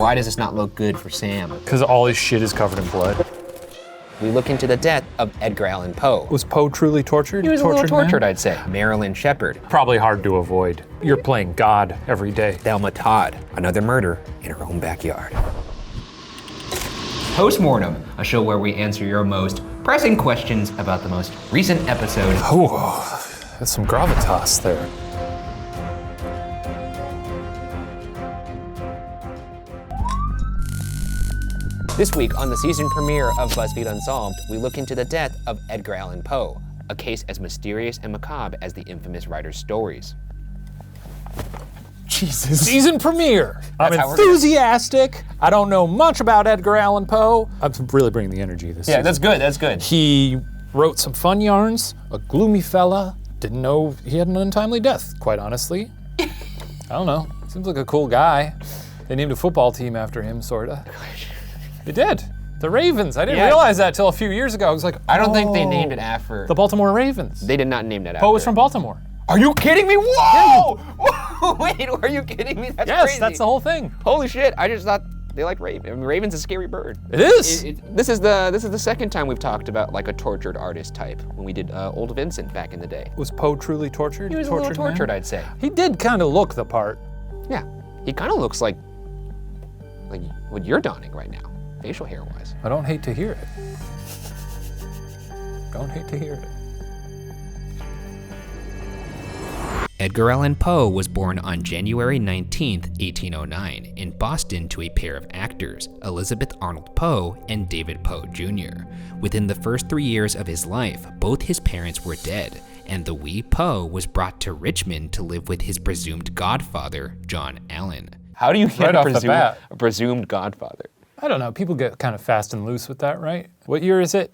Why does this not look good for Sam? Because all his shit is covered in blood. We look into the death of Edgar Allan Poe. Was Poe truly tortured? He was a little tortured, I'd say. Marilyn Sheppard. Probably hard to avoid. You're playing God every day. Thelma Todd. Another murder in her own backyard. Postmortem, a show where we answer your most pressing questions about the most recent episode. Oh, that's some gravitas there. This week on the season premiere of BuzzFeed Unsolved, we look into the death of Edgar Allan Poe, a case as mysterious and macabre as the infamous writer's stories. Jesus. Season premiere. I'm That's how enthusiastic. I don't know much about Edgar Allan Poe. I'm really bringing the energy this season. That's good. He wrote some fun yarns, a gloomy fella. Didn't know he had an untimely death, quite honestly. I don't know. Seems like a cool guy. They named a football team after him, sorta. They did. The Ravens. I didn't realize that till a few years ago. I was like, I don't think they named it after. The Baltimore Ravens. They did not name that after. Poe was from Baltimore. Are you kidding me? Whoa! Whoa! Wait, are you kidding me? That's crazy. Yes, that's the whole thing. Holy shit! I just thought they like Ravens. I mean, Raven's a scary bird. It is. This is the second time we've talked about like a tortured artist type when we did Old Vincent back in the day. Was Poe truly tortured? He was a little tortured, I'd say. He did kind of look the part. Yeah, he kind of looks like what you're donning right now, facial hair wise. I don't hate to hear it. Don't hate to hear it. Edgar Allan Poe was born on January 19, 1809, in Boston to a pair of actors, Elizabeth Arnold Poe and David Poe Jr. Within the first 3 years of his life, both his parents were dead, and the wee Poe was brought to Richmond to live with his presumed godfather, John Allan. How do you get a presumed godfather? I don't know. People get kind of fast and loose with that, right? What year is it?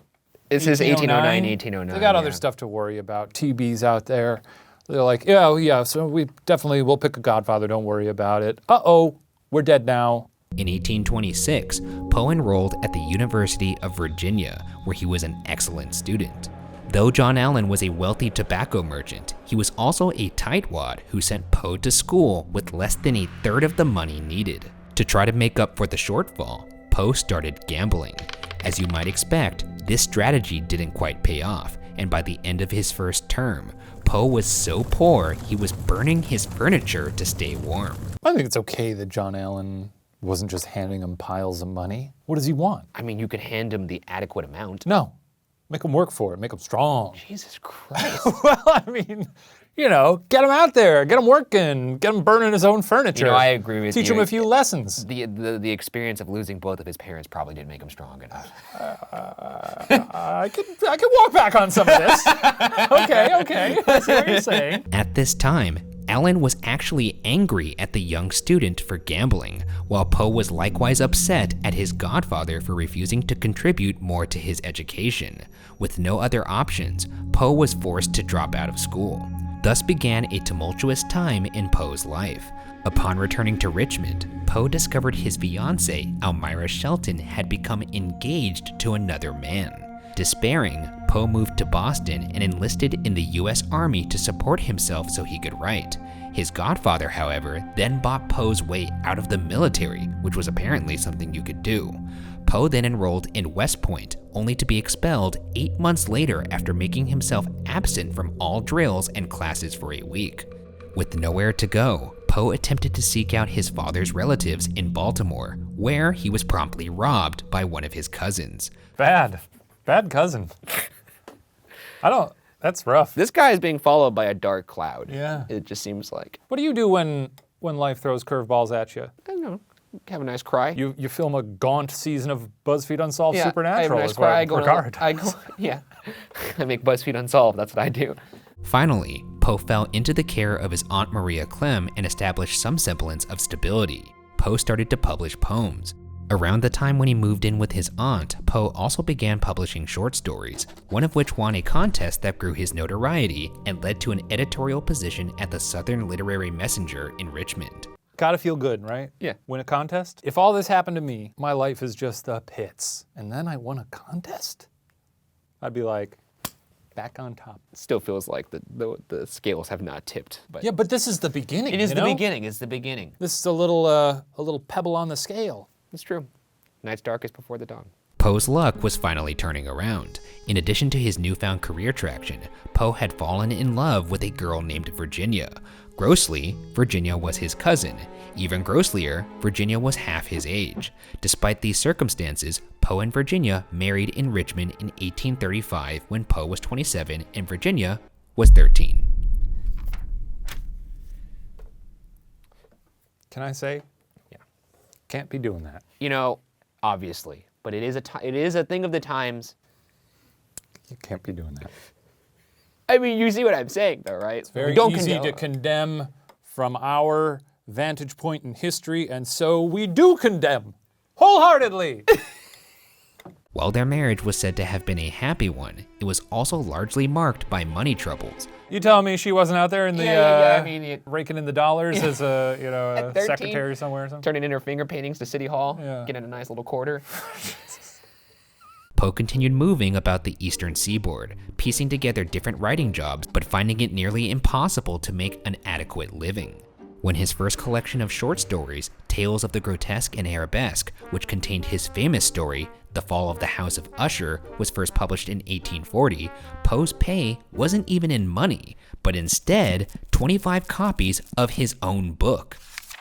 This is 1809, 1809. They got other stuff to worry about. TBs out there. They're like, yeah, so we'll pick a godfather, don't worry about it. Uh-oh, we're dead now. In 1826, Poe enrolled at the University of Virginia, where he was an excellent student. Though John Allan was a wealthy tobacco merchant, he was also a tightwad who sent Poe to school with less than a third of the money needed. To try to make up for the shortfall, Poe started gambling. As you might expect, this strategy didn't quite pay off, and by the end of his first term, Poe was so poor he was burning his furniture to stay warm. I think it's okay that John Allan wasn't just handing him piles of money. What does he want? I mean, you could hand him the adequate amount. No, make him work for it, make him strong. Jesus Christ. Well, I mean, get him out there, get him working, get him burning his own furniture. I agree with you. Teach him a few lessons. The experience of losing both of his parents probably didn't make him strong enough. I could walk back on some of this. Okay, I see what you're saying. At this time, Allan was actually angry at the young student for gambling, while Poe was likewise upset at his godfather for refusing to contribute more to his education. With no other options, Poe was forced to drop out of school. Thus began a tumultuous time in Poe's life. Upon returning to Richmond, Poe discovered his fiancée, Elmira Shelton, had become engaged to another man. Despairing, Poe moved to Boston and enlisted in the U.S. Army to support himself so he could write. His godfather, however, then bought Poe's way out of the military, which was apparently something you could do. Poe then enrolled in West Point, only to be expelled 8 months later after making himself absent from all drills and classes for a week. With nowhere to go, Poe attempted to seek out his father's relatives in Baltimore, where he was promptly robbed by one of his cousins. Bad cousin. That's rough. This guy is being followed by a dark cloud. Yeah. It just seems like. What do you do when life throws curveballs at you? I don't know. Have a nice cry. You film a gaunt season of BuzzFeed Unsolved Supernatural. I have a nice cry. Yeah. I make BuzzFeed Unsolved. That's what I do. Finally, Poe fell into the care of his Aunt Maria Clem and established some semblance of stability. Poe started to publish poems. Around the time when he moved in with his aunt, Poe also began publishing short stories, one of which won a contest that grew his notoriety and led to an editorial position at the Southern Literary Messenger in Richmond. Gotta feel good, right? Yeah. Win a contest? If all this happened to me, my life is just the pits, and then I won a contest? I'd be like, back on top. Still feels like the scales have not tipped. But Yeah, but this is the beginning. it is you the know? beginning. It's the beginning. This is a little pebble on the scale. It's true. Night's darkest before the dawn. Poe's luck was finally turning around. In addition to his newfound career traction, Poe had fallen in love with a girl named Virginia. Grossly, Virginia was his cousin. Even grosslier, Virginia was half his age. Despite these circumstances, Poe and Virginia married in Richmond in 1835 when Poe was 27 and Virginia was 13. Can I say? Yeah. Can't be doing that. You know, obviously, but it is a thing of the times. You can't be doing that. I mean, you see what I'm saying, though, right? It's Very easy to condemn from our vantage point in history, and so we do condemn wholeheartedly. While their marriage was said to have been a happy one, it was also largely marked by money troubles. You telling me she wasn't out there in the I mean, raking in the dollars as a At 13, secretary somewhere or something? turning in her finger paintings to City Hall, Yeah. getting a nice little quarter. Poe continued moving about the eastern seaboard, piecing together different writing jobs, but finding it nearly impossible to make an adequate living. When his first collection of short stories, Tales of the Grotesque and Arabesque, which contained his famous story, The Fall of the House of Usher, was first published in 1840, Poe's pay wasn't even in money, but instead 25 copies of his own book.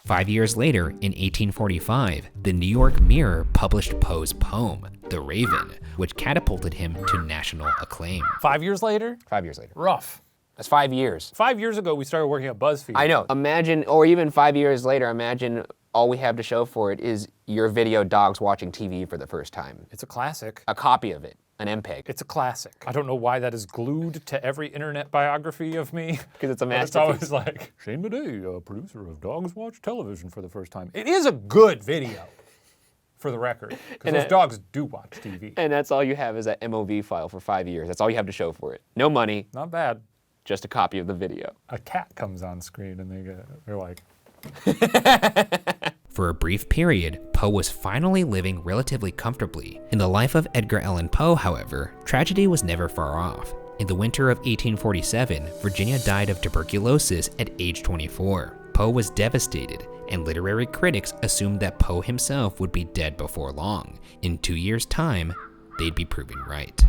5 years later, in 1845, the New York Mirror published Poe's poem, The Raven, which catapulted him to national acclaim. 5 years later? 5 years later. Rough. That's 5 years. 5 years ago, we started working at BuzzFeed. I know. Imagine, or even 5 years later, imagine all we have to show for it is your video dogs watching TV for the first time. It's a classic. A copy of it, an MPEG. It's a classic. I don't know why that is glued to every internet biography of me. Because it's a But it's masterpiece. always like, Shane Madej, a producer of Dogs Watch Television for the first time. It is a good video, for the record. Because those dogs do watch TV. And that's all you have is that MOV file for 5 years. That's all you have to show for it. No money, Not bad. just a copy of the video. A cat comes on screen and they're like, For a brief period, Poe was finally living relatively comfortably. In the life of Edgar Allan Poe, however, tragedy was never far off. In the winter of 1847, Virginia died of tuberculosis at age 24. Poe was devastated, and literary critics assumed that Poe himself would be dead before long. In 2 years' time, they'd be proven right.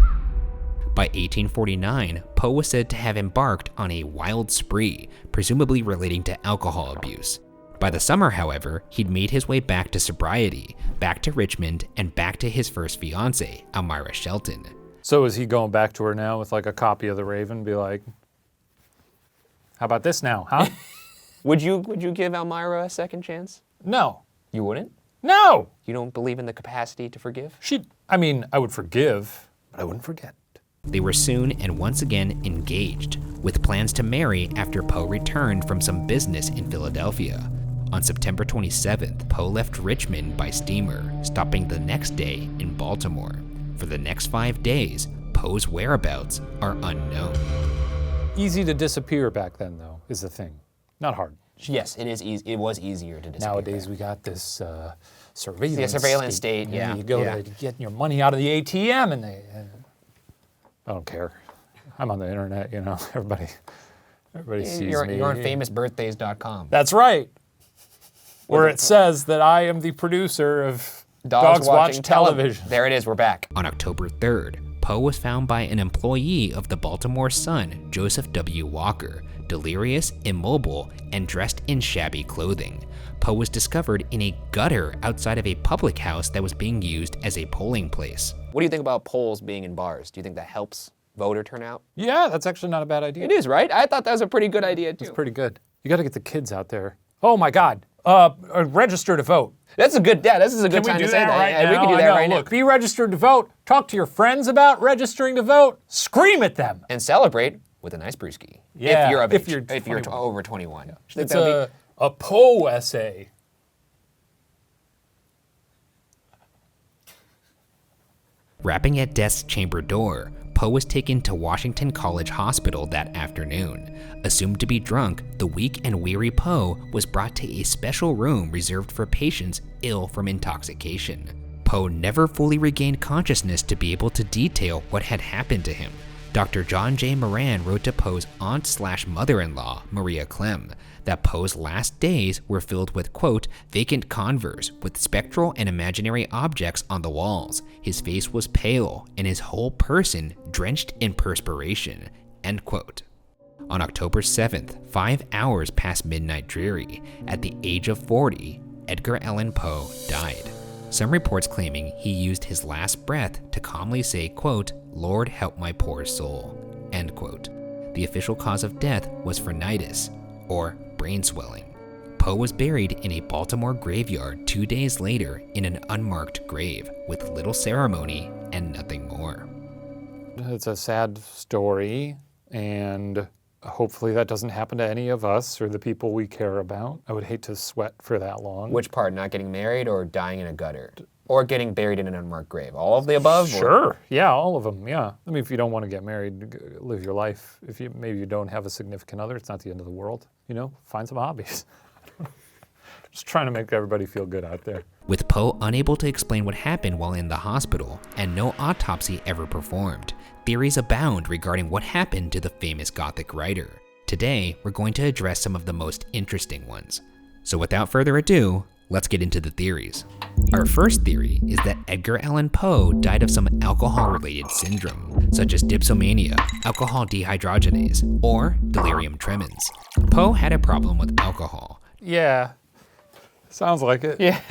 By 1849, Poe was said to have embarked on a wild spree, presumably relating to alcohol abuse. By the summer, however, he'd made his way back to sobriety, back to Richmond, and back to his first fiancée, Elmira Shelton. so is he going back to her now with like a copy of The Raven? Be like, how about this now, huh? Would you give Elmira a second chance? No. You wouldn't? No! You don't believe in the capacity to forgive? I would forgive, but I wouldn't forget. They were soon and once again engaged, with plans to marry after Poe returned from some business in Philadelphia. On September 27th, Poe left Richmond by steamer, stopping the next day in Baltimore. For the next 5 days, Poe's whereabouts are unknown. Easy to disappear back then, though, is the thing. Not hard. Yes, it is. It was easier to disappear. Nowadays, we got this surveillance. Yeah, surveillance state, You know, yeah, You go yeah. to get your money out of the ATM, and I don't care. I'm on the internet, you know. Everybody sees me. You're on famousbirthdays.com. That's right. Where it says that I am the producer of Dogs Watch Television. There it is. We're back. On October 3rd, Poe was found by an employee of the Baltimore Sun, Joseph W. Walker, delirious, immobile, and dressed in shabby clothing. Poe was discovered in a gutter outside of a public house that was being used as a polling place. What do you think about polls being in bars? Do you think that helps voter turnout? Yeah, that's actually not a bad idea. It is, right? I thought that was a pretty good idea, too. It's pretty good. You got to get the kids out there. Oh my God. Register to vote. This is a good time to say that. Right Yeah, now? we can do I that know. right now. Look, be registered to vote. Talk to your friends about registering to vote. Scream at them. And celebrate with a nice brewski. Yeah, if you're of if age. you're If you're 21. over 21. Should It's that a Poe essay. Rapping at death's chamber door, Poe was taken to Washington College Hospital that afternoon. Assumed to be drunk, the weak and weary Poe was brought to a special room reserved for patients ill from intoxication. Poe never fully regained consciousness to be able to detail what had happened to him. Dr. John J. Moran wrote to Poe's aunt/mother-in-law, Maria Clem, that Poe's last days were filled with, quote, vacant converse with spectral and imaginary objects on the walls. His face was pale and his whole person drenched in perspiration, end quote. On October 7th, 5 hours past midnight dreary, at the age of 40, Edgar Allan Poe died. Some reports claiming he used his last breath to calmly say, quote, Lord help my poor soul, end quote. The official cause of death was phrenitis, or brain swelling. Poe was buried in a Baltimore graveyard 2 days later in an unmarked grave with little ceremony and nothing more. It's a sad story, and hopefully that doesn't happen to any of us or the people we care about. I would hate to sweat for that long. Which part? Not getting married or dying in a gutter? Or getting buried in an unmarked grave? All of the above? Sure. Yeah, all of them. Yeah. I mean, if you don't want to get married, live your life. If maybe you don't have a significant other, it's not the end of the world. Find some hobbies. Just trying to make everybody feel good out there. With Poe unable to explain what happened while in the hospital and no autopsy ever performed, theories abound regarding what happened to the famous Gothic writer. Today, we're going to address some of the most interesting ones. So without further ado, let's get into the theories. Our first theory is that Edgar Allan Poe died of some alcohol-related syndrome, such as dipsomania, alcohol dehydrogenase, or delirium tremens. Poe had a problem with alcohol. Yeah. Sounds like it. Yeah.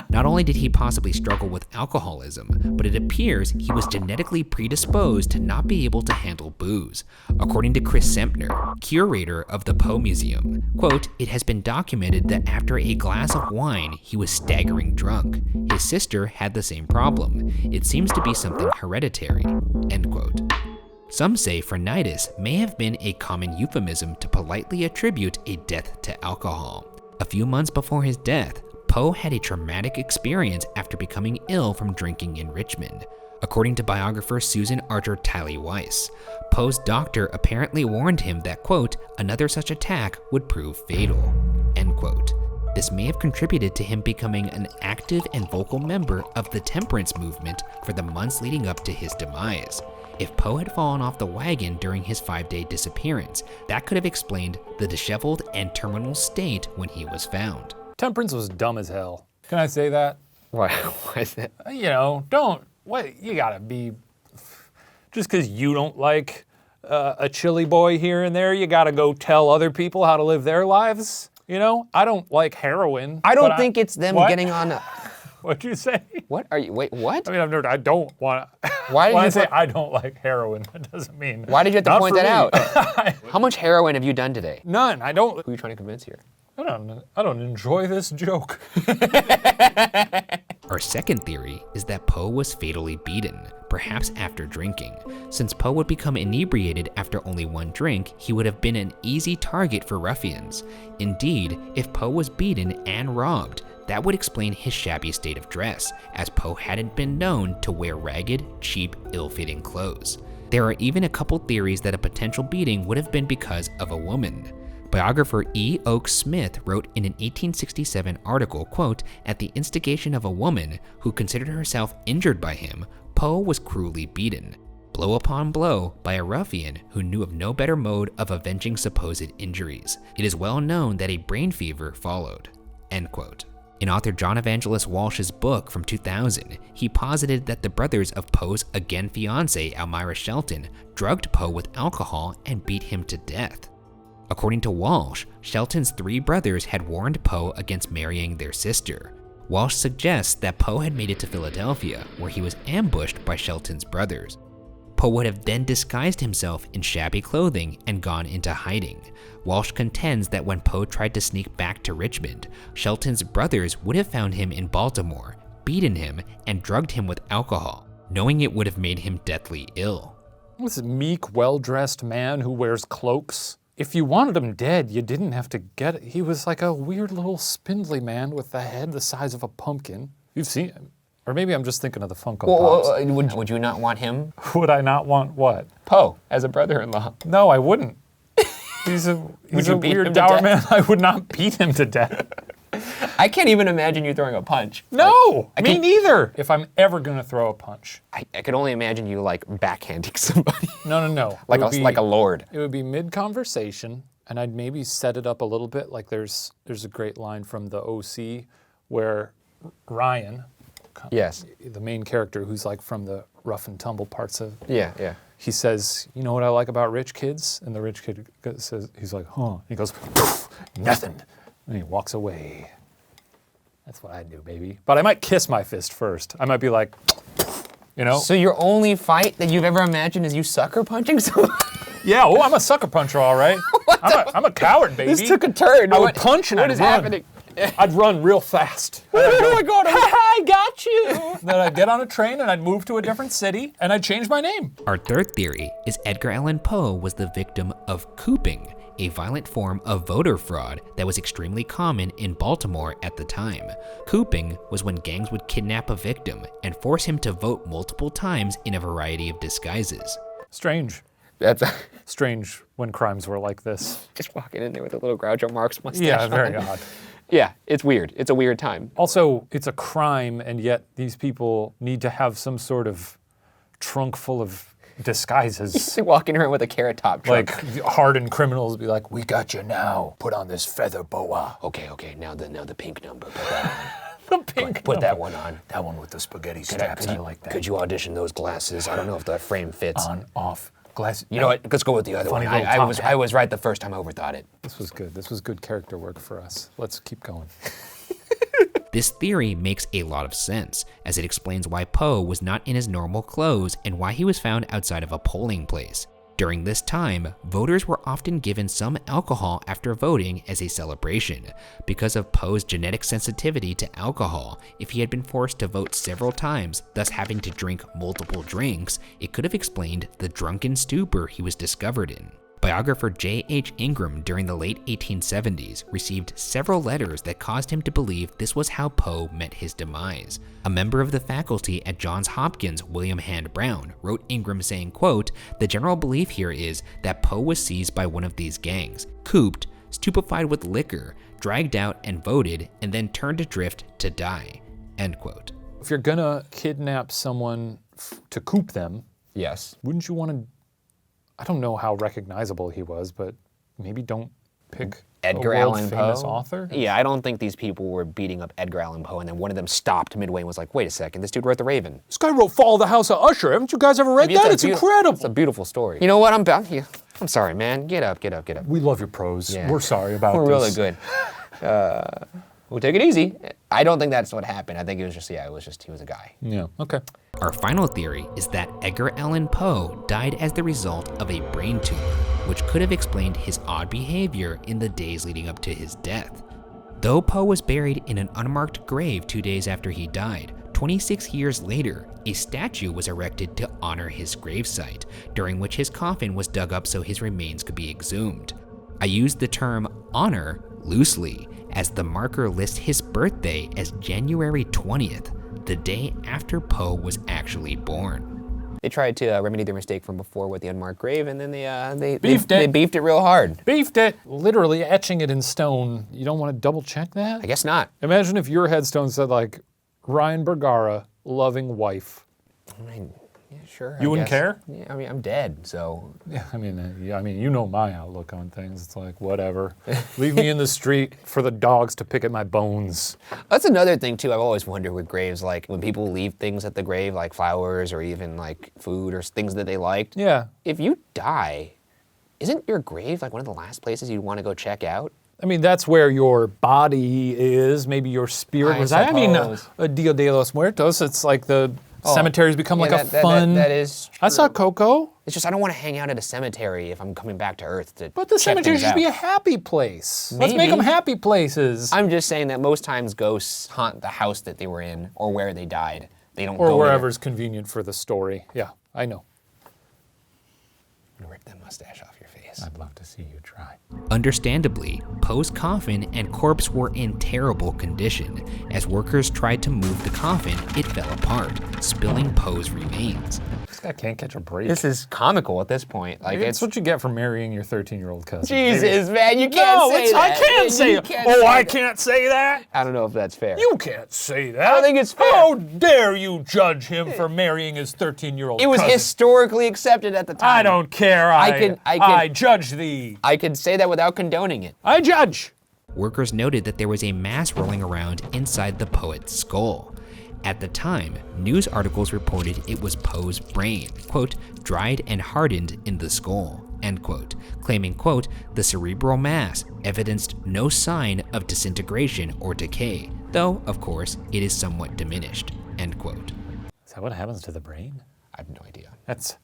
Not only did he possibly struggle with alcoholism, but it appears he was genetically predisposed to not be able to handle booze. According to Chris Sempner, curator of the Poe Museum, quote, it has been documented that after a glass of wine, he was staggering drunk. His sister had the same problem. It seems to be something hereditary, end quote. Some say phrenitis may have been a common euphemism to politely attribute a death to alcohol. A few months before his death, Poe had a traumatic experience after becoming ill from drinking in Richmond. According to biographer Susan Archer Talley Weiss, Poe's doctor apparently warned him that, quote, another such attack would prove fatal, end quote. This may have contributed to him becoming an active and vocal member of the temperance movement for the months leading up to his demise. If Poe had fallen off the wagon during his 5-day disappearance, that could have explained the disheveled and terminal state when he was found. Temperance was dumb as hell. Can I say that? Why is that? You gotta be, just because you don't like a chili boy here and there, you gotta go tell other people how to live their lives? I don't like heroin. I don't think it's them getting on a... What'd you say? What are you, wait, what? I mean, I don't want to. Why did when you I say I don't like heroin, that doesn't mean. Why did you have to not point for that me. out? How much heroin have you done today? None. I don't. Who are you trying to convince here? I don't enjoy this joke. Our second theory is that Poe was fatally beaten, perhaps after drinking. Since Poe would become inebriated after only one drink, he would have been an easy target for ruffians. Indeed, if Poe was beaten and robbed, that would explain his shabby state of dress, as Poe hadn't been known to wear ragged, cheap, ill-fitting clothes. There are even a couple theories that a potential beating would have been because of a woman. Biographer E. Oakes Smith wrote in an 1867 article, quote, at the instigation of a woman who considered herself injured by him, Poe was cruelly beaten, blow upon blow, by a ruffian who knew of no better mode of avenging supposed injuries. It is well known that a brain fever followed, end quote. In author John Evangelist Walsh's book from 2000, he posited that the brothers of Poe's again fiancée, Elmira Shelton, drugged Poe with alcohol and beat him to death. According to Walsh, Shelton's 3 brothers had warned Poe against marrying their sister. Walsh suggests that Poe had made it to Philadelphia, where he was ambushed by Shelton's brothers. Poe would have then disguised himself in shabby clothing and gone into hiding. Walsh contends that when Poe tried to sneak back to Richmond, Shelton's brothers would have found him in Baltimore, beaten him, and drugged him with alcohol, knowing it would have made him deathly ill. This meek, well-dressed man who wears cloaks. If you wanted him dead, you didn't have to get it. He was like a weird little spindly man with a head the size of a pumpkin. You've seen him. Or maybe I'm just thinking of the Funko Pops. Would you not want him? Would I not want what? Poe, as a brother-in-law. No, I wouldn't. He's a weird dour man. I would not beat him to death. I can't even imagine you throwing a punch. No, Like, me neither. If I'm ever gonna throw a punch. I could only imagine you like backhanding somebody. No. like a lord. It would be mid-conversation, and I'd maybe set it up a little bit. Like there's a great line from the OC where Ryan, Yes. the main character who's like from the rough and tumble parts of, Yeah. he says, you know what I like about rich kids? And the rich kid says, he's like, huh? And he goes, nothing. And he walks away. That's what I do, baby. But I might kiss my fist first. I might be like, you know? So your only fight that you've ever imagined is you sucker punching someone? Yeah, oh, I'm a sucker puncher, all right. I'm a coward, baby. This took a turn. I would punch and What I'd is run. happening? I'd run real fast. Oh my God, I got you. Then I'd get on a train and I'd move to a different city and I'd change my name. Our third theory is Edgar Allan Poe was the victim of cooping, a violent form of voter fraud that was extremely common in Baltimore at the time. Cooping was when gangs would kidnap a victim and force him to vote multiple times in a variety of disguises. Strange. That's Strange when crimes were like this. just walking in there with a little Groucho Marx mustache. Yeah, very on. odd. Yeah, it's weird. It's a weird time. Also, it's a crime, and yet these people need to have some sort of trunk full of disguises. Walking around with a carrot top truck. Like hardened criminals be like, "We got you now. Put on this feather boa." Okay, now the pink number. Put that The on. pink. Put that one on. That one with the spaghetti Could straps. I you, like that. Could you audition those glasses? I don't know if that frame fits. On, off, glass. You know what? Let's go with the other Funny one. little I top was hat. I was right the first time I overthought it. This was good. This was good character work for us. Let's keep going. This theory makes a lot of sense, as it explains why Poe was not in his normal clothes and why he was found outside of a polling place. During this time, voters were often given some alcohol after voting as a celebration. Because of Poe's genetic sensitivity to alcohol, if he had been forced to vote several times, thus having to drink multiple drinks, it could have explained the drunken stupor he was discovered in. Biographer J.H. Ingram during the late 1870s received several letters that caused him to believe this was how Poe met his demise. A member of the faculty at Johns Hopkins, William Hand Brown, wrote Ingram saying, quote, "The general belief here is that Poe was seized by one of these gangs, cooped, stupefied with liquor, dragged out and voted, and then turned adrift to die." End quote. If you're gonna kidnap someone to coop them, Yes. wouldn't you want to? I don't know how recognizable he was, but maybe don't pick Edgar a Allan world-famous Poe. author. Yeah, I don't think these people were beating up Edgar Allan Poe, and then one of them stopped midway and was like, "Wait a second, this dude wrote The Raven." This guy wrote Fall of the House of Usher. Haven't you guys ever read that? It's incredible. It's a beautiful story. You know what? I'm sorry, man. Get up. We love your prose. Yeah. We're sorry about We're this. really good. We'll take it easy. I don't think that's what happened. I think it was just he was a guy. Yeah, okay. Our final theory is that Edgar Allan Poe died as the result of a brain tumor, which could have explained his odd behavior in the days leading up to his death. Though Poe was buried in an unmarked grave 2 days after he died, 26 years later, a statue was erected to honor his gravesite, during which his coffin was dug up so his remains could be exhumed. I use the term honor loosely, as the marker lists his birthday as January 20th, the day after Poe was actually born. They tried to remedy their mistake from before with the unmarked grave, and then they Beefed it. They beefed it real hard. Beefed it. Literally etching it in stone. You don't want to double check that? I guess not. Imagine if your headstone said like, Ryan Bergara, loving wife. I mean, yeah, sure. You I wouldn't guess. care? Yeah, I mean, I'm dead, so. Yeah, I mean, you know my outlook on things. It's like, whatever. Leave me in the street for the dogs to pick at my bones. That's another thing too. I've always wondered with graves, like when people leave things at the grave, like flowers or even like food or things that they liked. Yeah. If you die, isn't your grave like one of the last places you'd want to go check out? I mean, that's where your body is. Maybe your spirit I resides. I mean, suppose. a Dia de los Muertos, it's like the cemeteries become like a fun. That is true. I saw Coco. It's just I don't want to hang out at a cemetery if I'm coming back to Earth to But the check cemetery things should be a out. happy place. Let's make Maybe. them happy places. I'm just saying that most times ghosts haunt the house that they were in or where they died. They don't go Or there. wherever's convenient for the story. Yeah, I know. I'm gonna rip that mustache off your face. I'd love to see you try. Understandably, Poe's coffin and corpse were in terrible condition. As workers tried to move the coffin, it fell apart, spilling Poe's remains. This guy can't catch a break. This is comical at this point. Like It's what you get for marrying your 13-year-old cousin. Jesus, man, you can't say that. I can't say it. I can't say that? I don't know if that's fair. You can't say that. I don't think it's fair. How dare you judge him for marrying his 13-year-old cousin? It was historically accepted at the time. I don't care. I judge thee. I could say that without condoning it. I judge. Workers noted that there was a mass rolling around inside the poet's skull. At the time, news articles reported it was Poe's brain, quote, dried and hardened in the skull, end quote, claiming, quote, the cerebral mass evidenced no sign of disintegration or decay, though, of course, it is somewhat diminished, end quote. Is that what happens to the brain? I have no idea. That's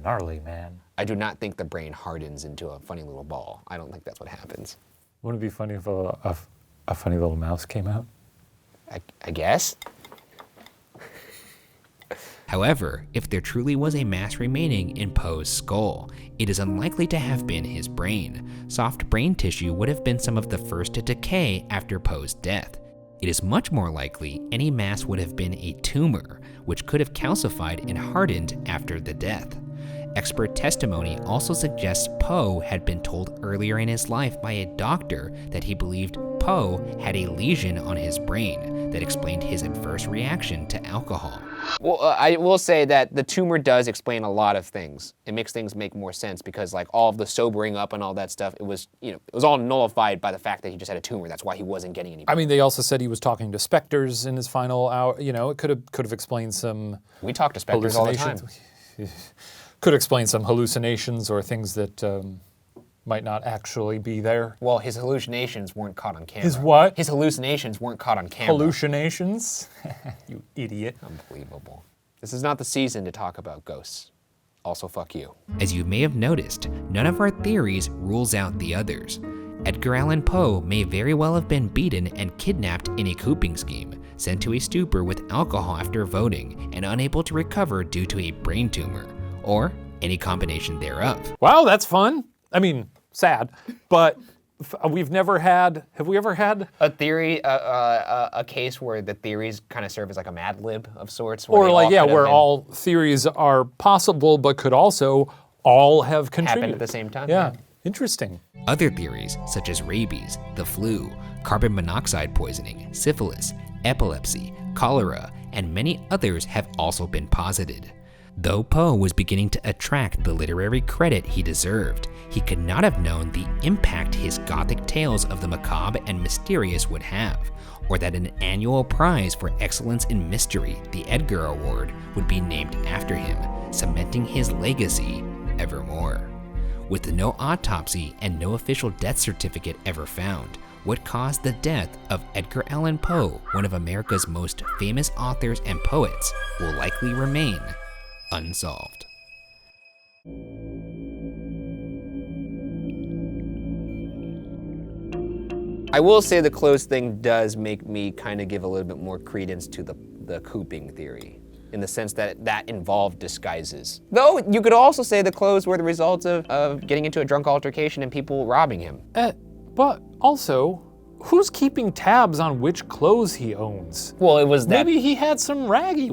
gnarly, man. I do not think the brain hardens into a funny little ball. I don't think that's what happens. Wouldn't it be funny if a funny little mouse came out? I guess. However, if there truly was a mass remaining in Poe's skull, it is unlikely to have been his brain. Soft brain tissue would have been some of the first to decay after Poe's death. It is much more likely any mass would have been a tumor, which could have calcified and hardened after the death. Expert testimony also suggests Poe had been told earlier in his life by a doctor that he believed Poe had a lesion on his brain that explained his adverse reaction to alcohol. Well, I will say that the tumor does explain a lot of things. It makes things make more sense because like all of the sobering up and all that stuff, it was all nullified by the fact that he just had a tumor. That's why he wasn't getting any. I mean, they also said he was talking to specters in his final hour. It could have explained some. We talk to specters all the time. Could explain some hallucinations or things that might not actually be there. Well, his hallucinations weren't caught on camera. His what? His hallucinations weren't caught on camera. Hallucinations? You idiot. Unbelievable. This is not the season to talk about ghosts. Also, fuck you. As you may have noticed, none of our theories rules out the others. Edgar Allan Poe may very well have been beaten and kidnapped in a cooping scheme, sent to a stupor with alcohol after voting, and unable to recover due to a brain tumor, or any combination thereof. Wow, that's fun. I mean, sad, but have we ever had a theory, a case where the theories kind of serve as like a Mad Lib of sorts? Or where all theories are possible, but could also all have contributed. Happen at the same time? Yeah, interesting. Other theories, such as rabies, the flu, carbon monoxide poisoning, syphilis, epilepsy, cholera, and many others have also been posited. Though Poe was beginning to attract the literary credit he deserved, he could not have known the impact his Gothic tales of the macabre and mysterious would have, or that an annual prize for excellence in mystery, the Edgar Award, would be named after him, cementing his legacy evermore. With no autopsy and no official death certificate ever found, what caused the death of Edgar Allan Poe, one of America's most famous authors and poets, will likely remain unsolved. I will say the clothes thing does make me kind of give a little bit more credence to the cooping theory, in the sense that that involved disguises. Though you could also say the clothes were the result of getting into a drunk altercation and people robbing him. But also, who's keeping tabs on which clothes he owns? Well, it was that. Maybe he had some raggedy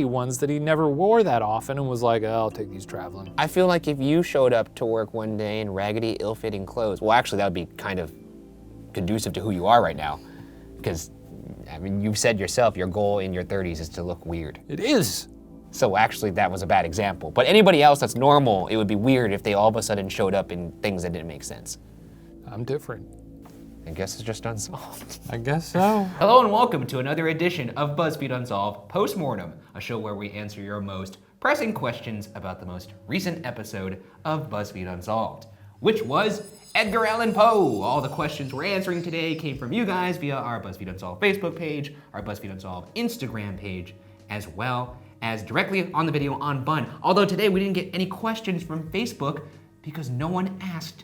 ones that he never wore that often and was like, I'll take these traveling. I feel like if you showed up to work one day in raggedy, ill-fitting clothes, well, actually, that would be kind of conducive to who you are right now. Because, I mean, you've said yourself, your goal in your 30s is to look weird. It is. So actually, that was a bad example. But anybody else that's normal, it would be weird if they all of a sudden showed up in things that didn't make sense. I'm different. I guess it's just unsolved. I guess so. Hello and welcome to another edition of BuzzFeed Unsolved Postmortem, a show where we answer your most pressing questions about the most recent episode of BuzzFeed Unsolved, which was Edgar Allan Poe. All the questions we're answering today came from you guys via our BuzzFeed Unsolved Facebook page, our BuzzFeed Unsolved Instagram page, as well as directly on the video on Bun. Although today we didn't get any questions from Facebook because no one asked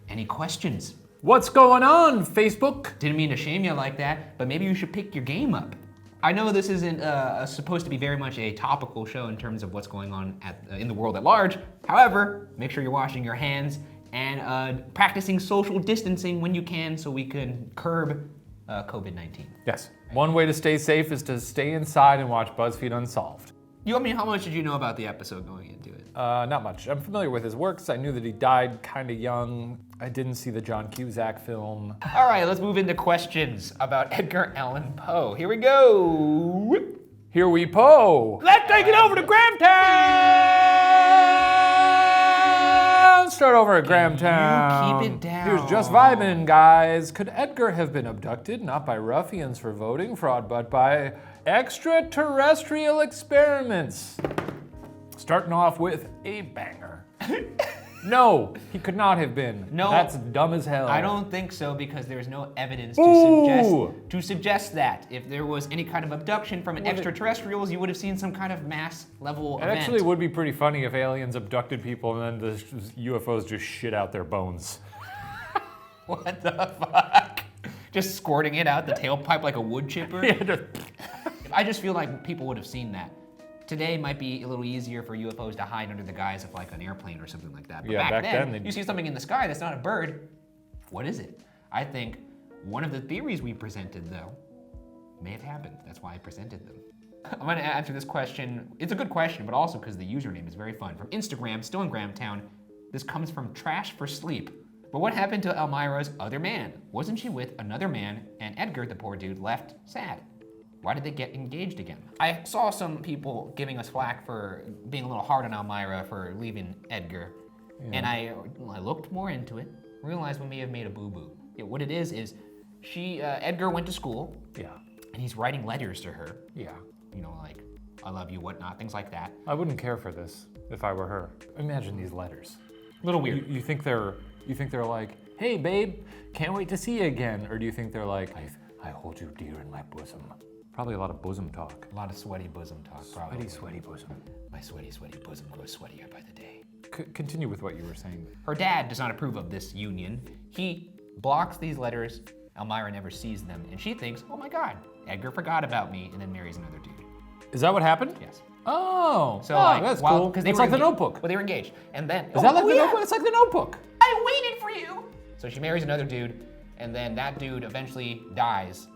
any questions. What's going on, Facebook? Didn't mean to shame you like that, but maybe you should pick your game up. I know this isn't supposed to be very much a topical show in terms of what's going on in the world at large. However, make sure you're washing your hands and practicing social distancing when you can so we can curb COVID-19. Yes. One way to stay safe is to stay inside and watch BuzzFeed Unsolved. How much did you know about the episode going into it? Not much. I'm familiar with his works. I knew that he died kind of young. I didn't see the John Cusack film. All right, let's move into questions about Edgar Allan Poe. Here we go. Here we Poe. Let's take it over to Grahamtown. Start over at Grahamtown. keep it down? He was just vibing, guys. Could Edgar have been abducted, not by ruffians for voting fraud, but by extraterrestrial experiments? Starting off with a banger. No, he could not have been. No. That's dumb as hell. I don't think so because there's no evidence Ooh. to suggest that. If there was any kind of abduction from an extraterrestrials, you would have seen some kind of mass level It event. actually would be pretty funny if aliens abducted people and then the UFOs just shit out their bones. What the fuck? Just squirting it out the tailpipe like a wood chipper? I just feel like people would have seen that. Today might be a little easier for UFOs to hide under the guise of like an airplane or something like that. But Yeah, back then you see something in the sky that's not a bird, what is it? I think one of the theories we presented though may have happened. That's why I presented them. I'm gonna answer this question. It's a good question, but also because the username is very fun. From Instagram, still in Grahamtown, this comes from Trash for Sleep. But what happened to Elmira's other man? Wasn't she with another man and Edgar, the poor dude, left sad? Why did they get engaged again? I saw some people giving us flack for being a little hard on Elmira for leaving Edgar. Yeah. And I looked more into it, realized we may have made a boo-boo. What it is Edgar went to school. Yeah. And he's writing letters to her. Yeah. You know, like, I love you, whatnot, things like that. I wouldn't care for this if I were her. Imagine these letters. A little weird. You think they're like, hey babe, can't wait to see you again? Or do you think they're like, I hold you dear in my bosom? Probably a lot of bosom talk. A lot of sweaty bosom talk, probably. Sweaty bosom. My sweaty bosom grows sweatier by the day. Continue with what you were saying. Her dad does not approve of this union. He blocks these letters. Elmira never sees them, and she thinks, oh my God, Edgar forgot about me, and then marries another dude. Is that what happened? Yes. So that's well, cool. It's like The Notebook. Well, they were engaged, and then Is that like The Notebook? It's like The Notebook. I waited for you. So she marries another dude, and then that dude eventually dies.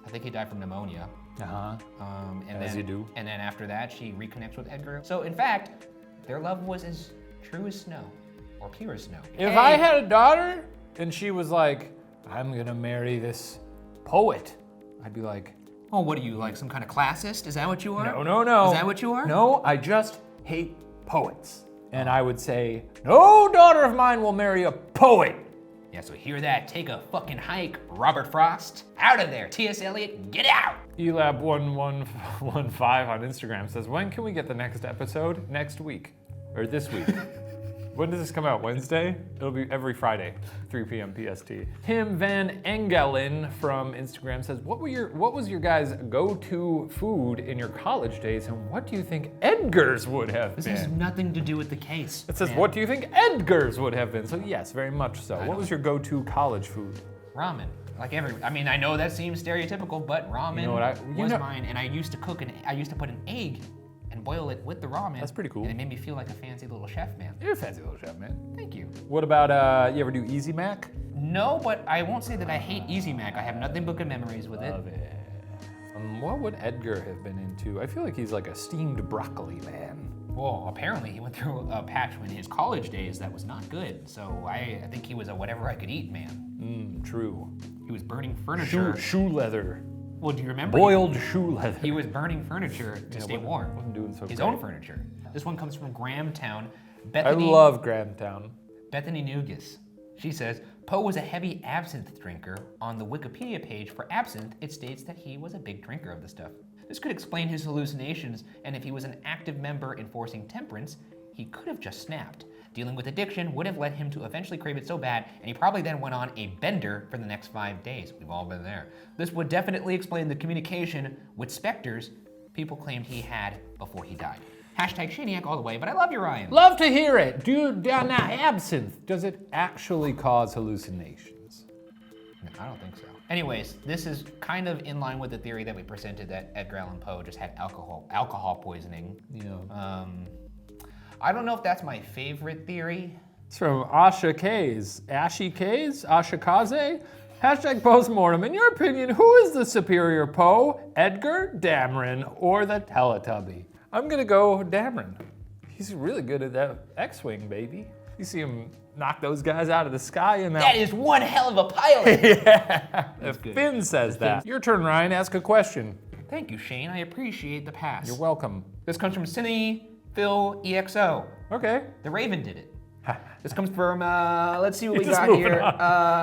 I think he died from pneumonia. As you do. And then after that, she reconnects with Edgar. So in fact, their love was as true as snow, or pure as snow. If I had a daughter and she was like, I'm gonna marry this poet, I'd be like, oh, what are you, like some kind of classist? Is that what you are? No. Is that what you are? No, I just hate poets. And I would say, no daughter of mine will marry a poet. Yeah, so hear that. Take a fucking hike, Robert Frost. Out of there. T.S. Eliot, get out. Elab1115 on Instagram says, when can we get the next episode? Next week. Or this week. When does this come out? Wednesday? It'll be every Friday, 3 p.m. PST. Tim Van Engelen from Instagram says, what was your guys' go-to food in your college days, and what do you think Edgar's would have been? This has nothing to do with the case. It says, what do you think Edgar's would have been? So yes, very much so. What was your go-to college food? Ramen. I know that seems stereotypical, but ramen was mine, and I used to put an egg and boil it with the ramen. That's pretty cool. And it made me feel like a fancy little chef, man. You're a fancy little chef, man. Thank you. What about, you ever do Easy Mac? No, but I won't say that I hate Easy Mac. I have nothing but good memories with Love it. What would Edgar have been into? I feel like he's like a steamed broccoli man. Well, apparently he went through a patch in his college days that was not good. So I think he was a whatever I could eat man. True. He was burning furniture. Shoe leather. Well, do you remember? Boiled shoe leather. He was burning furniture to stay warm. Wasn't doing so His great. own furniture. This one comes from Grahamtown. I love Grahamtown. Bethany Nugas. She says, Poe was a heavy absinthe drinker. On the Wikipedia page for absinthe, it states that he was a big drinker of the stuff. This could explain his hallucinations, and if he was an active member enforcing temperance, he could have just snapped. Dealing with addiction would have led him to eventually crave it so bad, and he probably then went on a bender for the next 5 days. We've all been there. This would definitely explain the communication with specters people claimed he had before he died. Hashtag Shaniac all the way, but I love you, Ryan. Love to hear it. Now, absinthe, does it actually cause hallucinations? No, I don't think so. Anyways, this is kind of in line with the theory that we presented that Edgar Allan Poe just had alcohol poisoning. Yeah. I don't know if that's my favorite theory. It's from Asha Kays. Ashy Kays? Asha Kaze? Hashtag postmortem. In your opinion, who is the superior Poe? Edgar, Dameron, or the Teletubby? I'm gonna go Dameron. He's really good at that X-Wing, baby. You see him knock those guys out of the sky and That is one hell of a pilot. yeah. That's good. Finn says that. Your turn, Ryan. Ask a question. Thank you, Shane. I appreciate the pass. You're welcome. This comes from Cine Phil EXO. Okay. The Raven did it. This comes from, let's see what we Just got moving here. on.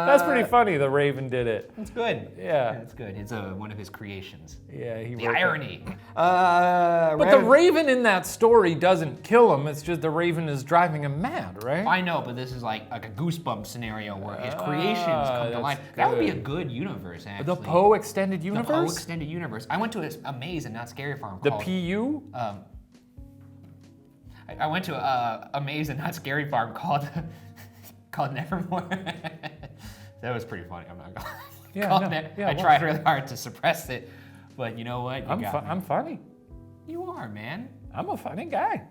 That's pretty funny. The Raven did it. It's good. Yeah. It's good. It's one of his creations. Yeah, he The wrote that. irony. But the Raven in that story doesn't kill him. It's just the Raven is driving him mad, right? I know, but this is like a goosebump scenario where his creations come to that's life. That would be a good. good universe, actually. The Poe extended The universe. Poe extended universe. I went to a maze and not scary farm The called. PU. I went to a maze and not scary farm called called Nevermore. That was pretty funny. I'm not gonna. Yeah, called no, Ne- yeah, I it tried was. really hard to suppress it, but you know what? You got me. I'm funny. You are, man. I'm a funny guy.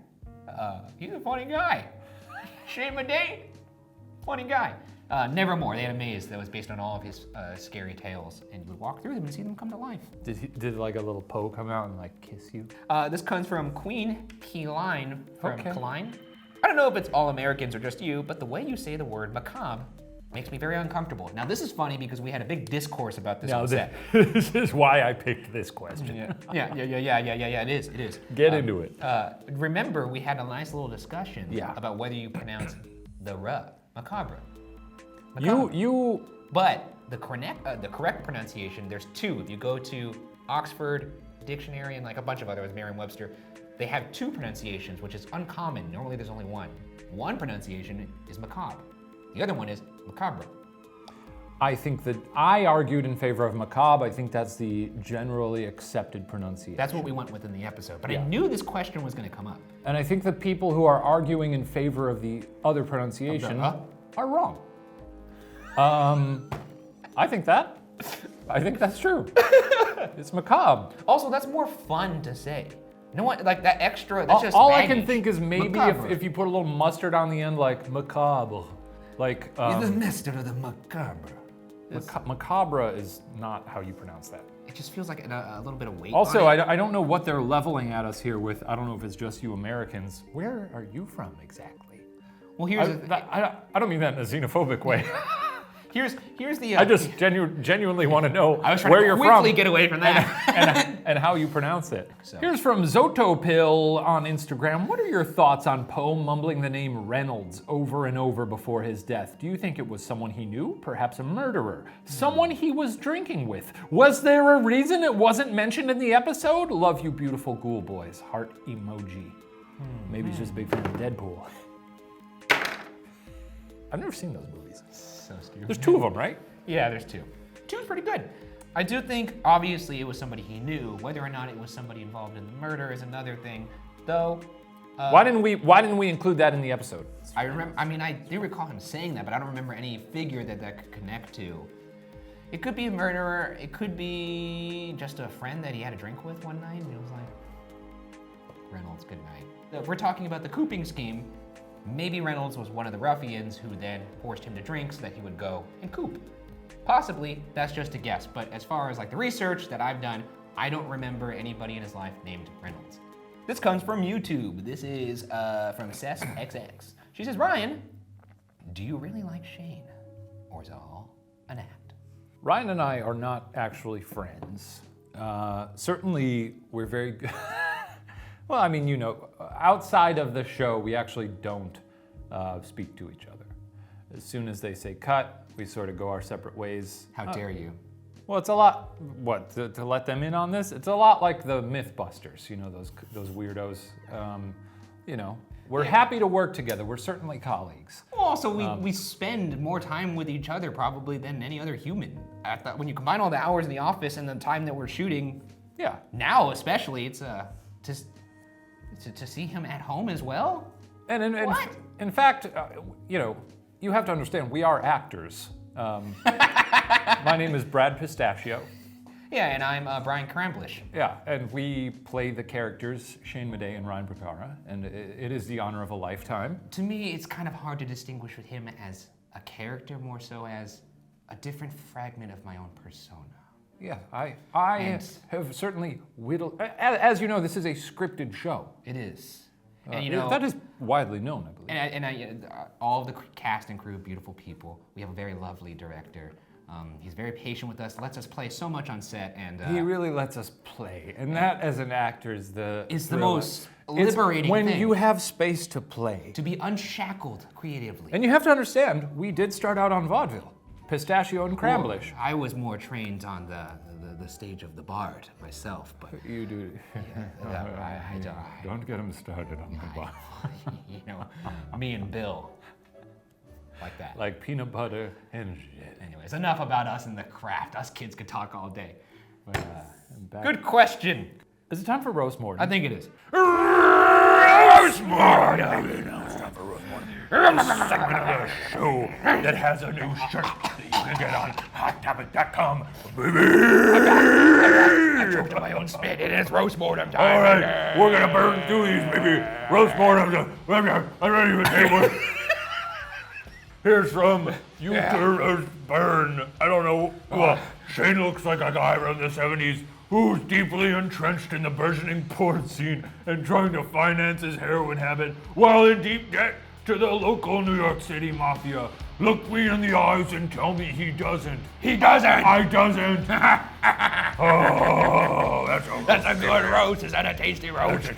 He's a funny guy. Shame a day. Funny guy. Nevermore. They had a maze that was based on all of his scary tales, and you would walk through them and see them come to life. Did like a little Poe come out and like kiss you? This comes from Queen Keyline from Okay. Klein. I don't know if it's all Americans or just you, but the way you say the word macabre makes me very uncomfortable. Now this is funny because we had a big discourse about this on set. This is why I picked this question. Yeah. It is. Get into it. Remember, we had a nice little discussion Yeah. about whether you pronounce the r, macabre. You But the correct pronunciation, there's two. If you go to Oxford Dictionary and like a bunch of others, Merriam-Webster, they have two pronunciations, which is uncommon. Normally there's only one. One pronunciation is macabre. The other one is macabre. I think that I argued in favor of macabre. I think that's the generally accepted pronunciation. That's what we went with in the episode. But Yeah. I knew this question was going to come up. And I think the people who are arguing in favor of the other pronunciation Of the are wrong. I think that's true. It's macabre. Also, that's more fun to say. You know what? Like that extra. That's just All I baggage. can think is maybe Macabre. if you put a little mustard on the end, like macabre, like You're the master of the macabre. macabre is not how you pronounce that. It just feels like a little bit of weight. Also, on it. I don't know what they're leveling at us here with. I don't know if it's just you Americans. Where are you from exactly? Well, here's I don't mean that in a xenophobic way. here's the. I just genuinely want to know I was trying where to you're quickly from get away from that. and how you pronounce it. So. Here's from Zotopil on Instagram. What are your thoughts on Poe mumbling the name Reynolds over and over before his death? Do you think it was someone he knew? Perhaps a murderer? Someone he was drinking with? Was there a reason it wasn't mentioned in the episode? Love you, beautiful ghoul boys. Heart emoji. Maybe he's just a big fan of Deadpool. I've never seen those movies. So stupid. There's two of them, right? Yeah, there's two. Two's pretty good. I do think, obviously, it was somebody he knew. Whether or not it was somebody involved in the murder is another thing. Though, Why didn't we include that in the episode? I remember. I mean, I do recall him saying that, but I don't remember any figure that could connect to. It could be a murderer. It could be just a friend that he had a drink with one night, and it was like, Reynolds, good night. If we're talking about the cooping scheme, maybe Reynolds was one of the ruffians who then forced him to drink so that he would go and coop. Possibly, that's just a guess, but as far as like the research that I've done, I don't remember anybody in his life named Reynolds. This comes from YouTube. This is from SessXX. She says, Ryan, do you really like Shane? Or is it all an act? Ryan and I are not actually friends. Certainly, we're very good. Well, I mean, you know, outside of the show, we actually don't speak to each other. As soon as they say cut, we sort of go our separate ways. How dare you? Well, it's a lot, to let them in on this? It's a lot like the Mythbusters, you know, those weirdos. You know, we're happy to work together. We're certainly colleagues. Well, also, we spend more time with each other probably than any other human. When you combine all the hours in the office and the time that we're shooting, Yeah. now especially, it's to see him at home as well. And What? in fact, you know, you have to understand, we are actors. My name is Brad Pistachio. Yeah, and I'm Brian Cramblish. Yeah, and we play the characters Shane Madej and Ryan Bracara, and it is the honor of a lifetime. To me, it's kind of hard to distinguish with him as a character, more so as a different fragment of my own persona. Yeah, I have certainly whittled. As you know, this is a scripted show. It is. And you know, that is widely known, I believe. And all of the cast and crew, beautiful people. We have a very lovely director. He's very patient with us, lets us play so much on set, and he really lets us play, and that, as an actor, is the most liberating when thing. you have space to play, To be unshackled creatively. and you have to understand, we did start out on vaudeville, pistachio and cramblish. I was more trained on the stage of the Bard myself, but You do. I Don't get him started on the bar. you know, me and Bill, like that. Like peanut butter and shit. Anyways, enough about us and the craft. Us kids could talk all day. Good. question. Is it time for roast mortem? I think it is. Roast Mortem! It's time for Roast Mortem. A segment of the show that has a new shirt that you can get on hottopic.com. I choked on my own spit. It is roast mortem time. All right, we're gonna burn through these, baby. Roast Mortem. I don't even say what. Here's from Roast Burn. I don't know. Well, Shane looks like a guy from the 70s who's deeply entrenched in the burgeoning porn scene and trying to finance his heroin habit while in deep debt to the local New York City mafia. Look me in the eyes and tell me he doesn't. He doesn't. I doesn't. Oh, That's a good roast. Is that a tasty roast?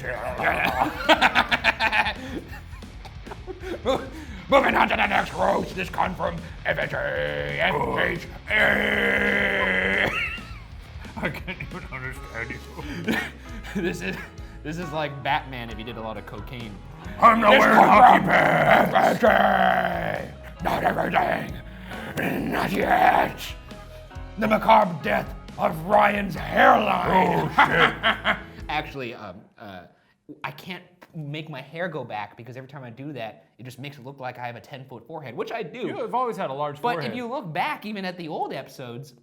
Moving on to the next roast. This comes from FHA. I can't even understand you. This is like Batman if he did a lot of cocaine. I'm not wearing hockey pants. FHA. Not everything. Not yet. The macabre death of Ryan's hairline. Oh, shit. Actually, I can't make my hair go back because every time I do that, it just makes it look like I have a 10-foot forehead, which I do. You have always had a large But forehead. if you look back, even at the old episodes,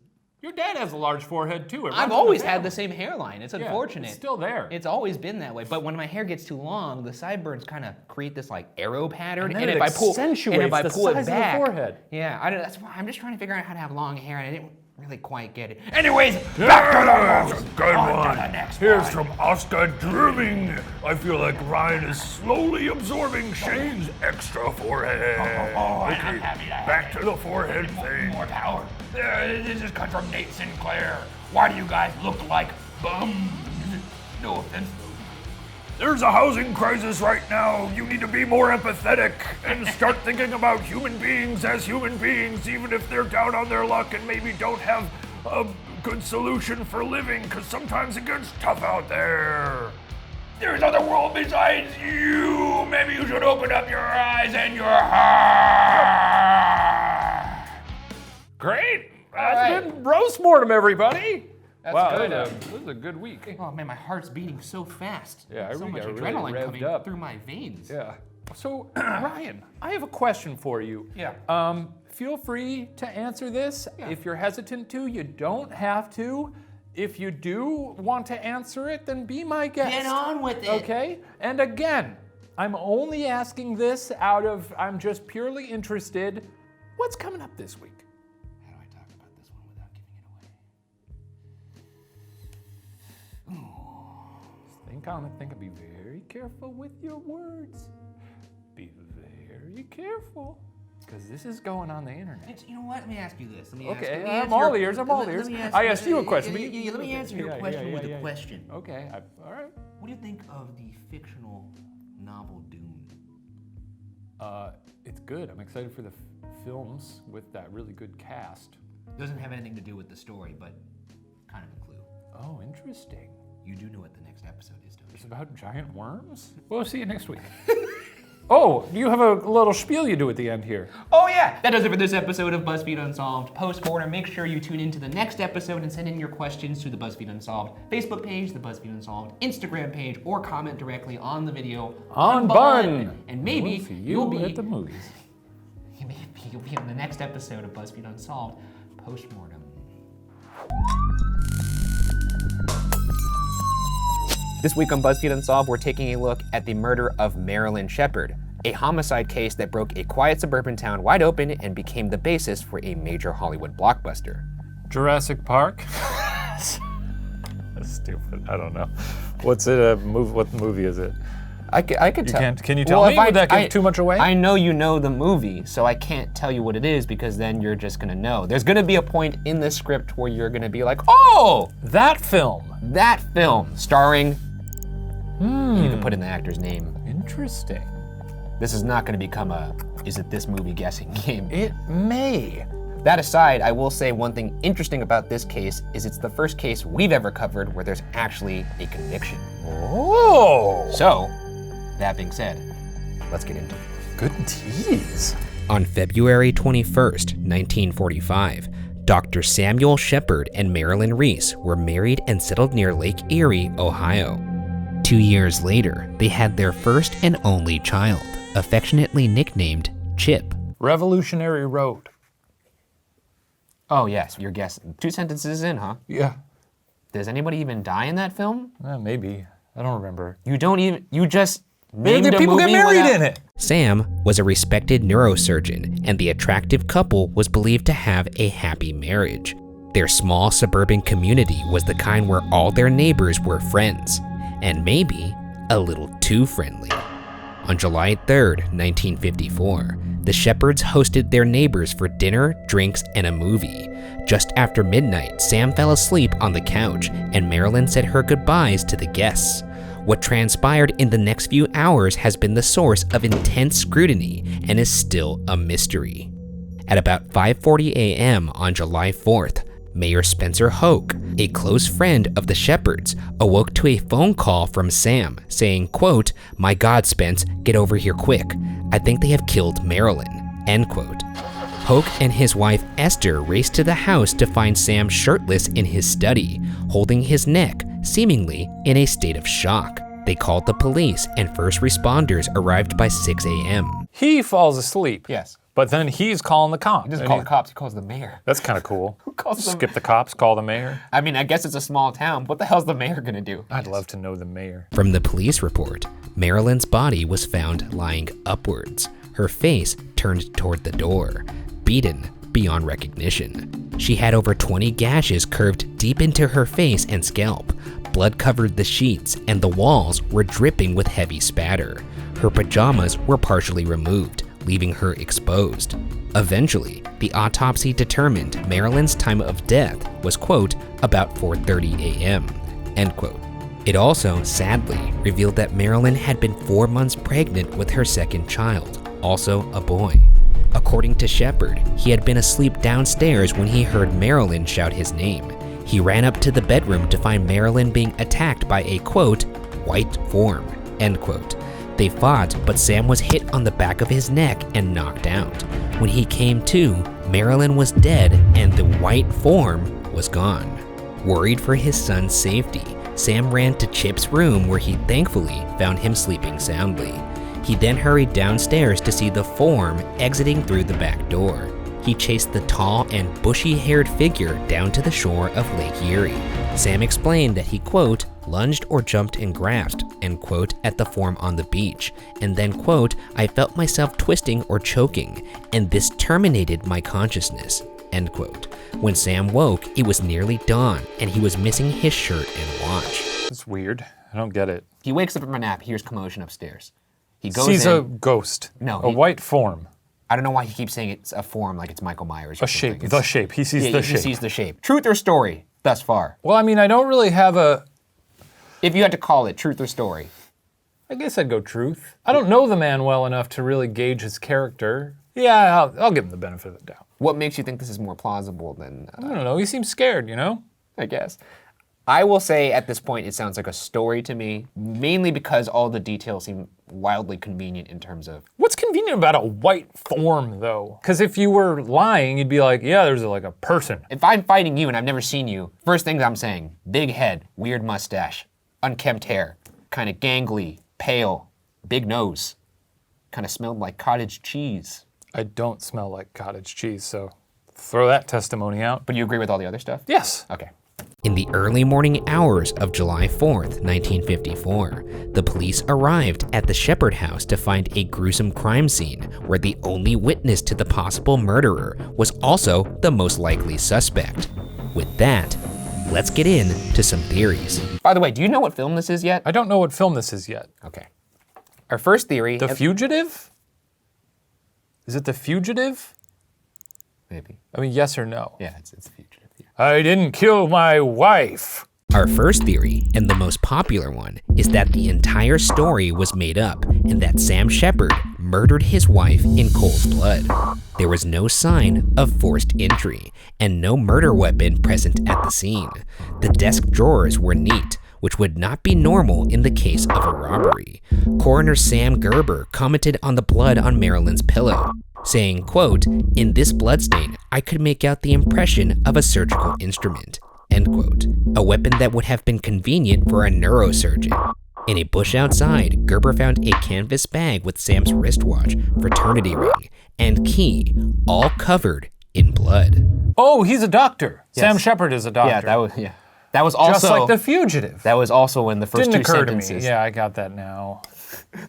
Your dad has a large forehead too. I've always had the same hairline. It's unfortunate. It's still there. It's always been that way. But when my hair gets too long, the sideburns kind of create this like arrow pattern. And then it if I pull accentuates the it size of the back, forehead. yeah, that's why I'm just trying to figure out how to have long hair, and I didn't really quite get it. Anyways, back to the That's a roast. good On to one. the next Here's one. from Oscar Drumming. I feel like Ryan is slowly absorbing Shane's extra forehead. I'm happy to have back it. to the forehead thing. More power. This is cut from Nate Sinclair. Why do you guys look like bums? No offense, though. There's a housing crisis right now. You need to be more empathetic and start thinking about human beings as human beings, even if they're down on their luck and maybe don't have a good solution for living, because sometimes it gets tough out there. There's other world besides you. Maybe you should open up your eyes and your heart. Great. right. That's been roast mortem, everybody. That's wow, good. This is a good week. Oh man, my heart's beating so fast. Yeah, I so really much got really adrenaline revved coming up. through my veins. Yeah. So, Ryan, I have a question for you. Yeah. Feel free to answer this. Yeah. If you're hesitant to, you don't have to. If you do want to answer it, then be my guest. Get on with it. Okay? And again, I'm only asking this out of, I'm just purely interested. What's coming up this week? How do I talk about this one without giving it away? Think and be very careful with your words. Be very careful, because this is going on the internet. You know what? Let me ask you this. Okay, I'm all ears. I'm all ears. I asked you a question. Let me answer your question with a question. Okay, all right. What do you think of the fictional novel Dune? It's good. I'm excited for the films with that really good cast. Doesn't have anything to do with the story, but kind of a clue. Oh, interesting. You do know what the next episode is, don't you? It's about giant worms? We'll see you next week. Oh, you have a little spiel you do at the end here. Oh yeah! That does it for this episode of BuzzFeed Unsolved Postmortem. Make sure you tune in to the next episode and send in your questions to the BuzzFeed Unsolved Facebook page, the BuzzFeed Unsolved Instagram page, or comment directly on the video On Bun. And maybe We'll see you'll be at the movies. maybe you'll be in the next episode of BuzzFeed Unsolved Postmortem. This week on BuzzFeed Unsolved, we're taking a look at the murder of Marilyn Sheppard, a homicide case that broke a quiet suburban town wide open and became the basis for a major Hollywood blockbuster. Jurassic Park. Stupid. I don't know. What's it? What movie is it? I could tell. Can you tell me? Would that give too much away? I know you know the movie, so I can't tell you what it is because then you're just gonna know. There's gonna be a point in the script where you're gonna be like, oh, That film. that film starring. You can put in the actor's name. Interesting. This is not gonna become a is it this movie guessing game. It may. That aside, I will say one thing interesting about this case is it's the first case we've ever covered where there's actually a conviction. Oh. So, that being said, let's get into it. Good tease. On February 21st, 1945, Dr. Samuel Sheppard and Marilyn Reese were married and settled near Lake Erie, Ohio. 2 years later, they had their first and only child, affectionately nicknamed Chip. Revolutionary Road. Oh yes, your guess. 2 sentences in, huh? Yeah. Does anybody even die in that film? Maybe. I don't remember. You just named Maybe a people movie get married without- in it. Sam was a respected neurosurgeon, and the attractive couple was believed to have a happy marriage. Their small suburban community was the kind where all their neighbors were friends, and maybe a little too friendly. On July 3rd, 1954, the Sheppards hosted their neighbors for dinner, drinks, and a movie. Just after midnight, Sam fell asleep on the couch, and Marilyn said her goodbyes to the guests. What transpired in the next few hours has been the source of intense scrutiny and is still a mystery. At about 5:40 a.m. on July 4th, Mayor Spencer Hoke, a close friend of the Sheppards, awoke to a phone call from Sam saying, quote, "My God, Spence, get over here quick. I think they have killed Marilyn," end quote. Hoke and his wife Esther raced to the house to find Sam shirtless in his study, holding his neck, seemingly in a state of shock. They called the police and first responders arrived by 6 a.m. He falls asleep. Yes. But then he's calling the cops. He doesn't call the cops, he calls the mayor. That's kind of cool. Who calls them? Skip the cops, call the mayor. I mean, I guess it's a small town. What the hell's the mayor gonna do? I'd love to know the mayor. From the police report, Marilyn's body was found lying upwards, her face turned toward the door, beaten beyond recognition. She had over 20 gashes curved deep into her face and scalp. Blood covered the sheets, and the walls were dripping with heavy spatter. Her pajamas were partially removed, leaving her exposed. Eventually, the autopsy determined Marilyn's time of death was, quote, about 4:30 a.m., end quote. It also, sadly, revealed that Marilyn had been 4 months pregnant with her second child, also a boy. According to Sheppard, he had been asleep downstairs when he heard Marilyn shout his name. He ran up to the bedroom to find Marilyn being attacked by a, quote, white form, end quote. They fought, but Sam was hit on the back of his neck and knocked out. When he came to, Marilyn was dead and the white form was gone. Worried for his son's safety, Sam ran to Chip's room where he thankfully found him sleeping soundly. He then hurried downstairs to see the form exiting through the back door. He chased the tall and bushy-haired figure down to the shore of Lake Erie. Sam explained that he, quote, lunged or jumped and grasped, end quote, at the form on the beach, and then, quote, I felt myself twisting or choking, and this terminated my consciousness, end quote. When Sam woke, it was nearly dawn, and he was missing his shirt and watch. It's weird. I don't get it. He wakes up from a nap, hears commotion upstairs. He goes Sees in. a ghost. No, A white form. I don't know why he keeps saying it's a form like it's Michael Myers. Or A shape. something. The shape. He sees Yeah, the he shape. sees the shape. Truth or story, thus far? Well, I mean, I don't really have a... If you had to call it truth or story. I guess I'd go truth. I don't know the man well enough to really gauge his character. Yeah, I'll give him the benefit of the doubt. What makes you think this is more plausible than, I don't know. He seems scared, you know? I guess? I will say at this point it sounds like a story to me, mainly because all the details seem wildly convenient in terms of... What's convenient about a white form, though? Because if you were lying, you'd be like, yeah, there's like a person. If I'm fighting you and I've never seen you, first things I'm saying, big head, weird mustache, unkempt hair, kind of gangly, pale, big nose, kind of smelled like cottage cheese. I don't smell like cottage cheese, so throw that testimony out. But you agree with all the other stuff? Yes. Okay. In the early morning hours of July 4th, 1954, the police arrived at the Sheppard house to find a gruesome crime scene where the only witness to the possible murderer was also the most likely suspect. With that, let's get into some theories. By the way, do you know what film this is yet? I don't know what film this is yet. Okay. Our first theory. The Fugitive? Is it The Fugitive? Maybe. I mean, yes or no? Yeah, it's The Fugitive. Yeah. I didn't kill my wife. Our first theory, and the most popular one, is that the entire story was made up and that Sam Sheppard murdered his wife in cold blood. There was no sign of forced entry and no murder weapon present at the scene. The desk drawers were neat, which would not be normal in the case of a robbery. Coroner Sam Gerber commented on the blood on Marilyn's pillow, saying, quote, "In this bloodstain, I could make out the impression of a surgical instrument," end quote. A weapon that would have been convenient for a neurosurgeon. In a bush outside, Gerber found a canvas bag with Sam's wristwatch, fraternity ring, and key, all covered in blood. Oh, he's a doctor. Yes. Sam Sheppard is a doctor. That was also Just like The Fugitive. That was also in the first Didn't two occur sentences. to me. Yeah, I got that now.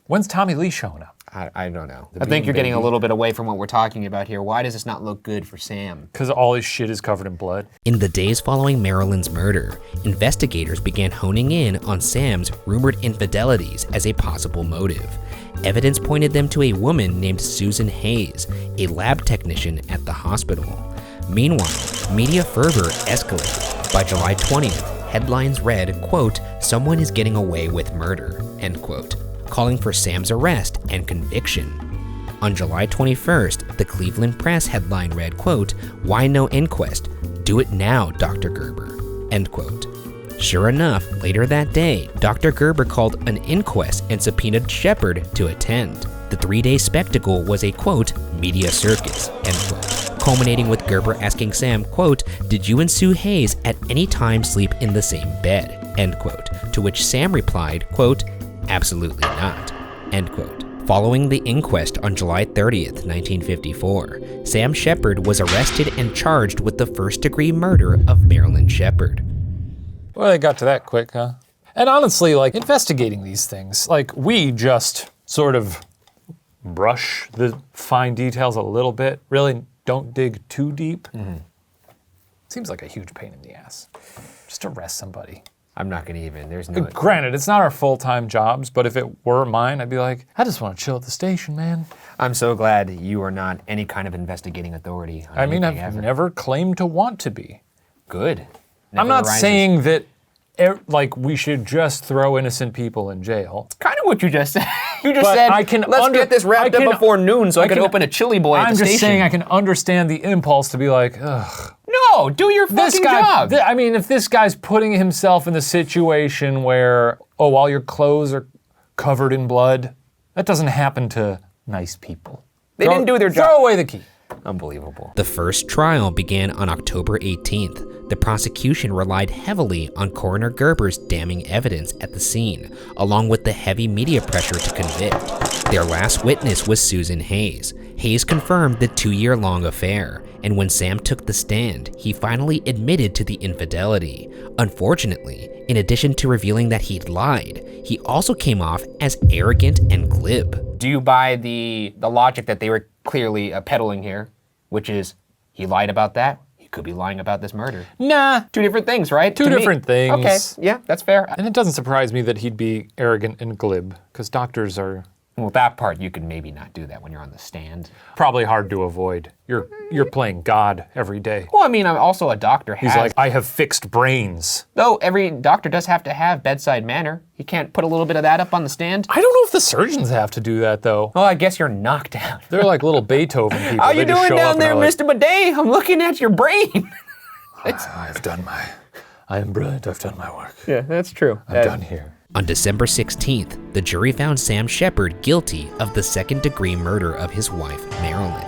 When's Tommy Lee showing up? I don't know. I think you're getting a little bit away from what we're talking about here. Why does this not look good for Sam? Because all his shit is covered in blood. In the days following Marilyn's murder, investigators began honing in on Sam's rumored infidelities as a possible motive. Evidence pointed them to a woman named Susan Hayes, a lab technician at the hospital. Meanwhile, media fervor escalated. By July 20th, headlines read, quote, "Someone is getting away with murder," end quote, calling for Sam's arrest and conviction. On July 21st, the Cleveland Press headline read, quote, "Why no inquest? Do it now, Dr. Gerber," end quote. Sure enough, later that day, Dr. Gerber called an inquest and subpoenaed Sheppard to attend. The 3-day spectacle was a, quote, "media circus," end quote, culminating with Gerber asking Sam, quote, "Did you and Sue Hayes at any time sleep in the same bed?" end quote, to which Sam replied, quote, "Absolutely not," end quote. Following the inquest on July 30th, 1954, Sam Sheppard was arrested and charged with the first-degree murder of Marilyn Sheppard. Well, they got to that quick, huh? And honestly, like, investigating these things, like, we just sort of brush the fine details a little bit, really don't dig too deep. Seems like a huge pain in the ass. Just arrest somebody. I'm not gonna even, there's no... Granted, it's not our full-time jobs, but if it were mine, I'd be like, I just want to chill at the station, man. I'm so glad you are not any kind of investigating authority on I mean, anything I've ever. never claimed to want to be. Good. I'm Never not arises. saying that, like, we should just throw innocent people in jail. Kind of what you just said. You just But said, I can let's get this wrapped up before noon so I can open a chili boy at I'm the just station. saying I can understand the impulse to be like, ugh. No, do your fucking job. I mean, if this guy's putting himself in the situation where, oh, all your clothes are covered in blood, that doesn't happen to nice people. They didn't do their job. Throw away the key. Unbelievable. The first trial began on October 18th. The prosecution relied heavily on Coroner Gerber's damning evidence at the scene, along with the heavy media pressure to convict. Their last witness was Susan Hayes. Hayes confirmed the 2-year-long affair, and when Sam took the stand, he finally admitted to the infidelity. Unfortunately, in addition to revealing that he'd lied, he also came off as arrogant and glib. Do you buy the logic that they were clearly peddling here, which is he lied about that, he could be lying about this murder? Nah. Two different things, right? Two To me. different things. Okay, yeah, that's fair. And it doesn't surprise me that he'd be arrogant and glib, because doctors are Well, that part you could maybe not do that when you're on the stand. probably hard to avoid. You're playing God every day. Well, I mean, I'm also a doctor. He's like, I have fixed brains. Though every doctor does have to have bedside manner. He can't put a little bit of that up on the stand. I don't know if the surgeons have to do that, though. Well, I guess you're knocked out. They're like little Beethoven people. How They you just doing show up down and there, are like, Mr. Bidet? I'm looking at your brain. I am brilliant, I've done my work. Yeah, that's true. I'm done here. On December 16th, the jury found Sam Sheppard guilty of the second-degree murder of his wife, Marilyn.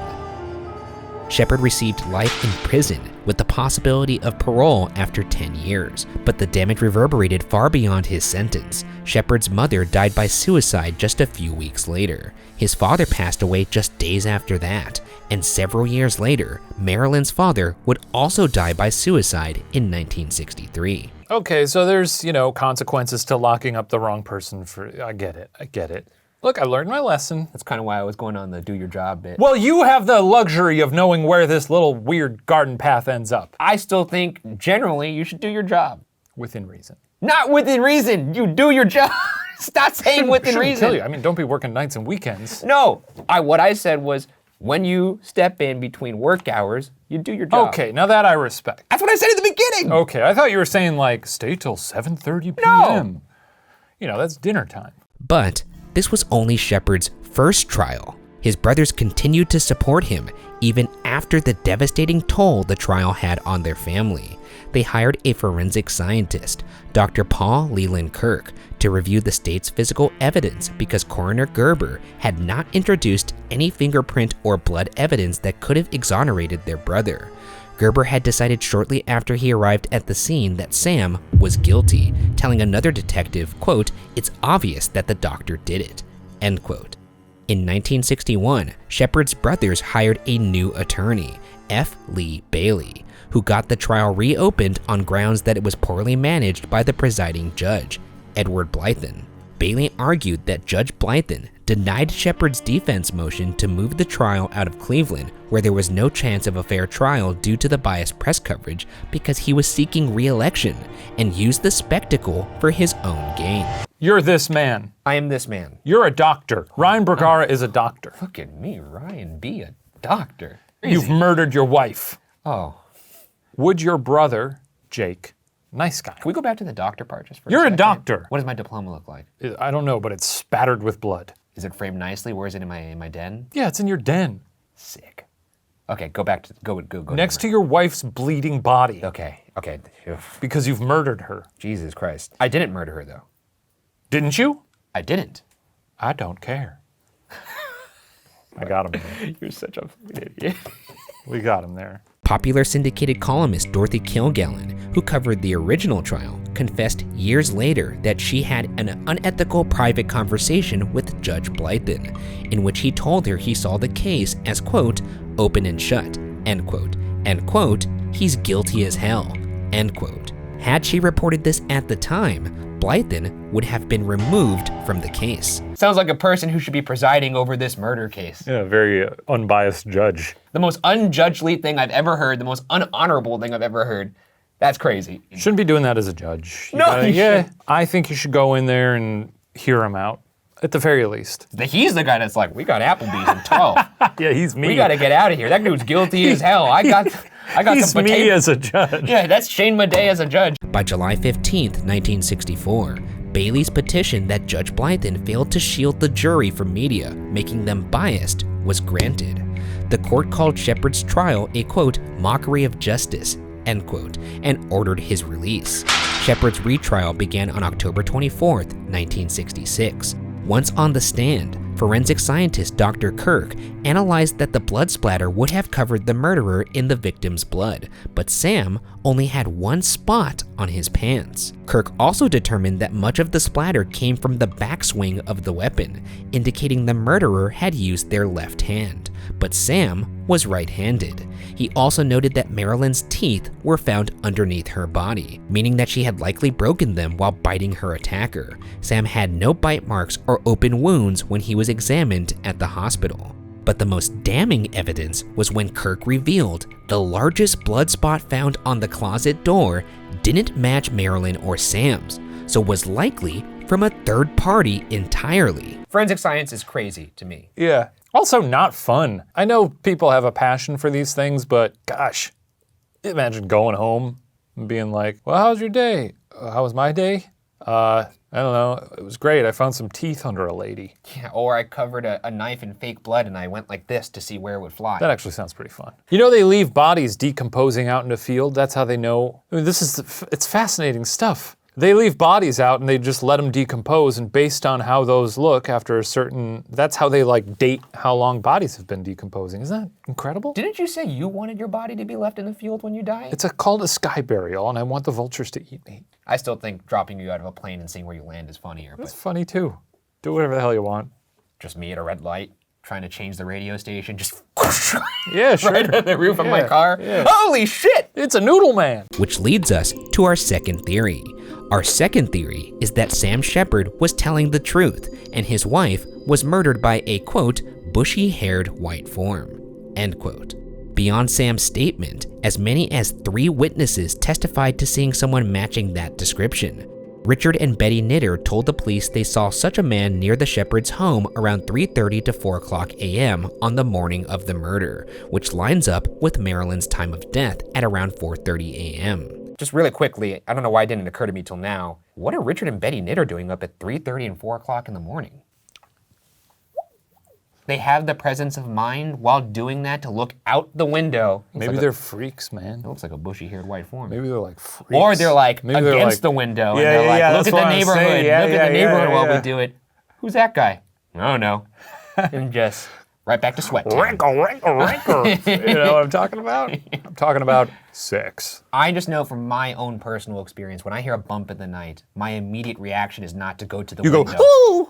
Sheppard received life in prison with the possibility of parole after 10 years, but the damage reverberated far beyond his sentence. Sheppard's mother died by suicide just a few weeks later. His father passed away just days after that, and several years later, Marilyn's father would also die by suicide in 1963. Okay, so there's, consequences to locking up the wrong person for, I get it. Look, I learned my lesson. That's kind of why I was going on the do your job bit. Well, you have the luxury of knowing where this little weird garden path ends up. I still think generally you should do your job. Within reason. Not within reason. You do your job. Stop saying within Shouldn't reason. kill you. I mean, don't be working nights and weekends. No, what I said was when you step in between work hours, you do your job. Okay, now that I respect. That's what I said at the beginning. Okay, I thought you were saying like stay till 7:30 p.m. No. You know, that's dinner time. But this was only Sheppard's first trial. His brothers continued to support him even after the devastating toll the trial had on their family. They hired a forensic scientist, Dr. Paul Leland Kirk, to review the state's physical evidence because Coroner Gerber had not introduced any fingerprint or blood evidence that could have exonerated their brother. Gerber had decided shortly after he arrived at the scene that Sam was guilty, telling another detective, quote, "It's obvious that the doctor did it," end quote. In 1961, Sheppard's brothers hired a new attorney, F. Lee Bailey, who got the trial reopened on grounds that it was poorly managed by the presiding judge, Edward Blythen. Bailey argued that Judge Blythen denied Sheppard's defense motion to move the trial out of Cleveland, where there was no chance of a fair trial due to the biased press coverage, because he was seeking re-election, and used the spectacle for his own gain. You're this man. I am this man. You're a doctor. Ryan Bergara is a doctor. Look at me, Ryan, be a doctor. You've murdered your wife. Oh. Would your brother, Jake, nice guy. Can we go back to the doctor part just for You're a second? doctor. What does my diploma look like? I don't know, but it's spattered with blood. Is it framed nicely? Where is it in my den? Yeah, it's in your den. Sick. Okay, go back to go. Next to your wife's bleeding body. Okay. Ugh. Because you've murdered her. Jesus Christ. I didn't murder her though. Didn't you? I didn't. I don't care. I got him there. You're such a fucking idiot. We got him there. Popular syndicated columnist Dorothy Kilgallen, who covered the original trial, confessed years later that she had an unethical private conversation with Judge Blythen, in which he told her he saw the case as, quote, open and shut, end quote, and, quote, he's guilty as hell, end quote. Had she reported this at the time, Blythen would have been removed from the case. Sounds like a person who should be presiding over this murder case. Yeah, very unbiased judge. The most unjudgely thing I've ever heard, the most unhonorable thing I've ever heard. That's crazy. Shouldn't be doing that as a judge. You shouldn't. I think you should go in there and hear him out, at the very least. He's the guy that's like, we got Applebee's in 12. Yeah, he's me. We gotta get out of here. That dude's guilty as hell. I got he's some me potato. as a judge. Yeah, that's Shane Madej as a judge. By July 15th, 1964, Bailey's petition that Judge Blythen failed to shield the jury from media, making them biased, was granted. The court called Sheppard's trial a, quote, mockery of justice, end quote, and ordered his release. Sheppard's retrial began on October 24th, 1966. Once on the stand, forensic scientist Dr. Kirk analyzed that the blood splatter would have covered the murderer in the victim's blood, but Sam only had one spot on his pants. Kirk also determined that much of the splatter came from the backswing of the weapon, indicating the murderer had used their left hand, but Sam was right-handed. He also noted that Marilyn's teeth were found underneath her body, meaning that she had likely broken them while biting her attacker. Sam had no bite marks or open wounds when he was examined at the hospital. But the most damning evidence was when Kirk revealed the largest blood spot found on the closet door didn't match Marilyn or Sam's, so was likely from a third party entirely. Forensic science is crazy to me. Yeah. Also not fun. I know people have a passion for these things, but gosh, imagine going home and being like, well, how's your day? How was my day? I don't know. It was great. I found some teeth under a lady. Yeah, or I covered a knife in fake blood and I went like this to see where it would fly. That actually sounds pretty fun. You know, they leave bodies decomposing out in the field. That's how they know. I mean, it's fascinating stuff. They leave bodies out and they just let them decompose, and based on how those look after a certain, that's how they like date how long bodies have been decomposing. Isn't that incredible? Didn't you say you wanted your body to be left in the field when you die? It's called a sky burial, and I want the vultures to eat me. I still think dropping you out of a plane and seeing where you land is funnier, That's but funny too. Do whatever the hell you want. just me at a red light trying to change the radio station, just Yeah, sure. right on the roof of my Yeah, car. yeah. Holy shit! It's a noodle man. Which leads us to our second theory. Our second theory is that Sam Sheppard was telling the truth, and his wife was murdered by a, quote, bushy-haired white form, end quote. Beyond Sam's statement, as many as 3 witnesses testified to seeing someone matching that description. Richard and Betty Knitter told the police they saw such a man near the Sheppard's home around 3:30 to 4 o'clock a.m. on the morning of the murder, which lines up with Marilyn's time of death at around 4:30 a.m. Just really quickly, I don't know why it didn't occur to me till now. What are Richard and Betty Knitter doing up at 3:30 and 4 o'clock in the morning? They have the presence of mind while doing that to look out the window. Maybe they're freaks, man. It looks like a bushy-haired white form. Maybe they're like freaks. Or they're like Maybe they're against like, the window, Yeah, and they're yeah, like, yeah, look that's at what the I'm neighborhood, saying. Yeah, look yeah, at the neighborhood yeah, while yeah. we do it. Who's that guy? I don't know. And just right back to sweat time. Wrinkle. You know what I'm talking about? I'm talking about sex. I just know from my own personal experience, when I hear a bump in the night, my immediate reaction is not to go to the You window. go, ooh,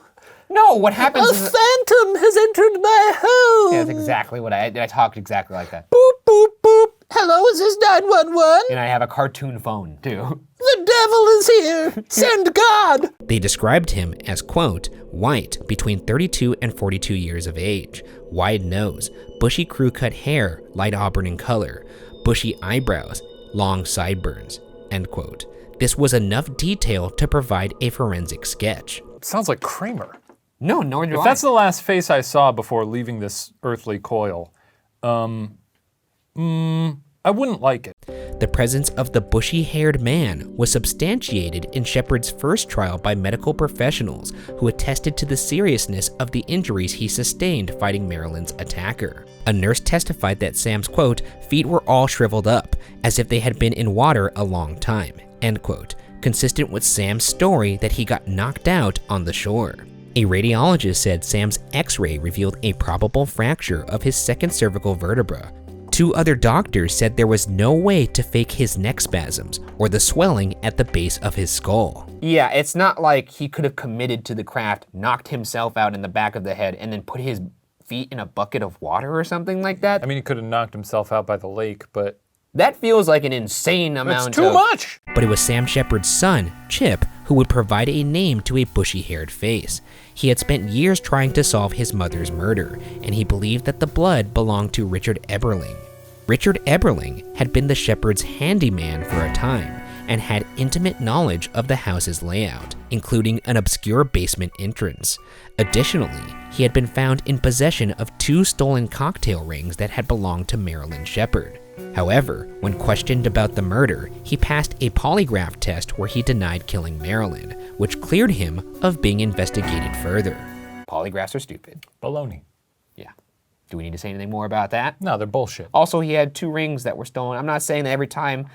No, what happens a is... phantom has entered my home. Yeah, that's exactly what I talked exactly like that. Boop, boop, boop. Hello, is this 911? And I have a cartoon phone, too. The devil is here. Send God. They described him as, quote, white, between 32 and 42 years of age, wide nose, bushy crew-cut hair, light auburn in color, bushy eyebrows, long sideburns, end quote. This was enough detail to provide a forensic sketch. Sounds like Kramer. No, nor do If I. that's the last face I saw before leaving this earthly coil, I wouldn't like it. The presence of the bushy-haired man was substantiated in Sheppard's first trial by medical professionals who attested to the seriousness of the injuries he sustained fighting Marilyn's attacker. A nurse testified that Sam's, quote, feet were all shriveled up, as if they had been in water a long time, end quote, consistent with Sam's story that he got knocked out on the shore. A radiologist said Sam's x-ray revealed a probable fracture of his second cervical vertebra. 2 other doctors said there was no way to fake his neck spasms or the swelling at the base of his skull. Yeah, it's not like he could have committed to the craft, knocked himself out in the back of the head, and then put his feet in a bucket of water or something like that. I mean, he could have knocked himself out by the lake, but That feels like an insane amount it's too much. But it was Sam Sheppard's son, Chip, who would provide a name to a bushy-haired face. He had spent years trying to solve his mother's murder, and he believed that the blood belonged to Richard Eberling. Richard Eberling had been the Sheppard's handyman for a time and had intimate knowledge of the house's layout, including an obscure basement entrance. Additionally, he had been found in possession of 2 stolen cocktail rings that had belonged to Marilyn Sheppard. However, when questioned about the murder, he passed a polygraph test where he denied killing Marilyn, which cleared him of being investigated further. Polygraphs are stupid. Baloney. Yeah. Do we need to say anything more about that? No, they're bullshit. Also, he had 2 rings that were stolen. I'm not saying that every time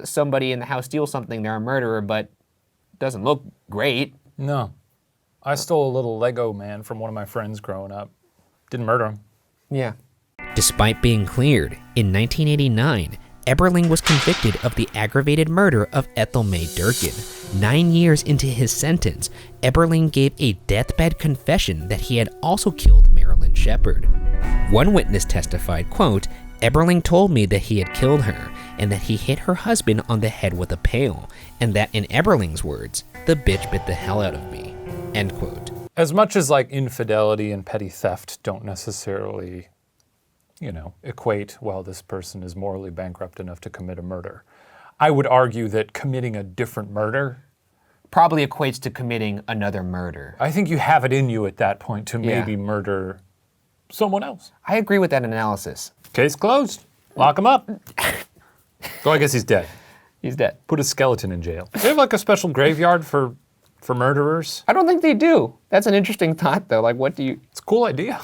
somebody in the house steals something, they're a murderer, but it doesn't look great. No. I stole a little Lego man from one of my friends growing up. Didn't murder him. Yeah. Despite being cleared, in 1989, Eberling was convicted of the aggravated murder of Ethel May Durkin. 9 years into his sentence, Eberling gave a deathbed confession that he had also killed Marilyn Sheppard. One witness testified, quote, Eberling told me that he had killed her and that he hit her husband on the head with a pail, and that in Eberling's words, the bitch bit the hell out of me, end quote. As much as like infidelity and petty theft don't necessarily, equate, well, this person is morally bankrupt enough to commit a murder. I would argue that committing a different murder Probably equates to committing another murder. I think you have it in you at that point to maybe murder someone else. I agree with that analysis. Case closed. Lock him up. Oh, I guess he's dead. He's dead. Put a skeleton in jail. Do they have like a special graveyard for murderers? I don't think they do. That's an interesting thought, though. Like, what do you... It's a cool idea.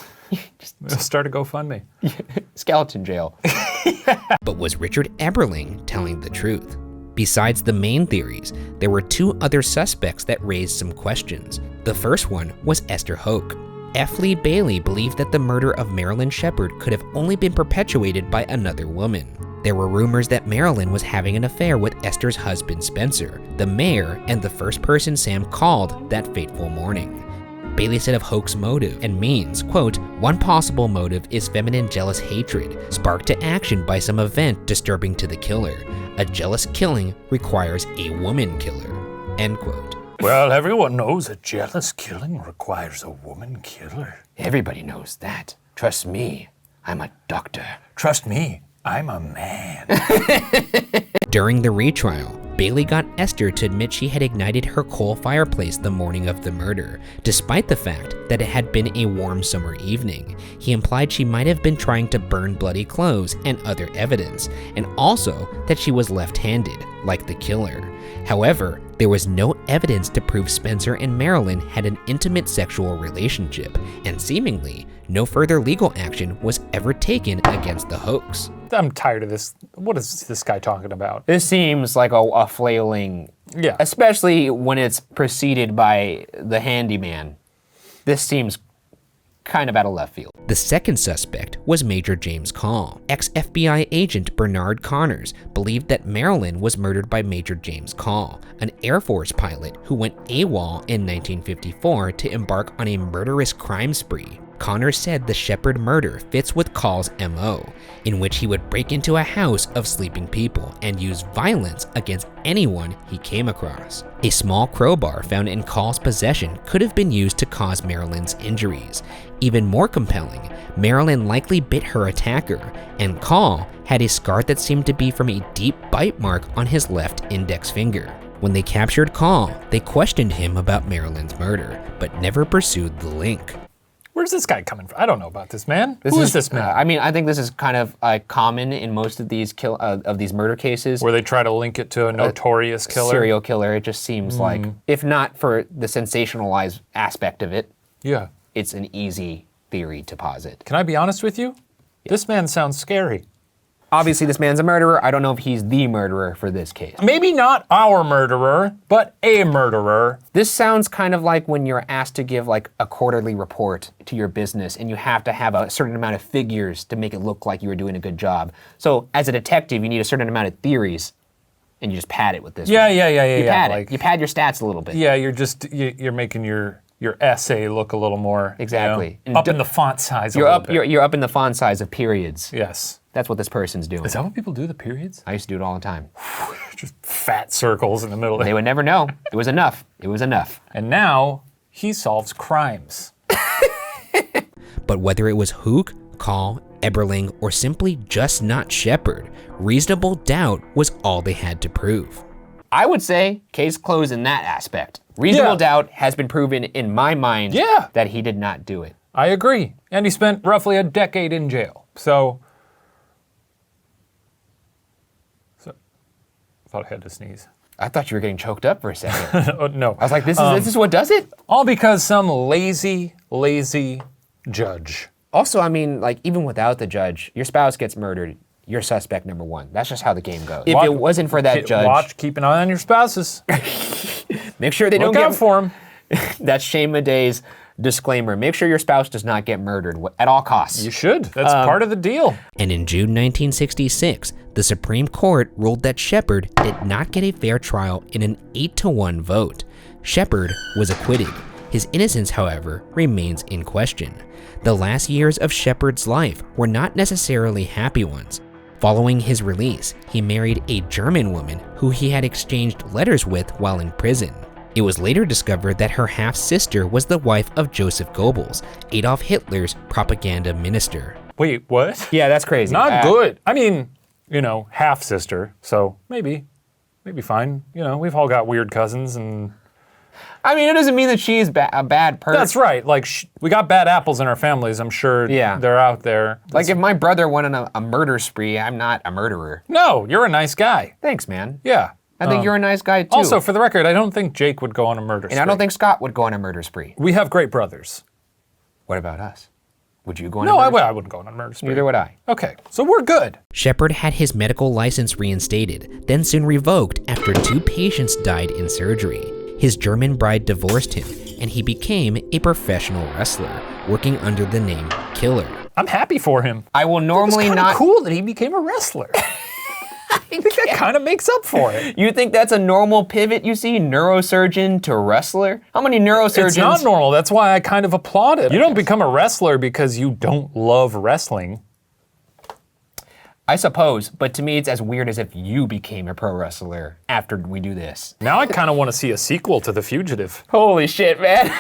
Start a GoFundMe. Skeleton jail. But was Richard Eberling telling the truth? Besides the main theories, there were 2 other suspects that raised some questions. The first one was Esther Hoke. F. Lee Bailey believed that the murder of Marilyn Sheppard could have only been perpetuated by another woman. There were rumors that Marilyn was having an affair with Esther's husband Spencer, the mayor, and the first person Sam called that fateful morning. Bailey said of Hoke's motive and means, quote, one possible motive is feminine jealous hatred, sparked to action by some event disturbing to the killer. A jealous killing requires a woman killer, end quote. Well, everyone knows a jealous killing requires a woman killer. Everybody knows that. Trust me, I'm a doctor. Trust me, I'm a man. During the retrial, Bailey got Esther to admit she had ignited her coal fireplace the morning of the murder, despite the fact that it had been a warm summer evening. He implied she might have been trying to burn bloody clothes and other evidence, and also that she was left-handed, like the killer. However, there was no evidence to prove Spencer and Marilyn had an intimate sexual relationship, and seemingly, no further legal action was ever taken against the hoax. I'm tired of this. What is this guy talking about? This seems like a flailing, Yeah. especially when it's preceded by the handyman. This seems kind of out of left field. The second suspect was Major James Call. Ex-FBI agent Bernard Connors believed that Marilyn was murdered by Major James Call, an Air Force pilot who went AWOL in 1954 to embark on a murderous crime spree. Connors said the Sheppard murder fits with Call's MO, in which he would break into a house of sleeping people and use violence against anyone he came across. A small crowbar found in Call's possession could have been used to cause Marilyn's injuries. Even more compelling, Marilyn likely bit her attacker, and Call had a scar that seemed to be from a deep bite mark on his left index finger. When they captured Call, they questioned him about Marilyn's murder, but never pursued the link. Where's this guy coming from? I don't know about this man. Who is this man? I mean, I think this is kind of common in most of these these murder cases. Where they try to link it to a notorious killer? Serial killer. It just seems like, if not for the sensationalized aspect of it, Yeah. it's an easy theory to posit. Can I be honest with you? This man sounds scary. Obviously, this man's a murderer. I don't know if he's the murderer for this case. Maybe not our murderer, but a murderer. This sounds kind of like when you're asked to give like a quarterly report to your business and you have to have a certain amount of figures to make it look like you were doing a good job. So as a detective, you need a certain amount of theories and you just pad it with this. Yeah. You pad it. Like, You pad your stats a little bit. yeah, you're making your essay look a little more Exactly. you know, up in the font size. You're a up. little bit. You're up in the font size of periods. Yes. That's what this person's doing. Is that what people do? The periods? I used to do it all the time. Just fat circles in the middle. They would never know. It was enough. It was enough. And now he solves crimes. But whether it was Hook, Call, Eberling, or simply just not Sheppard, reasonable doubt was all they had to prove. I would say case closed in that aspect. Reasonable doubt has been proven in my mind that he did not do it. I agree. And he spent roughly a decade in jail. So I thought I had to sneeze. I thought you were getting choked up for a second. Oh, no. I was like, this is what does it? All because some lazy judge. Also, I mean, like, even without the judge, your spouse gets murdered, you're suspect number one. That's just how the game goes. If it wasn't for that judge, Keep an eye on your spouses. make sure they Look don't out get for them. That's Shane Madey's disclaimer. Make sure your spouse does not get murdered at all costs. You should. That's part of the deal. And in June 1966, the Supreme Court ruled that Sheppard did not get a fair trial in an 8-1 vote. Sheppard was acquitted. His innocence, however, remains in question. The last years of Sheppard's life were not necessarily happy ones. Following his release, he married a German woman who he had exchanged letters with while in prison. It was later discovered that her half-sister was the wife of Joseph Goebbels, Adolf Hitler's propaganda minister. Wait, what? Yeah, that's crazy. Not good. I mean, you know, half-sister, so maybe fine. You know, we've all got weird cousins and... I mean, it doesn't mean that she's a bad person. That's right. Like, we got bad apples in our families. I'm sure they're out there. Like, if my brother went on a murder spree, I'm not a murderer. No, you're a nice guy. Thanks, man. Yeah. I think you're a nice guy, too. Also, for the record, I don't think Jake would go on a murder spree. And I don't think Scott would go on a murder spree. We have great brothers. What about us? Would you go on No, a murder spree? I wouldn't go on a murder spree. Neither would I. Okay, so we're good. Sheppard had his medical license reinstated, then soon revoked after 2 patients died in surgery. His German bride divorced him, and he became a professional wrestler, working under the name Killer. I'm happy for him. I will normally It's not... kind of cool that he became a wrestler. I think that kind of makes up for it. You think that's a normal pivot you see? Neurosurgeon to wrestler? How many neurosurgeons... It's not normal. That's why I kind of applaud it. You don't become a wrestler because you don't love wrestling. I suppose, but to me it's as weird as if you became a pro wrestler after we do this. Now I kind of want to see a sequel to The Fugitive. Holy shit, man.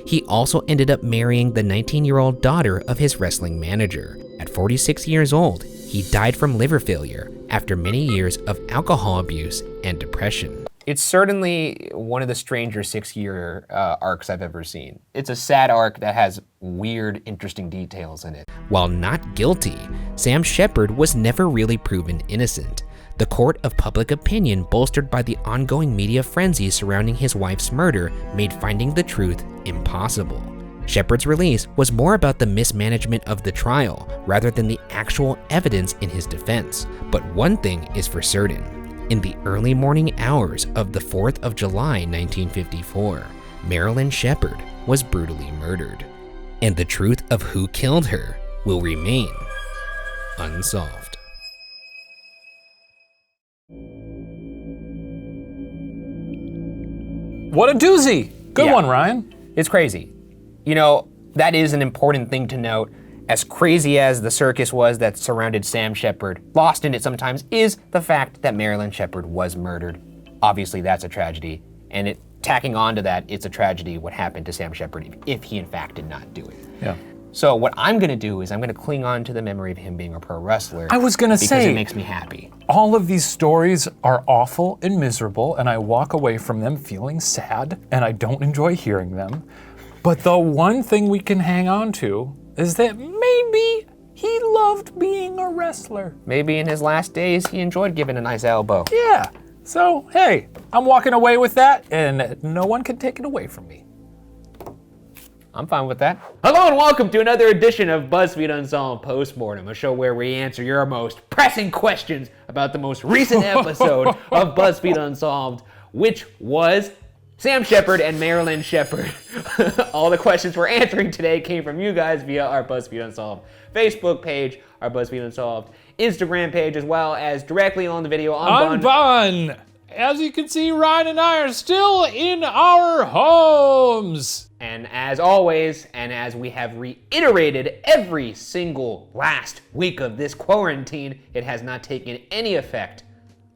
He also ended up marrying the 19-year-old daughter of his wrestling manager. At 46 years old, he died from liver failure after many years of alcohol abuse and depression. It's certainly one of the stranger 6-year arcs I've ever seen. It's a sad arc that has weird, interesting details in it. While not guilty, Sam Sheppard was never really proven innocent. The court of public opinion, bolstered by the ongoing media frenzy surrounding his wife's murder, made finding the truth impossible. Sheppard's release was more about the mismanagement of the trial rather than the actual evidence in his defense. But one thing is for certain. In the early morning hours of the 4th of July, 1954, Marilyn Sheppard was brutally murdered. And the truth of who killed her will remain unsolved. What a doozy! Good Yeah. one, Ryan. It's crazy. You know, that is an important thing to note. As crazy as the circus was that surrounded Sam Sheppard, lost in it sometimes is the fact that Marilyn Sheppard was murdered. Obviously, that's a tragedy. And tacking on to that, it's a tragedy what happened to Sam Sheppard if he in fact did not do it. Yeah. So what I'm gonna do is I'm gonna cling on to the memory of him being a pro wrestler. I was gonna because say- it makes me happy. All of these stories are awful and miserable, and I walk away from them feeling sad, and I don't enjoy hearing them. But the one thing we can hang on to is that maybe he loved being a wrestler. Maybe in his last days, he enjoyed giving a nice elbow. Yeah. So, hey, I'm walking away with that, and no one can take it away from me. I'm fine with that. Hello and welcome to another edition of BuzzFeed Unsolved Postmortem, a show where we answer your most pressing questions about the most recent episode of BuzzFeed Unsolved, which was Sam Sheppard and Marilyn Sheppard. All the questions we're answering today came from you guys via our BuzzFeed Unsolved Facebook page, our BuzzFeed Unsolved Instagram page, as well as directly on the video on Unbun! As you can see, Ryan and I are still in our homes. And as always, and as we have reiterated every single last week of this quarantine, it has not taken any effect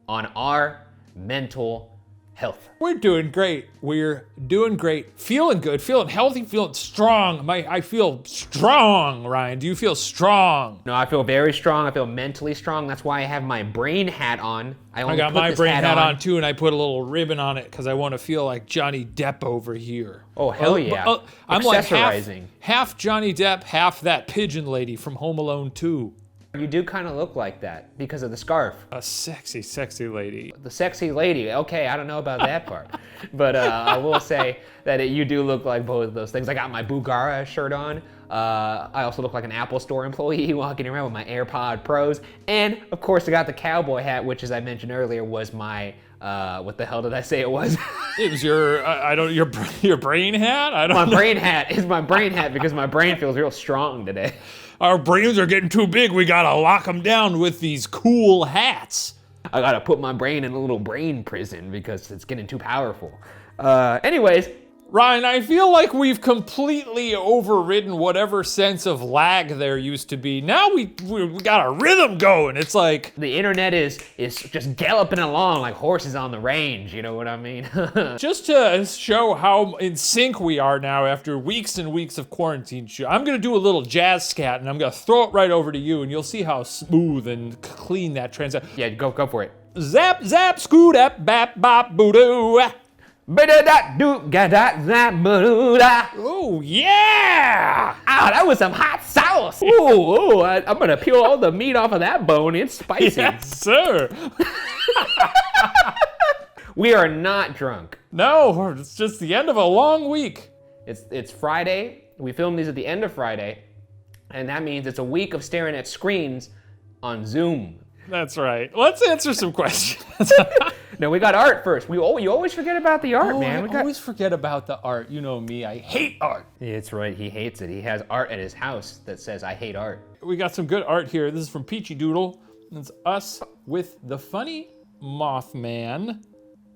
on our mental health. We're doing great. We're doing great. Feeling good, feeling healthy, feeling strong. I feel strong, Ryan. Do you feel strong? No, I feel very strong. I feel mentally strong. That's why I have my brain hat on. I only got put my this brain hat on too, and I put a little ribbon on it because I want to feel like Johnny Depp over here. Oh, hell yeah. I'm like Accessorizing. half Johnny Depp, half that pigeon lady from Home Alone 2. You do kind of look like that because of the scarf. A sexy, sexy lady. The sexy lady. Okay, I don't know about that part. But I will say that you do look like both of those things. I got my Bugara shirt on. I also look like an Apple Store employee walking around with my AirPod Pros. And, of course, I got the cowboy hat, which, as I mentioned earlier, was my... what the hell did I say it was? It was your brain hat? I don't My know. brain hat is my brain hat because my brain feels real strong today. Our brains are getting too big. We gotta lock them down with these cool hats. I gotta put my brain in a little brain prison because it's getting too powerful. Anyways, Ryan, I feel like we've completely overridden whatever sense of lag there used to be. Now we got a rhythm going. It's like, the internet is just galloping along like horses on the range, you know what I mean? just to show how in sync we are now after weeks and weeks of quarantine, I'm gonna do a little jazz scat and I'm gonna throw it right over to you and you'll see how smooth and clean that transition. Yeah, go for it. Zap, zap, scoot up, bap, bop, boo-doo. Oh, Oh, yeah! that was some hot sauce. Ooh, I'm gonna peel all the meat off of that bone. It's spicy. Yes, sir. We are not drunk. No, it's just the end of a long week. It's Friday. We filmed these at the end of Friday, and that means it's a week of staring at screens on Zoom. That's right. Let's answer some questions. No, we got art first. You always forget about the art, man. I always forget about the art. You know me, I hate art. It's right, he hates it. He has art at his house that says, I hate art. We got some good art here. This is from Peachy Doodle. It's us with the funny Mothman.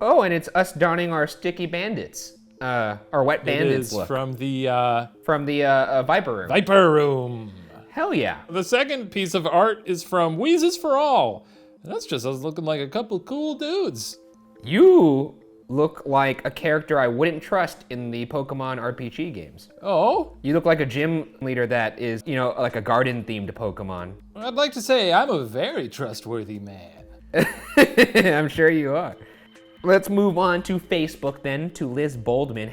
Oh, and it's us donning our sticky bandits. Our wet bandits It is look. from the From the Viper Room. Viper Room. Hell yeah. The second piece of art is from Wheezes for All. And that's just us looking like a couple cool dudes. You look like a character I wouldn't trust in the Pokemon RPG games. Oh, You look like a gym leader that is, like a garden-themed Pokemon. I'd like to say I'm a very trustworthy man. I'm sure you are. Let's move on to Facebook then, to Liz Boldman,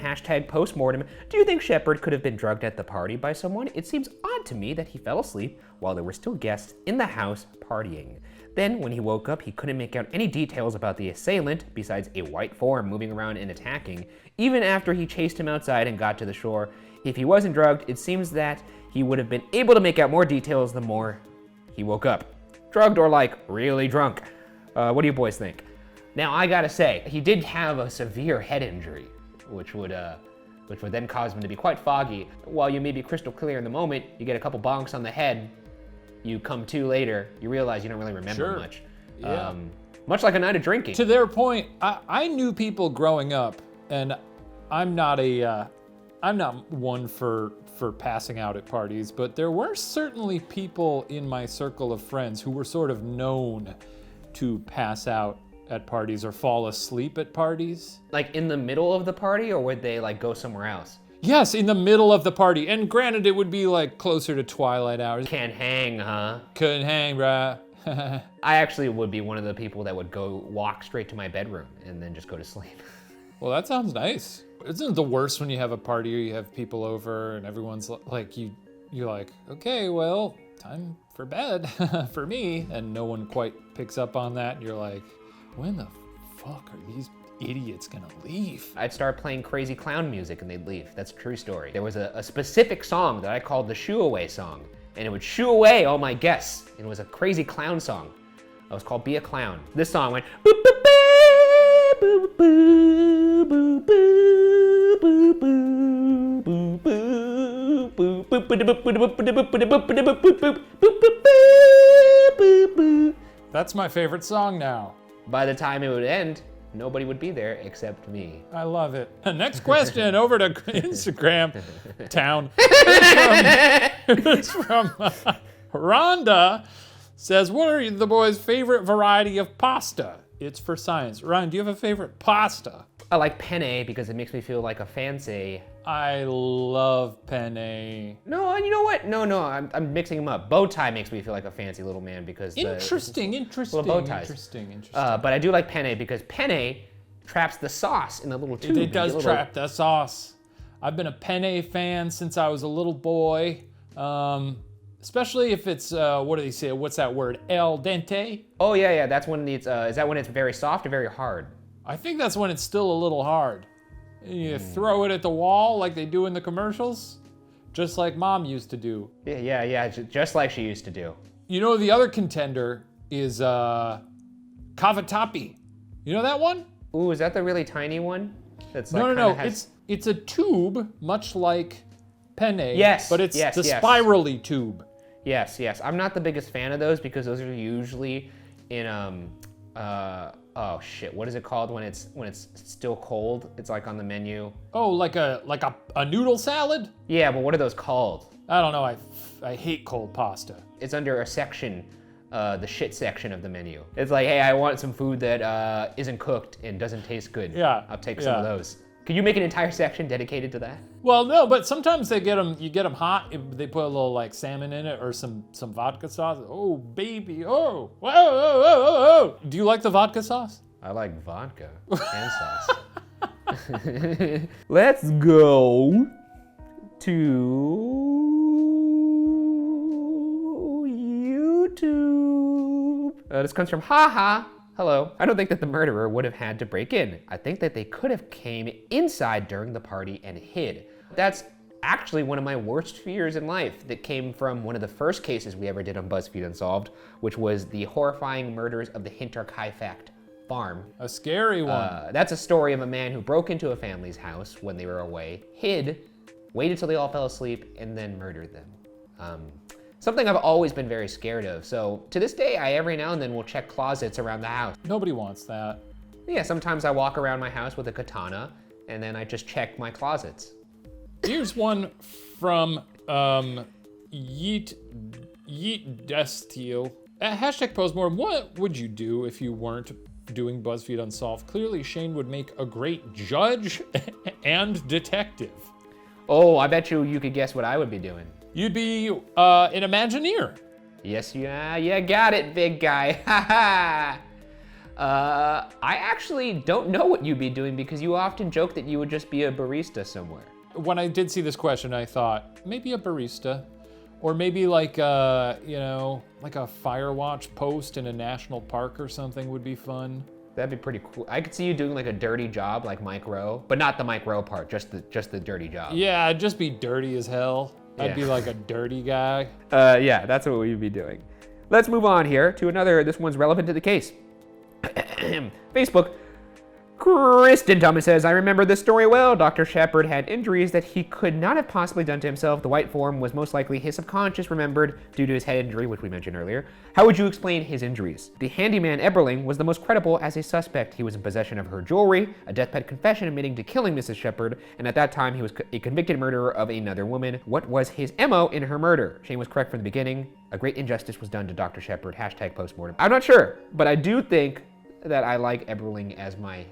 #postmortem. Do you think Sheppard could have been drugged at the party by someone? It seems odd to me that he fell asleep while there were still guests in the house partying. Then, when he woke up, he couldn't make out any details about the assailant, besides a white form moving around and attacking, even after he chased him outside and got to the shore. If he wasn't drugged, it seems that he would have been able to make out more details the more he woke up. Drugged or really drunk. What do you boys think? Now, I gotta say, he did have a severe head injury, which would then cause him to be quite foggy. While you may be crystal clear in the moment, you get a couple bonks on the head, you come to later, you realize you don't really remember much. Yeah. Much like a night of drinking. To their point, I knew people growing up, and I'm not one for passing out at parties, but there were certainly people in my circle of friends who were sort of known to pass out at parties or fall asleep at parties. Like in the middle of the party, or would they go somewhere else? Yes, in the middle of the party. And granted, it would be closer to twilight hours. Can't hang, huh? Couldn't hang, bruh. I actually would be one of the people that would go walk straight to my bedroom and then just go to sleep. Well, that sounds nice. Isn't it the worst when you have a party or you have people over and everyone's you're like, okay, well, time for bed for me, and no one quite picks up on that, and you're like, when the fuck are these idiots gonna leave? I'd start playing crazy clown music and they'd leave. That's a true story. There was a specific song that I called the Shoo Away song, and it would shoo away all my guests. And it was a crazy clown song. It was called Be a Clown. This song went boop boop boop boop boop boop boop boop boop. That's my favorite song now. By the time it would end, nobody would be there except me. I love it. Next question, over to Instagram town. It's from Rhonda. Says, what are the boys' favorite variety of pasta? It's for science. Ryan, do you have a favorite pasta? I like penne because it makes me feel like a fancy. I love penne. No, you know what? No, I'm mixing them up. Bow tie makes me feel like a fancy little man because Interesting. little bow ties. Interesting. But I do like penne because penne traps the sauce in the little tube. It does trap the sauce. I've been a penne fan since I was a little boy. Especially if it's, what do they say? What's that word? El dente? Oh yeah. That's when it's. Is that when it's very soft or very hard? I think that's when it's still a little hard. You throw it at the wall like they do in the commercials, just like Mom used to do. Yeah. Just like she used to do. You know, the other contender is cavatappi. You know that one? Ooh, is that the really tiny one? That's No. It's a tube, much like penne. Yes. But it's yes. spirally tube. Yes. I'm not the biggest fan of those because those are usually in oh shit, what is it called when it's still cold? It's like on the menu. Oh, like a noodle salad? Yeah, but what are those called? I don't know. I hate cold pasta. It's under a section, the shit section of the menu. It's like, hey, I want some food that isn't cooked and doesn't taste good. Yeah. I'll take some of those. Could you make an entire section dedicated to that? Well, no, but sometimes you get them hot. They put a little salmon in it or some vodka sauce. Oh, baby. Oh, whoa. Do you like the vodka sauce? I like vodka and sauce. Let's go to YouTube. This comes from Haha. Hello. I don't think that the murderer would have had to break in. I think that they could have came inside during the party and hid. That's actually one of my worst fears in life that came from one of the first cases we ever did on BuzzFeed Unsolved, which was the horrifying murders of the Hinterkaifeck farm. A scary one. That's a story of a man who broke into a family's house when they were away, hid, waited till they all fell asleep, and then murdered them. Something I've always been very scared of. So to this day, I every now and then will check closets around the house. Nobody wants that. Yeah, sometimes I walk around my house with a katana and then I just check my closets. Here's one from Yeet Destiel. Hashtag postmortem, what would you do if you weren't doing BuzzFeed Unsolved? Clearly, Shane would make a great judge and detective. Oh, I bet you could guess what I would be doing. You'd be an Imagineer. Yes, you got it, big guy. Ha ha. I actually don't know what you'd be doing because you often joke that you would just be a barista somewhere. When I did see this question, I thought maybe a barista, or maybe like a Firewatch post in a national park or something would be fun. That'd be pretty cool. I could see you doing like a dirty job like Mike Rowe, but not the Mike Rowe part, just the dirty job. Yeah, I'd just be dirty as hell. I'd be like a dirty guy. Yeah, that's what we'd be doing. Let's move on here to another, this one's relevant to the case. Facebook. Kristen Thomas says, I remember this story well. Dr. Sheppard had injuries that he could not have possibly done to himself. The white form was most likely his subconscious remembered due to his head injury, which we mentioned earlier. How would you explain his injuries? The handyman Eberling was the most credible as a suspect. He was in possession of her jewelry, a deathbed confession admitting to killing Mrs. Sheppard, and at that time he was a convicted murderer of another woman. What was his MO in her murder? Shane was correct from the beginning. A great injustice was done to Dr. Sheppard. Hashtag postmortem. I'm not sure, but I do think that I like Eberling as my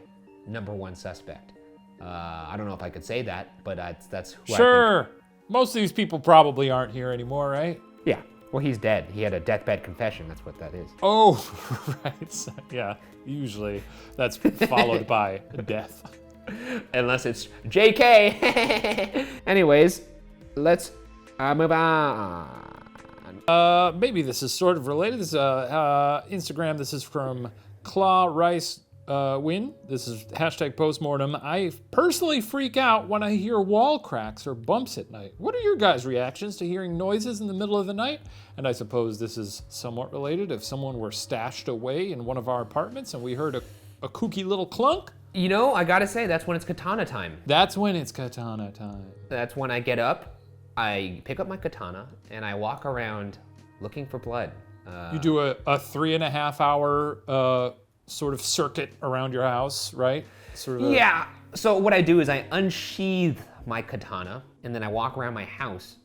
number one suspect. I don't know if I could say that, but that's who Sure. I think. Most of these people probably aren't here anymore, right? Yeah. Well, he's dead. He had a deathbed confession. That's what that is. Oh, right. Yeah, usually that's followed by death. Unless it's JK. Anyways, let's move on. Maybe this is sort of related. This is Instagram. This is from Claw Rice Win. This is hashtag postmortem. I personally freak out when I hear wall cracks or bumps at night. What are your guys' reactions to hearing noises in the middle of the night? And I suppose this is somewhat related. If someone were stashed away in one of our apartments and we heard a kooky little clunk. You know, I gotta say, that's when it's katana time. That's when it's katana time. That's when I get up, I pick up my katana, and I walk around looking for blood. You do a 3.5 hour sort of circuit around your house, right? Sort of Yeah. So what I do is I unsheath my katana, and then I walk around my house,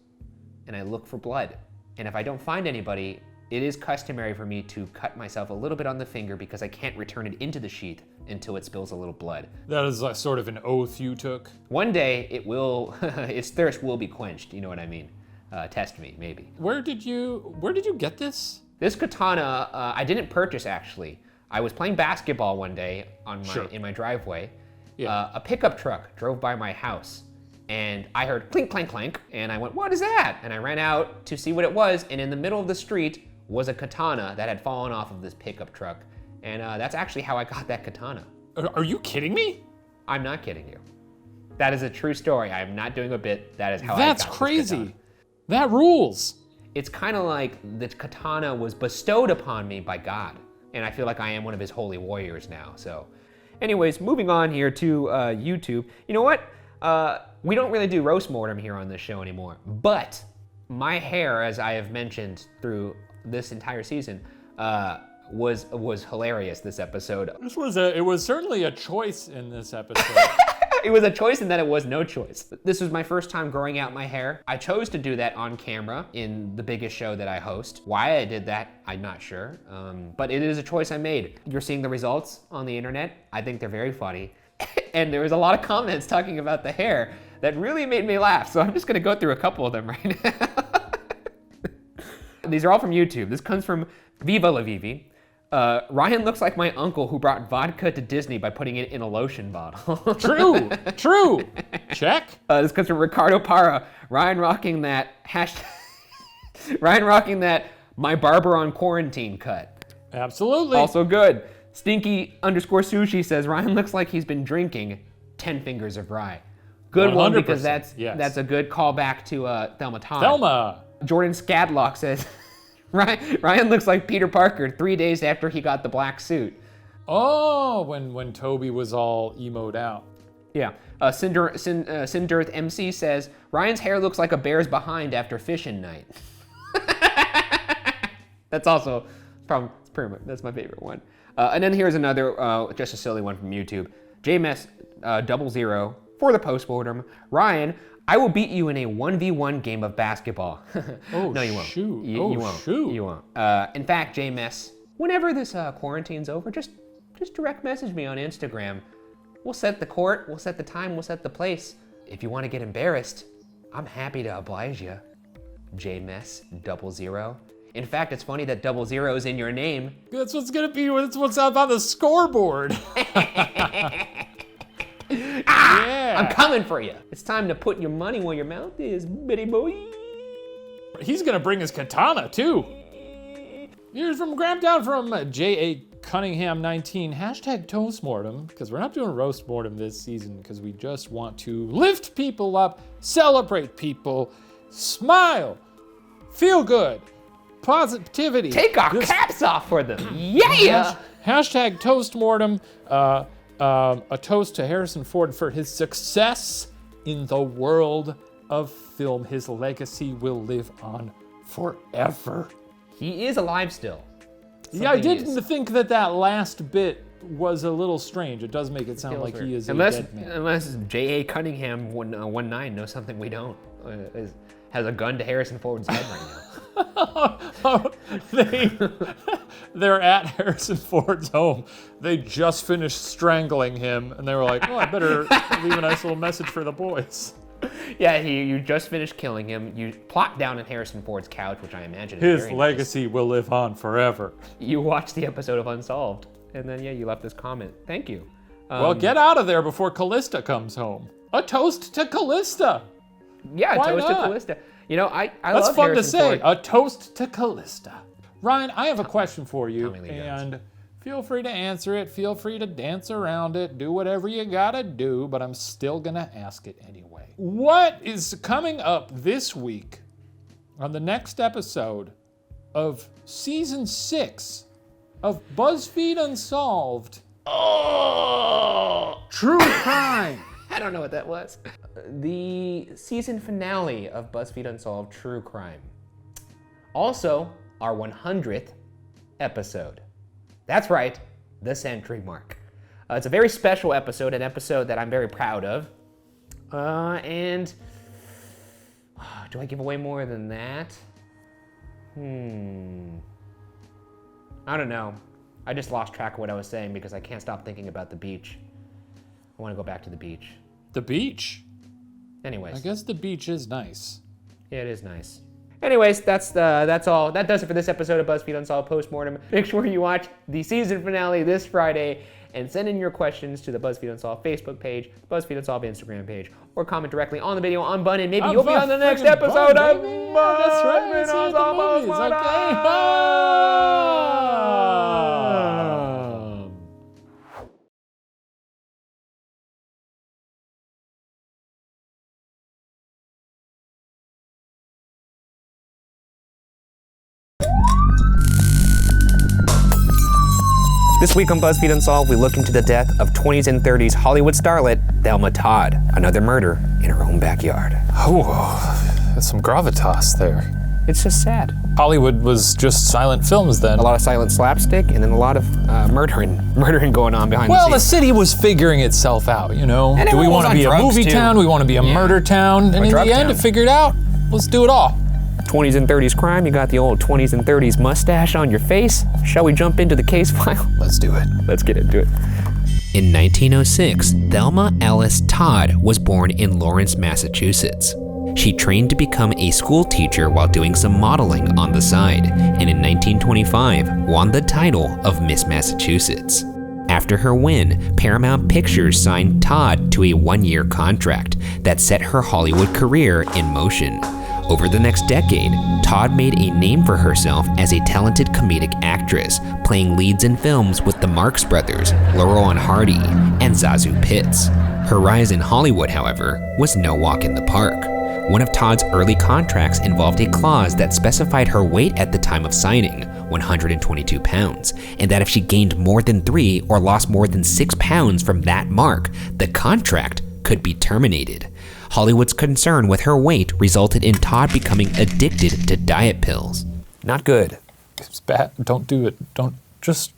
and I look for blood. And if I don't find anybody, it is customary for me to cut myself a little bit on the finger because I can't return it into the sheath until it spills a little blood. That is like sort of an oath you took. One day it will, its thirst will be quenched. You know what I mean? Test me, maybe. Where did you get this? This katana, I didn't purchase actually. I was playing basketball one day on in my driveway. Yeah. A pickup truck drove by my house, and I heard clink, clank, clank, and I went, what is that? And I ran out to see what it was, and in the middle of the street was a katana that had fallen off of this pickup truck. And that's actually how I got that katana. Are you kidding me? I'm not kidding you. That is a true story. I am not doing a bit. That is how I got That's this crazy. katana. That rules. It's kind of like the katana was bestowed upon me by God. And I feel like I am one of his holy warriors now. So anyways, moving on here to YouTube. You know what? We don't really do roast mortem here on this show anymore. But my hair, as I have mentioned through this entire season, was hilarious this episode. It was certainly a choice in this episode. It was a choice in that it was no choice. This was my first time growing out my hair. I chose to do that on camera in the biggest show that I host. Why I did that, I'm not sure. But it is a choice I made. You're seeing the results on the internet. I think they're very funny. And there was a lot of comments talking about the hair that really made me laugh. So I'm just gonna go through a couple of them right now. These are all from YouTube. This comes from Viva La Vivi. Ryan looks like my uncle who brought vodka to Disney by putting it in a lotion bottle. True. Check. This comes from Ricardo Parra. Ryan rocking that my barber on quarantine cut. Absolutely. Also good. Stinky_sushi says Ryan looks like he's been drinking 10 fingers of rye. Good one because 100%, yes. that's a good callback to Thelma Todd. Thelma. Jordan Scadlock says Ryan looks like Peter Parker 3 days after he got the black suit. Oh, when Toby was all emoed out. Yeah. Cinderth MC says Ryan's hair looks like a bear's behind after fishing night. That's also that's my favorite one. And then here's another, just a silly one from YouTube. JMS 00 For the postmortem, Ryan, I will beat you in a 1v1 game of basketball. Oh, No, you won't. shoot. You Oh, won't. shoot. You won't. In fact, JMS, whenever this quarantine's over, just direct message me on Instagram. We'll set the court, we'll set the time, we'll set the place. If you want to get embarrassed, I'm happy to oblige you. JMS 00. In fact, it's funny that 00 is in your name. That's what's gonna be. That's what's up on the scoreboard. I'm coming for you. It's time to put your money where your mouth is, bitty boy. He's gonna bring his katana too. Here's from Gramtown from J.A. Cunningham 19. Hashtag Toastmortem, because we're not doing Roastmortem this season because we just want to lift people up, celebrate people, smile, feel good, positivity. Take our caps off for them. Yeah! Hashtag Toastmortem. A toast to Harrison Ford for his success in the world of film. His legacy will live on forever. He is alive still. Yeah, I didn't think that last bit was a little strange. It does make it sound like he is a dead man. Unless J.A. Cunningham 19 knows something we don't. Has a gun to Harrison Ford's head right now. They're at Harrison Ford's home. They just finished strangling him, and they were like, "Oh, I better leave a nice little message for the boys." Yeah, you just finished killing him. You plop down at Harrison Ford's couch, which I imagine is His very legacy will live on forever. nice. You watched the episode of Unsolved, and then you left this comment. Thank you. Well, get out of there before Callista comes home. A toast to Callista. Yeah, Why toast not? to Callista. You know, I That's love fun to Harrison say. Ford. A toast to Callista. Ryan, I have a question for you, Tommy Lee Jones. and feel free to answer it. Feel free to dance around it. Do whatever you gotta do, but I'm still gonna ask it anyway. What is coming up this week on the next episode of season 6 of BuzzFeed Unsolved? True crime. I don't know what that was. The season finale of BuzzFeed Unsolved True Crime. Also, our 100th episode. That's right, the century mark. It's a very special episode, an episode that I'm very proud of. And do I give away more than that? I don't know. I just lost track of what I was saying because I can't stop thinking about the beach. I want to go back to the beach. The beach. Anyways. I guess the beach is nice. Yeah, it is nice. Anyways, that's all. That does it for this episode of BuzzFeed Unsolved Postmortem. Make sure you watch the season finale this Friday and send in your questions to the BuzzFeed Unsolved Facebook page, BuzzFeed Unsolved Instagram page, or comment directly on the video on Bun, and maybe you'll be on the next episode of BuzzFeed Unsolved. This week on BuzzFeed Unsolved, we look into the death of 20s and 30s Hollywood starlet Thelma Todd. Another murder in her own backyard. Oh, there's some gravitas there. It's just sad. Hollywood was just silent films then. A lot of silent slapstick, and then a lot of murdering going on behind Well, the the scenes. city was figuring itself out, you know? And Do we everyone want was to on be a drugs, movie too. town? We want to be a murder town? And in drug the end, town. it figured out, let's do it all. 20s and 30s crime, you got the old 20s and 30s mustache on your face. Shall we jump into the case file? Let's do it. Let's get into it. In 1906, Thelma Alice Todd was born in Lawrence, Massachusetts. She trained to become a school teacher while doing some modeling on the side, and in 1925 won the title of Miss Massachusetts. After her win, Paramount Pictures signed Todd to a one-year contract that set her Hollywood career in motion. Over the next decade, Todd made a name for herself as a talented comedic actress, playing leads in films with the Marx Brothers, Laurel and Hardy, and Zazu Pitts. Her rise in Hollywood, however, was no walk in the park. One of Todd's early contracts involved a clause that specified her weight at the time of signing, 122 pounds, and that if she gained more than 3 or lost more than 6 pounds from that mark, the contract could be terminated. Hollywood's concern with her weight resulted in Todd becoming addicted to diet pills. Not good. It's bad. Don't do it. Don't just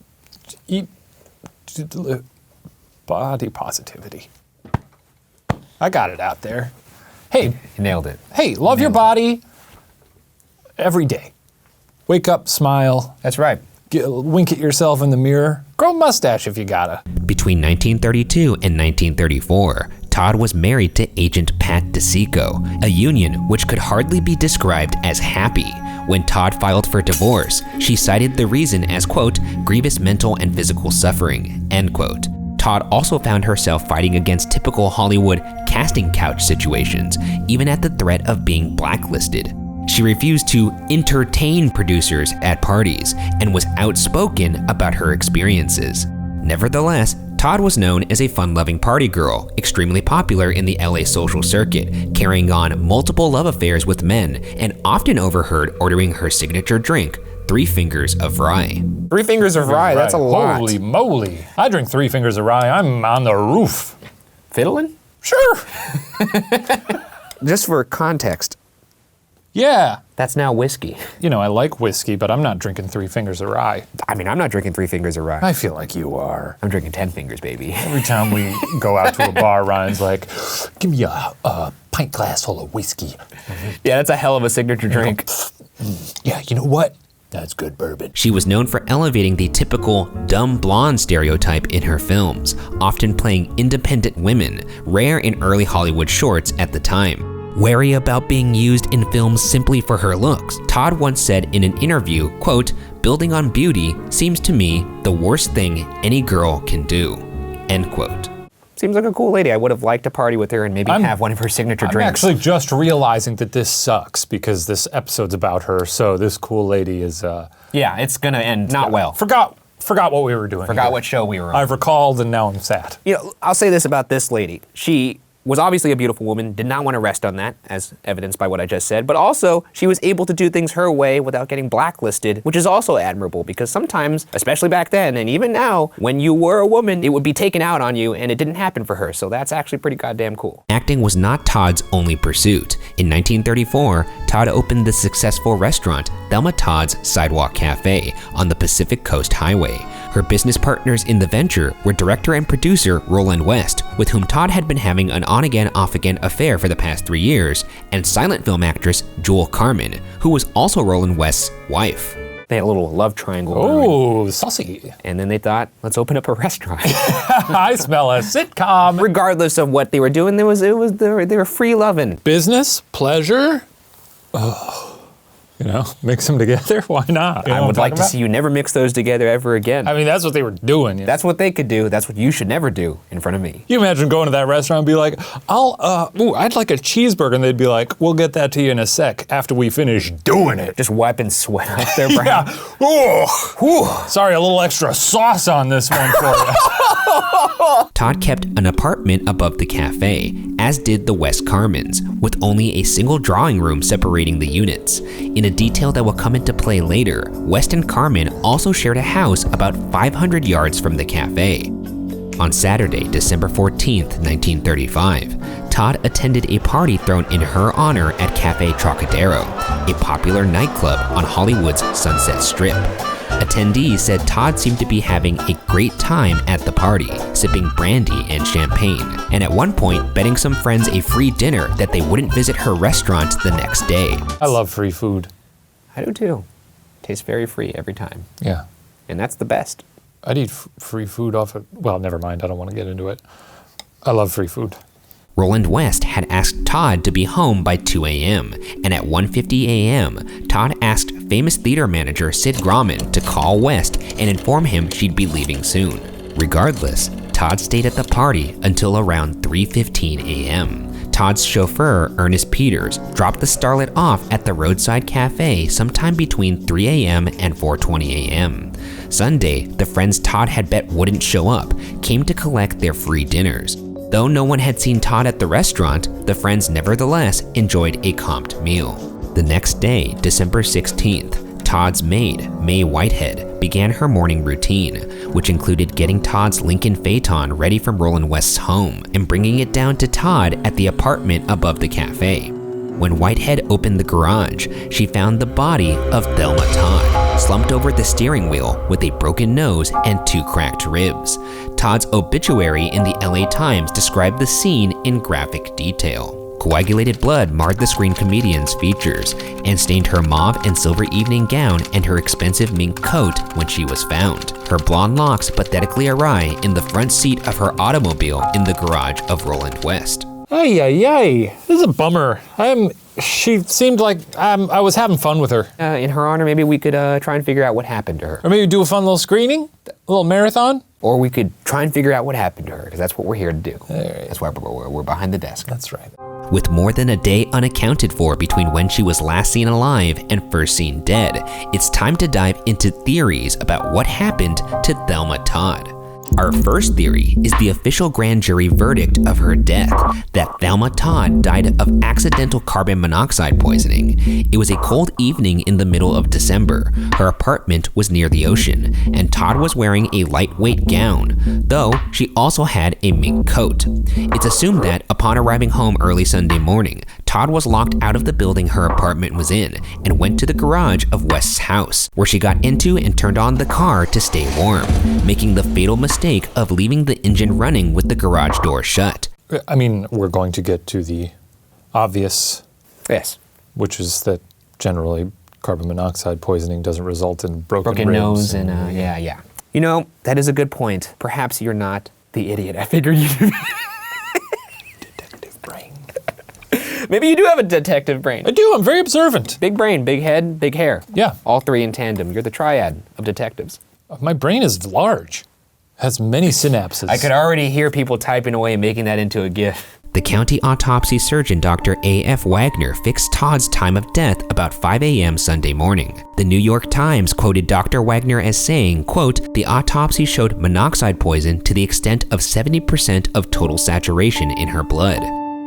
eat body positivity. I got it out there. Hey, You nailed it. hey, love your body every day. Wake up, smile, That's right. wink at yourself in the mirror. Grow a mustache if you gotta. Between 1932 and 1934, Todd was married to agent Pat DeSico, a union which could hardly be described as happy. When Todd filed for divorce, she cited the reason as, quote, grievous mental and physical suffering, end quote. Todd also found herself fighting against typical Hollywood casting couch situations, even at the threat of being blacklisted. She refused to entertain producers at parties and was outspoken about her experiences. Nevertheless, Todd was known as a fun-loving party girl, extremely popular in the LA social circuit, carrying on multiple love affairs with men, and often overheard ordering her signature drink, 3 Fingers of Rye. 3 Fingers of Rye, that's a lot. Holy moly. I drink 3 Fingers of Rye. I'm on the roof. Fiddling? Sure. Just for context, Yeah. that's now whiskey. You know, I like whiskey, but I'm not drinking 3 Fingers of Rye. I mean, I'm not drinking 3 Fingers of Rye. I feel like you are. I'm drinking 10 fingers, baby. Every time we go out to a bar, Ryan's like, give me a pint glass full of whiskey. Yeah, that's a hell of a signature drink. Yeah, you know what? That's good bourbon. She was known for elevating the typical dumb blonde stereotype in her films, often playing independent women, rare in early Hollywood shorts at the time. Wary about being used in films simply for her looks, Todd once said in an interview, quote, building on beauty seems to me the worst thing any girl can do, end quote. Seems like a cool lady. I would have liked to party with her and maybe have one of her signature I'm drinks. actually just realizing that this sucks because this episode's about her, so this cool lady is, Yeah, it's gonna end not well. Forgot what we were doing. Forgot here. what show we were on. I've recalled and now I'm sad. You know, I'll say this about this lady. She was obviously a beautiful woman, did not want to rest on that, as evidenced by what I just said, but also she was able to do things her way without getting blacklisted, which is also admirable because sometimes, especially back then and even now, when you were a woman, it would be taken out on you and it didn't happen for her, so that's actually pretty goddamn cool. Acting was not Todd's only pursuit. In 1934, Todd opened the successful restaurant Thelma Todd's Sidewalk Cafe on the Pacific Coast Highway. Her business partners in the venture were director and producer Roland West, with whom Todd had been having an on-again, off-again affair for the past 3 years, and silent film actress Jewel Carmen, who was also Roland West's wife. They had a little love triangle going, Oh, saucy. and then they thought, let's open up a restaurant. I smell a sitcom. Regardless of what they were doing, they were free loving. Business, pleasure. Oh, you know, mix them together. Why not? You know I what would I'm like to talking see you never mix those together ever again. about? I mean, that's what they were doing. You know? That's what they could do. That's what you should never do in front of me. You imagine going to that restaurant and be like, I'd like a cheeseburger. And they'd be like, we'll get that to you in a sec after we finish doing it. Just wiping sweat off their brow. Yeah. Oh, sorry, a little extra sauce on this one for you. Todd kept an apartment above the cafe, as did the West Carmens, with only a single drawing room separating the units. In a detail that will come into play later, West and Carmen also shared a house about 500 yards from the cafe. On Saturday, December 14th, 1935, Todd attended a party thrown in her honor at Cafe Trocadero, a popular nightclub on Hollywood's Sunset Strip. Attendees said Todd seemed to be having a great time at the party, sipping brandy and champagne, and at one point betting some friends a free dinner that they wouldn't visit her restaurant the next day. I love free food. I do too. Tastes very free every time. Yeah. And that's the best. I'd eat free food off of, well, never mind. I don't want to get into it. I love free food. Roland West had asked Todd to be home by 2 a.m., and at 1:50 a.m., Todd asked famous theater manager Sid Grauman to call West and inform him she'd be leaving soon. Regardless, Todd stayed at the party until around 3:15 a.m. Todd's chauffeur, Ernest Peters, dropped the starlet off at the roadside cafe sometime between 3 a.m. and 4:20 a.m. Sunday, the friends Todd had bet wouldn't show up came to collect their free dinners. Though no one had seen Todd at the restaurant, the friends nevertheless enjoyed a comped meal. The next day, December 16th, Todd's maid, Mae Whitehead, began her morning routine, which included getting Todd's Lincoln Phaeton ready from Roland West's home and bringing it down to Todd at the apartment above the cafe. When Whitehead opened the garage, she found the body of Thelma Todd, slumped over the steering wheel with a broken nose and 2 cracked ribs. Todd's obituary in the LA Times described the scene in graphic detail. Coagulated blood marred the screen comedian's features and stained her mauve and silver evening gown and her expensive mink coat when she was found. Her blonde locks pathetically awry in the front seat of her automobile in the garage of Roland West. Ay. This is a bummer. She seemed like I was having fun with her. In her honor, maybe we could try and figure out what happened to her. Or maybe do a fun little screening? A little marathon? Or we could try and figure out what happened to her, because that's what we're here to do. That's why we're behind the desk. That's right. With more than a day unaccounted for between when she was last seen alive and first seen dead, it's time to dive into theories about what happened to Thelma Todd. Our first theory is the official grand jury verdict of her death, that Thelma Todd died of accidental carbon monoxide poisoning. It was a cold evening in the middle of December. Her apartment was near the ocean, and Todd was wearing a lightweight gown, though she also had a mink coat. It's assumed that upon arriving home early Sunday morning, Todd was locked out of the building her apartment was in and went to the garage of West's house, where she got into and turned on the car to stay warm, making the fatal mistake of leaving the engine running with the garage door shut. I mean, we're going to get to the obvious. Yes. Which is that generally carbon monoxide poisoning doesn't result in broken ribs nose and yeah. You know, that is a good point. Perhaps you're not the idiot I figured you to be. Detective brain. Maybe you do have a detective brain. I do, I'm very observant. Big brain, big head, big hair. Yeah. All 3 in tandem. You're the triad of detectives. My brain is large. Has many synapses. I could already hear people typing away and making that into a GIF. The county autopsy surgeon Dr. A.F. Wagner fixed Todd's time of death about 5 a.m. Sunday morning. The New York Times quoted Dr. Wagner as saying, quote, "The autopsy showed monoxide poison to the extent of 70% of total saturation in her blood.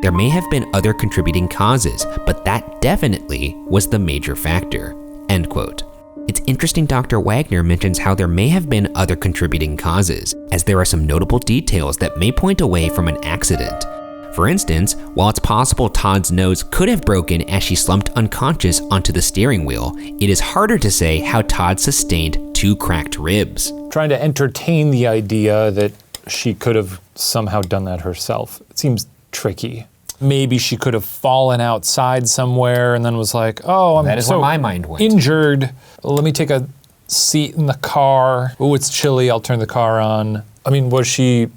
There may have been other contributing causes, but that definitely was the major factor," end quote. It's interesting Dr. Wagner mentions how there may have been other contributing causes, as there are some notable details that may point away from an accident. For instance, while it's possible Todd's nose could have broken as she slumped unconscious onto the steering wheel, it is harder to say how Todd sustained 2 cracked ribs. Trying to entertain the idea that she could have somehow done that herself. It seems tricky. Maybe she could have fallen outside somewhere and then was like, oh, I'm That is so where my mind went. injured. Let me take a seat in the car. Oh, it's chilly, I'll turn the car on. I mean, was she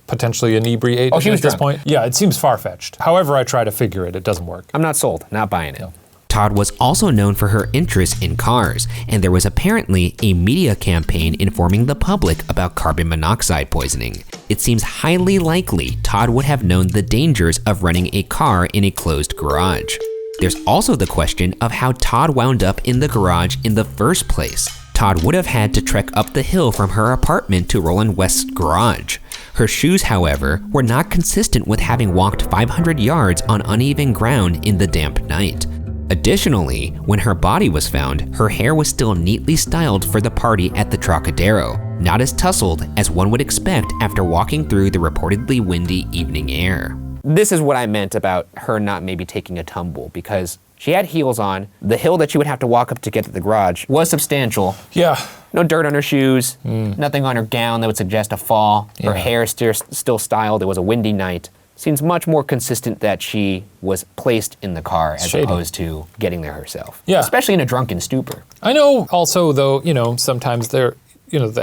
potentially inebriated she was at this drunk. point? Yeah, it seems far-fetched. However I try to figure it, it doesn't work. I'm not sold, not buying it. No. Todd was also known for her interest in cars, and there was apparently a media campaign informing the public about carbon monoxide poisoning. It seems highly likely Todd would have known the dangers of running a car in a closed garage. There's also the question of how Todd wound up in the garage in the first place. Todd would have had to trek up the hill from her apartment to Roland West's garage. Her shoes, however, were not consistent with having walked 500 yards on uneven ground in the damp night. Additionally, when her body was found, her hair was still neatly styled for the party at the Trocadero, not as tousled as one would expect after walking through the reportedly windy evening air. This is what I meant about her not maybe taking a tumble, because she had heels on. The hill that she would have to walk up to get to the garage was substantial. Yeah. No dirt on her shoes, nothing on her gown that would suggest a fall. Her hair is still styled. It was a windy night. Seems much more consistent that she was placed in the car as Shady. opposed to getting there herself. Yeah. Especially in a drunken stupor. I know also though, sometimes the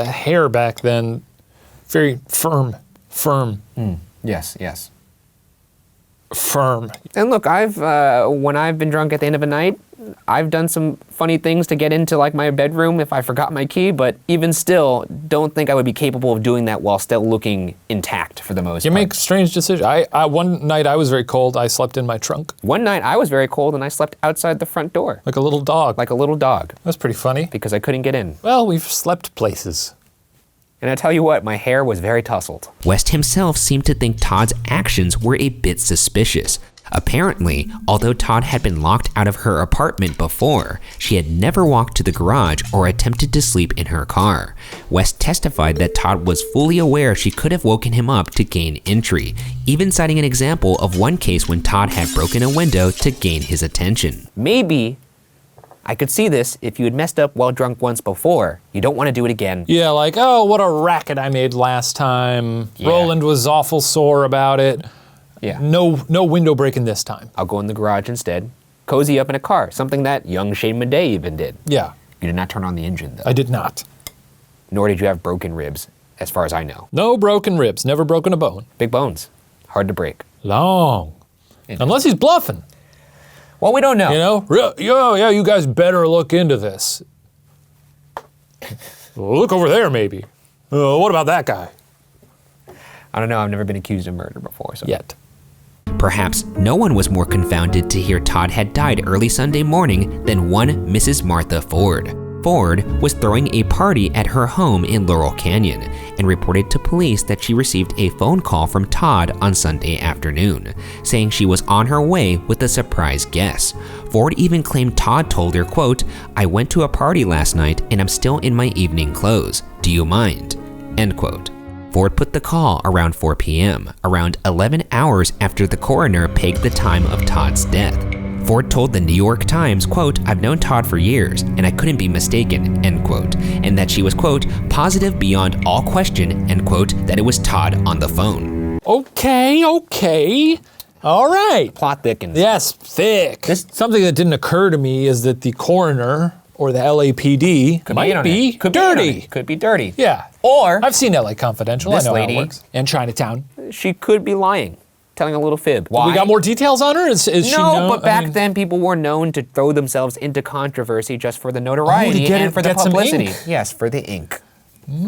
hair back then, very firm. Yes. Firm. And look, when I've been drunk at the end of a night, I've done some funny things to get into like my bedroom if I forgot my key, but even still, don't think I would be capable of doing that while still looking intact for the most You part. make strange decisions. One night I was very cold, I slept in my trunk. One night I was very cold and I slept outside the front door. Like a little dog. Like a little dog, That's pretty funny. because I couldn't get in. Well, we've slept places. And I tell you what, my hair was very tousled. West himself seemed to think Todd's actions were a bit suspicious. Apparently, although Todd had been locked out of her apartment before, she had never walked to the garage or attempted to sleep in her car. West testified that Todd was fully aware she could have woken him up to gain entry, even citing an example of one case when Todd had broken a window to gain his attention. Maybe I could see this. If you had messed up while drunk once before, you don't want to do it again. Yeah, like, oh, what a racket I made last time. Yeah. Roland was awful sore about it. Yeah. No window breaking this time. I'll go in the garage instead. Cozy up in a car, something that young Shane Madej even did. Yeah, You did not turn on the engine, though. I did not. Nor did you have broken ribs, as far as I know. No broken ribs, never broken a bone. Big bones. Hard to break. Long. Unless he's bluffing. Well, we don't know. You know? Yeah, you guys better look into this. Look over there, maybe. What about that guy? I don't know. I've never been accused of murder before. So. Yet. Perhaps no one was more confounded to hear Todd had died early Sunday morning than one Mrs. Martha Ford. Ford was throwing a party at her home in Laurel Canyon and reported to police that she received a phone call from Todd on Sunday afternoon, saying she was on her way with a surprise guest. Ford even claimed Todd told her, quote, "I went to a party last night and I'm still in my evening clothes. Do you mind?" End quote. Ford put the call around 4 p.m., around 11 hours after the coroner pegged the time of Todd's death. Ford told the New York Times, quote, "I've known Todd for years, and I couldn't be mistaken," end quote, and that she was, quote, "positive beyond all question," end quote, that it was Todd on the phone. Okay. All right. Plot thickens. Yes, thick. Something that didn't occur to me is that the coroner or the LAPD might be dirty. Could be dirty. Yeah. Or I've seen LA Confidential. This I know lady- how it works. And Chinatown. she could be lying, telling a little fib. Why? We got more details on her? Is she known? But back then people were known to throw themselves into controversy just for the notoriety get and it- for the get some publicity. ink. Yes, for the ink.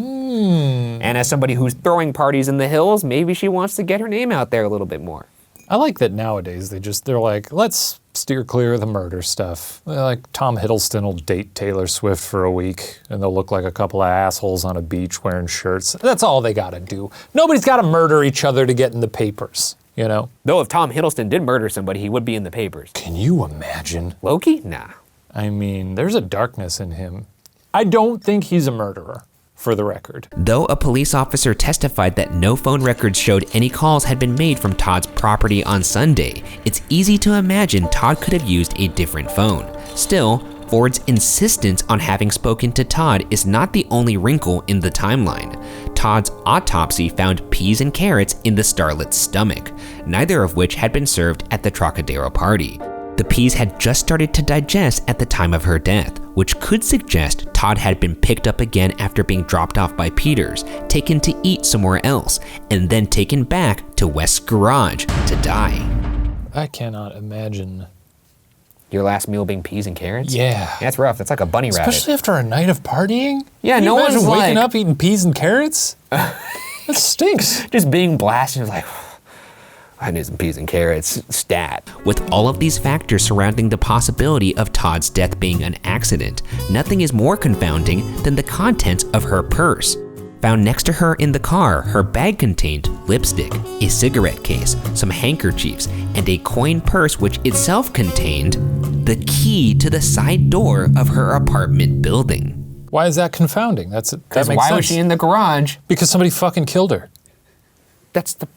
And as somebody who's throwing parties in the hills, maybe she wants to get her name out there a little bit more. I like that nowadays they're like, let's steer clear of the murder stuff. Like Tom Hiddleston will date Taylor Swift for a week and they'll look like a couple of assholes on a beach wearing shirts. That's all they gotta do. Nobody's gotta murder each other to get in the papers, you know? Though if Tom Hiddleston did murder somebody, he would be in the papers. Can you imagine? Loki? Nah. I mean, there's a darkness in him. I don't think he's a murderer, for the record. Though a police officer testified that no phone records showed any calls had been made from Todd's property on Sunday, it's easy to imagine Todd could have used a different phone. Still, Ford's insistence on having spoken to Todd is not the only wrinkle in the timeline. Todd's autopsy found peas and carrots in the starlet's stomach, neither of which had been served at the Trocadero party. The peas had just started to digest at the time of her death, which could suggest Todd had been picked up again after being dropped off by Peters, taken to eat somewhere else, and then taken back to West's garage to die. I cannot imagine. Your last meal being peas and carrots? Yeah. That's rough. That's like a bunny rabbit. Especially after a night of partying? Yeah, Can you no one's imagine waking like- up eating peas and carrots? That stinks. Just being blasted, like, I need some peas and carrots. Stat. With all of these factors surrounding the possibility of Todd's death being an accident, nothing is more confounding than the contents of her purse. Found next to her in the car, her bag contained lipstick, a cigarette case, some handkerchiefs, and a coin purse which itself contained the key to the side door of her apartment building. Why is that confounding? That Because makes why sense. was she in the garage? Because somebody fucking killed her. That's the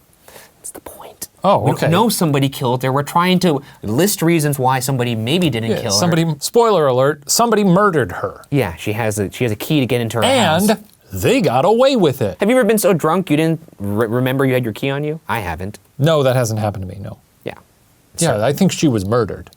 point. Oh, We okay. don't know somebody killed her. We're trying to list reasons why somebody maybe didn't kill her. Somebody, spoiler alert, somebody murdered her. Yeah, she has a key to get into her house. And they got away with it. Have you ever been so drunk you didn't remember you had your key on you? I haven't. No, that hasn't happened to me, no. Yeah. Yeah, I think she was murdered.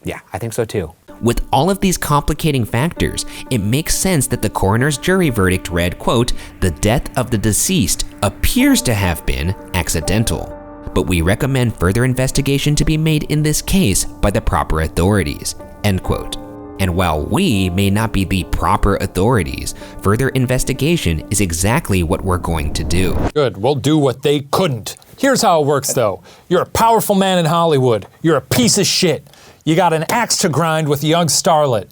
Yeah, I think so too. With all of these complicating factors, it makes sense that the coroner's jury verdict read, quote, "The death of the deceased appears to have been accidental, but we recommend further investigation to be made in this case by the proper authorities," end quote. And while we may not be the proper authorities, further investigation is exactly what we're going to do. Good, we'll do what they couldn't. Here's how it works though. You're a powerful man in Hollywood. You're a piece of shit. You got an axe to grind with a young starlet.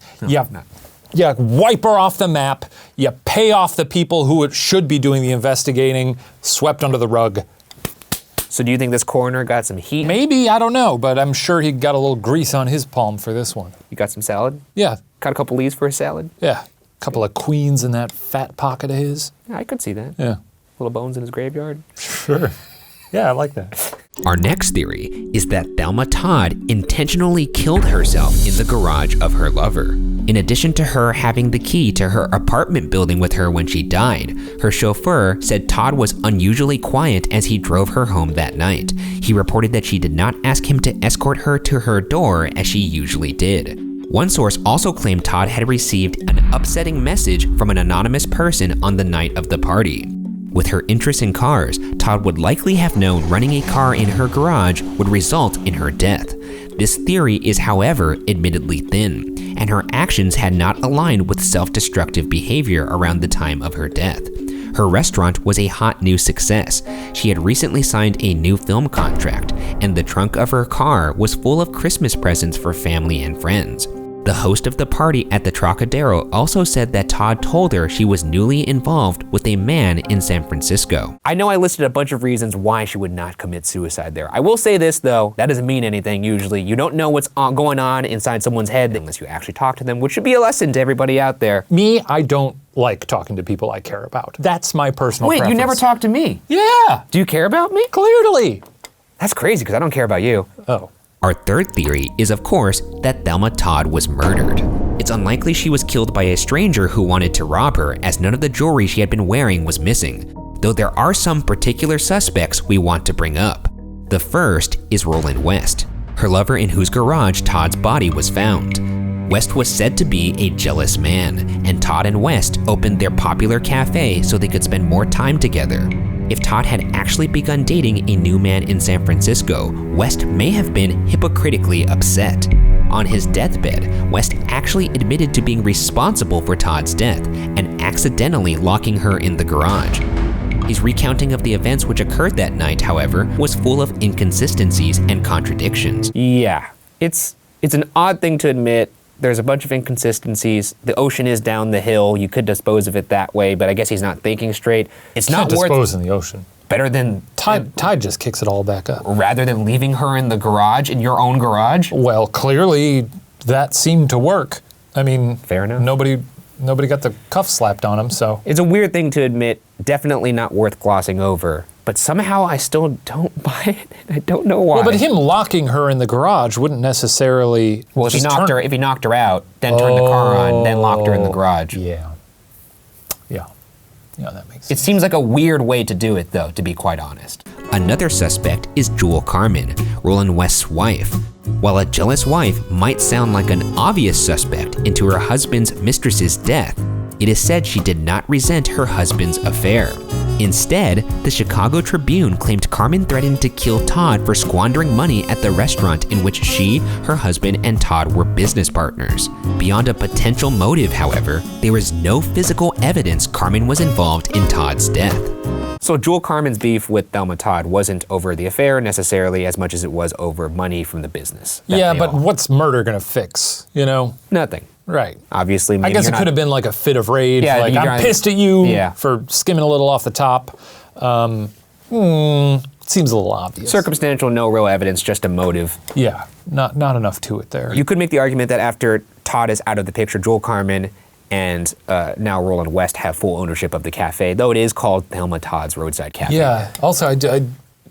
You wipe her off the map. You pay off the people who should be doing the investigating, swept under the rug. So do you think this coroner got some heat? Maybe, I don't know, but I'm sure he got a little grease on his palm for this one. You got some salad? Yeah, Got a couple leaves for a salad? yeah. Couple of queens in that fat pocket of his. Yeah, I could see that. Yeah. Little bones in his graveyard. Sure. Yeah, I like that. Our next theory is that Thelma Todd intentionally killed herself in the garage of her lover. In addition to her having the key to her apartment building with her when she died, her chauffeur said Todd was unusually quiet as he drove her home that night. He reported that she did not ask him to escort her to her door as she usually did. One source also claimed Todd had received an upsetting message from an anonymous person on the night of the party. With her interest in cars, Todd would likely have known running a car in her garage would result in her death. This theory is, however, admittedly thin, and her actions had not aligned with self-destructive behavior around the time of her death. Her restaurant was a hot new success. She had recently signed a new film contract, and the trunk of her car was full of Christmas presents for family and friends. The host of the party at the Trocadero also said that Todd told her she was newly involved with a man in San Francisco. I know I listed a bunch of reasons why she would not commit suicide there. I will say this though, that doesn't mean anything usually. You don't know what's going on inside someone's head unless you actually talk to them, which should be a lesson to everybody out there. Me, I don't like talking to people I care about. That's my personal Wait, preference. you never talked to me? Yeah, Do you care about me? clearly. That's crazy because I don't care about you. Oh. Our third theory is, of course, that Thelma Todd was murdered. It's unlikely she was killed by a stranger who wanted to rob her, as none of the jewelry she had been wearing was missing, though there are some particular suspects we want to bring up. The first is Roland West, her lover in whose garage Todd's body was found. West was said to be a jealous man, and Todd and West opened their popular cafe so they could spend more time together. If Todd had actually begun dating a new man in San Francisco, West may have been hypocritically upset. On his deathbed, West actually admitted to being responsible for Todd's death and accidentally locking her in the garage. His recounting of the events which occurred that night, however, was full of inconsistencies and contradictions. Yeah, it's an odd thing to admit. There's a bunch of inconsistencies. The ocean is down the hill. You could dispose of it that way, but I guess he's not thinking straight. It's Can't not worth dispose in the ocean. better than Tide just kicks it all back up. rather than leaving her in the garage, in your own garage. Well, clearly that seemed to work. I mean, Fair enough. Nobody got the cuff slapped on him, so. It's a weird thing to admit. Definitely not worth glossing over. But somehow I still don't buy it. I don't know why. Well, but him locking her in the garage wouldn't necessarily. Well, if he just knocked her out, then turned the car on, then locked her in the garage. Yeah, that makes sense. It seems like a weird way to do it, though, to be quite honest. Another suspect is Jewel Carmen, Roland West's wife. While a jealous wife might sound like an obvious suspect into her husband's mistress's death, it is said she did not resent her husband's affair. Instead, the Chicago Tribune claimed Carmen threatened to kill Todd for squandering money at the restaurant in which she, her husband, and Todd were business partners. Beyond a potential motive, however, there is no physical evidence Carmen was involved in Todd's death. So Jewel Carmen's beef with Thelma Todd wasn't over the affair necessarily as much as it was over money from the business. Yeah, but what's murder gonna fix, you know? Nothing. Right. Obviously, I maybe guess you're it could have been like a fit of rage, Yeah, like you're I'm not- pissed at you Yeah. for skimming a little off the top. Seems a little obvious. circumstantial, no real evidence, just a motive. Yeah, not enough to it there. You could make the argument that after Todd is out of the picture, Jewel Carmen and now Roland West have full ownership of the cafe, though it is called Thelma Todd's Roadside Cafe. Yeah. Also, I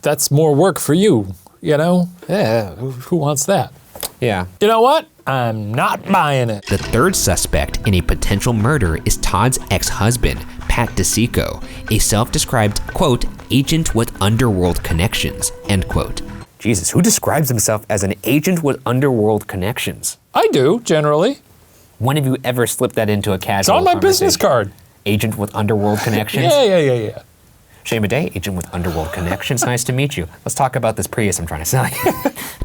that's more work for you. You know? Yeah. Who wants that? Yeah. You know what? I'm not buying it. The third suspect in a potential murder is Todd's ex-husband, Pat DeSico, a self-described, quote, agent with underworld connections, end quote. Jesus, who describes himself as an agent with underworld connections? I do, generally. When have you ever slipped that into a It's casual on my business conversation? card. Agent with underworld connections? Yeah. Shame a day, agent with underworld connections. Nice to meet you. Let's talk about this Prius I'm trying to sell you.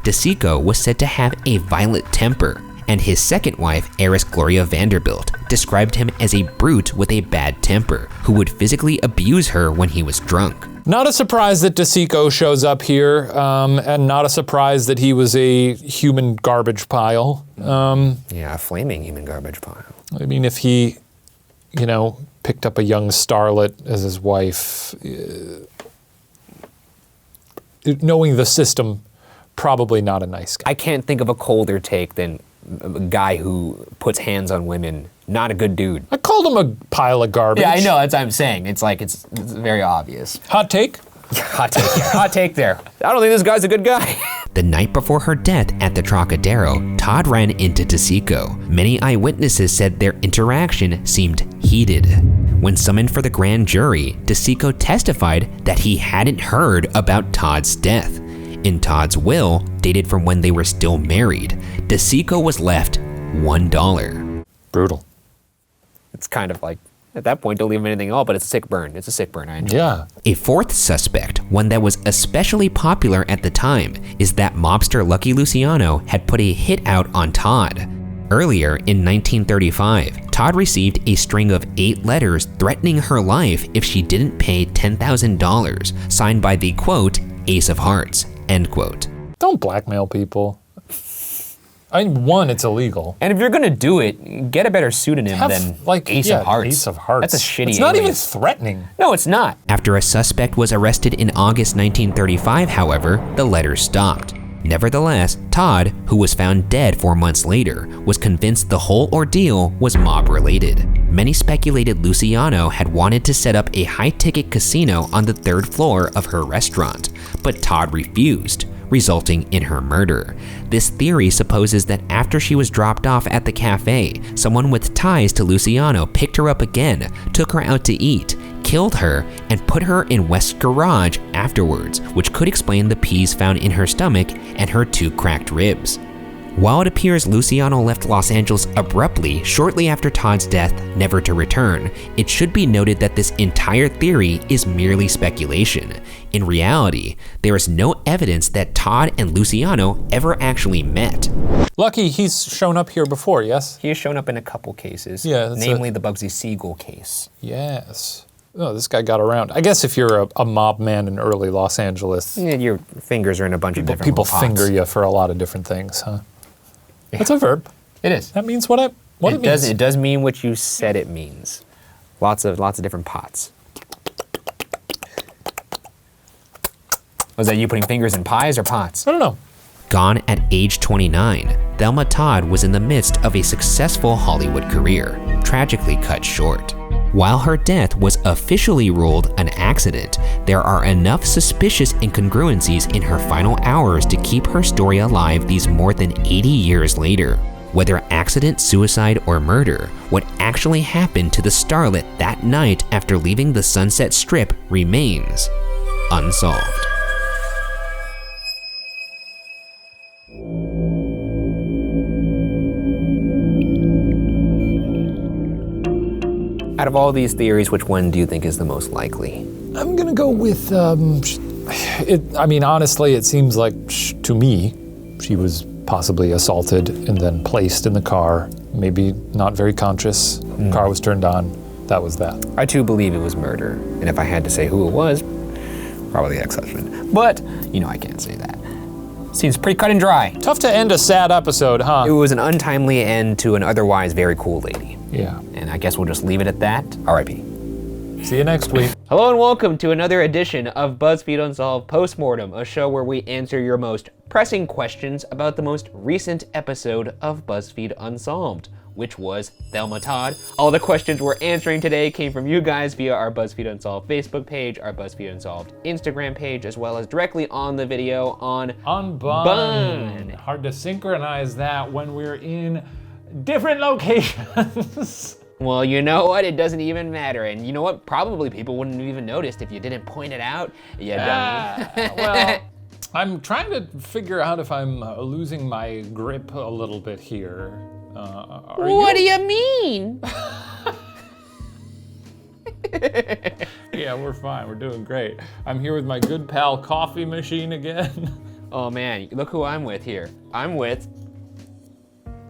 DeSico was said to have a violent temper, and his second wife, heiress Gloria Vanderbilt, described him as a brute with a bad temper who would physically abuse her when he was drunk. Not a surprise that DeSico shows up here, and not a surprise that he was a human garbage pile. Yeah, a flaming human garbage pile. I mean, if he, picked up a young starlet as his wife, knowing the system, probably not a nice guy. I can't think of a colder take than a guy who puts hands on women. Not a good dude. I called him a pile of garbage. Yeah, I know. That's what I'm saying. It's like, it's very obvious. Hot take? Hot take there. Hot take there. I don't think this guy's a good guy. The night before her death at the Trocadero, Todd ran into DeSico. Many eyewitnesses said their interaction seemed heated. When summoned for the grand jury, DeSico testified that he hadn't heard about Todd's death. In Todd's will, dated from when they were still married, DeSico was left $1. Brutal. It's kind of like, at that point, don't leave him anything at all, but it's a sick burn. It's a sick burn. I enjoy it. Yeah. A fourth suspect, one that was especially popular at the time, is that mobster Lucky Luciano had put a hit out on Todd. Earlier in 1935, Todd received a string of 8 letters threatening her life if she didn't pay $10,000, signed by the, quote, Ace of Hearts, end quote. Don't blackmail people. I mean, one, it's illegal. And if you're gonna do it, get a better pseudonym than Ace of Hearts. Ace of Hearts. That's a shitty It's not even alias. threatening. No, it's not. After a suspect was arrested in August 1935, however, the letters stopped. Nevertheless, Todd, who was found dead 4 months later, was convinced the whole ordeal was mob-related. Many speculated Luciano had wanted to set up a high-ticket casino on the 3rd floor of her restaurant, but Todd refused, resulting in her murder. This theory supposes that after she was dropped off at the cafe, someone with ties to Luciano picked her up again, took her out to eat, killed her, and put her in West's garage afterwards, which could explain the peas found in her stomach and her 2 cracked ribs. While it appears Luciano left Los Angeles abruptly shortly after Todd's death, never to return, it should be noted that this entire theory is merely speculation. In reality, there is no evidence that Todd and Luciano ever actually met. Lucky, he's shown up here before, yes? He has shown up in a couple cases, Yeah, that's namely the Bugsy Siegel case. Yes. Oh, this guy got around. I guess if you're a mob man in early Los Angeles, Yeah, your fingers are in a bunch of different people pots. finger you for a lot of different things, huh? That's a verb. It is. That means what it Does, means. it does mean what you said it means. Lots of different pots. Was that you putting fingers in pies or pots? I don't know. Gone at age 29, Thelma Todd was in the midst of a successful Hollywood career, tragically cut short. While her death was officially ruled an accident, there are enough suspicious incongruencies in her final hours to keep her story alive these more than 80 years later. Whether accident, suicide, or murder, what actually happened to the starlet that night after leaving the Sunset Strip remains unsolved. Out of all these theories, which one do you think is the most likely? I'm gonna go with, honestly, it seems like, to me, she was possibly assaulted and then placed in the car, maybe not very conscious. Car was turned on, that was that. I too believe it was murder. And if I had to say who it was, probably the ex-husband. But, I can't say that. Seems pretty cut and dry. Tough to end a sad episode, huh? It was an untimely end to an otherwise very cool lady. Yeah. And I guess we'll just leave it at that. R.I.P. See you next week. Hello and welcome to another edition of BuzzFeed Unsolved Postmortem, a show where we answer your most pressing questions about the most recent episode of BuzzFeed Unsolved, which was Thelma Todd. All the questions we're answering today came from you guys via our BuzzFeed Unsolved Facebook page, our BuzzFeed Unsolved Instagram page, as well as directly on the video on Bun. Hard to synchronize that when we're in different locations. Well, you know what? It doesn't even matter. And you know what? Probably people wouldn't have even noticed if you didn't point it out. You dummy. Well, I'm trying to figure out if I'm losing my grip a little bit here. What do you mean? Yeah, we're fine. We're doing great. I'm here with my good pal coffee machine again. Oh man, look who I'm with here. I'm with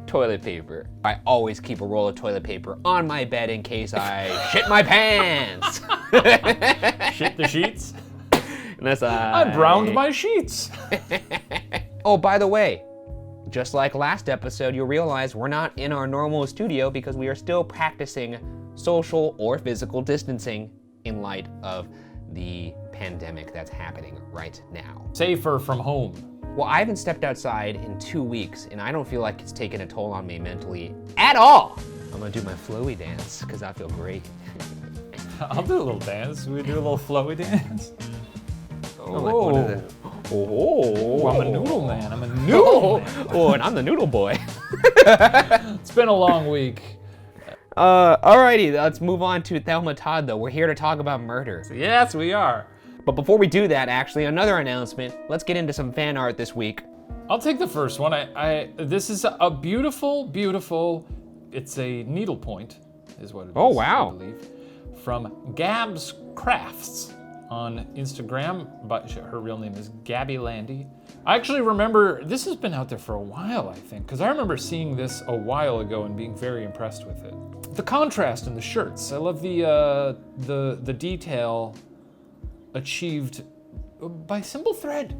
toilet paper. I always keep a roll of toilet paper on my bed in case I shit my pants. Shit the sheets? Unless I browned my sheets. Oh, by the way, just like last episode, you'll realize we're not in our normal studio because we are still practicing social or physical distancing in light of the pandemic that's happening right now. Safer from home. Well, I haven't stepped outside in 2 weeks, and I don't feel like it's taken a toll on me mentally at all. I'm gonna do my flowy dance, because I feel great. I'll do a little dance. We do a little flowy dance. Oh, I'm a noodle man. I'm a noodle man. Oh, and I'm the noodle boy. It's been a long week. Alrighty, let's move on to Thelma Todd, though. We're here to talk about murder. Yes, we are. But before we do that, actually, another announcement. Let's get into some fan art this week. I'll take the first one. This is a beautiful, it's a needlepoint, is what it is. Oh, wow. I believe. From Gab's Crafts on Instagram, but her real name is Gabby Landy. I actually remember, this has been out there for a while, I think, because I remember seeing this a while ago and being very impressed with it. The contrast in the shirts, I love the detail achieved by simple thread.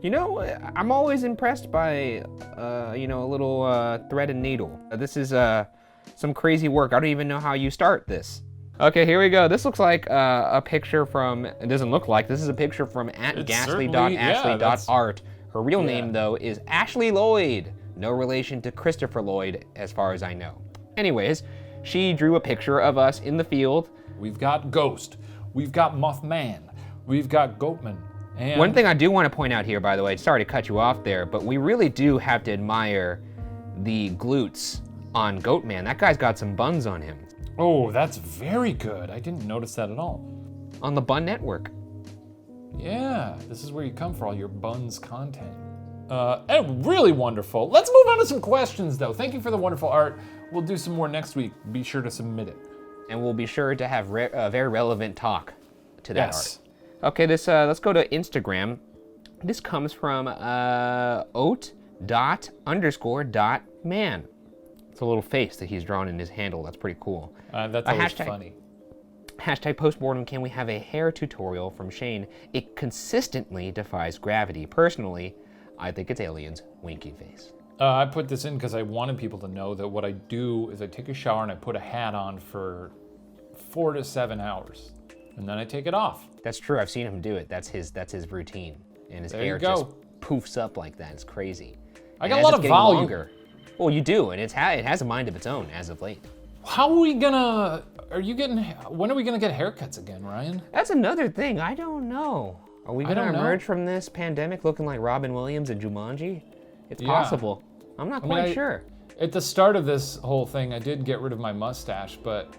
You know, I'm always impressed by, a little thread and needle. This is some crazy work. I don't even know how you start this. Okay, here we go. This looks like a picture from, it doesn't look like, this is a picture from @ghastly.ashley.art. Her real name, though, is Ashley Lloyd. No relation to Christopher Lloyd, as far as I know. Anyways, she drew a picture of us in the field. We've got Ghost, we've got Mothman, we've got Goatman. And one thing I do want to point out here, by the way, sorry to cut you off there, but we really do have to admire the glutes on Goatman. That guy's got some buns on him. oh, that's very good. I didn't notice that at all. On the Bun Network. Yeah, this is where you come for all your buns content. And really wonderful. Let's move on to some questions, though. Thank you for the wonderful art. We'll do some more next week. Be sure to submit it. And we'll be sure to have very relevant talk to that Yes. art. Okay, let's go to Instagram. This comes from oat._.man. It's a little face that he's drawn in his handle. That's pretty cool. That's A always hashtag. funny. Hashtag postmortem, can we have a hair tutorial from Shane? It consistently defies gravity. Personally, I think it's aliens, winky face. I put this in because I wanted people to know that what I do is I take a shower and I put a hat on for 4 to 7 hours. And then I take it off. That's true, I've seen him do it. That's his routine. And his There hair you go. just poofs up like that. It's crazy. I And got a as lot it's of getting volume. longer- well, you do, and it has a mind of its own as of late. How are we gonna, when are we gonna get haircuts again, Ryan? That's another thing, I don't know. Are we I gonna don't know. emerge from this pandemic looking like Robin Williams and Jumanji? It's Yeah. possible. I'm not quite sure. At the start of this whole thing, I did get rid of my mustache, but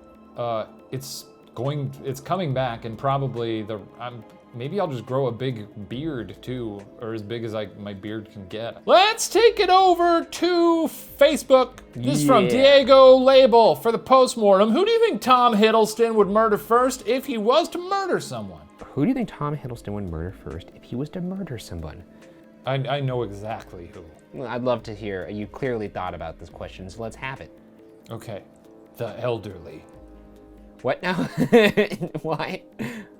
it's coming back, and probably maybe I'll just grow a big beard too, or as big as my beard can get. Let's take it over to Facebook. This is from Yeah. Diego Label for the postmortem. Who do you think Tom Hiddleston would murder first if he was to murder someone? Who do you think Tom Hiddleston would murder first if he was to murder someone? I know exactly who. Well, I'd love to hear. You clearly thought about this question, so let's have it. Okay, the elderly. What now? Why?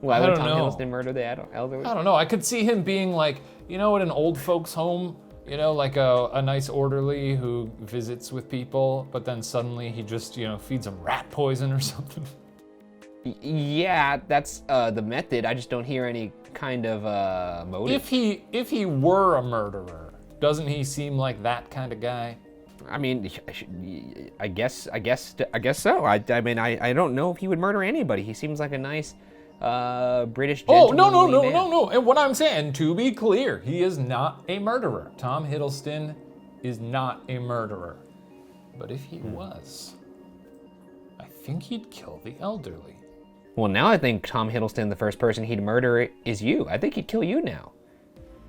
Why I would don't Tom know. Hiddleston murder the elderly? I don't know. I could see him being like, at an old folks home, like a nice orderly who visits with people, but then suddenly he just, feeds them rat poison or something. Yeah, that's the method. I just don't hear any kind of motive. If he were a murderer, doesn't he seem like that kind of guy? I mean, I guess so. I mean, I don't know if he would murder anybody. He seems like a nice British Oh, gentlemanly man. no. And what I'm saying, to be clear, he is not a murderer. Tom Hiddleston is not a murderer. But if he was, I think he'd kill the elderly. Well, now I think Tom Hiddleston, the first person he'd murder is you. I think he'd kill you now.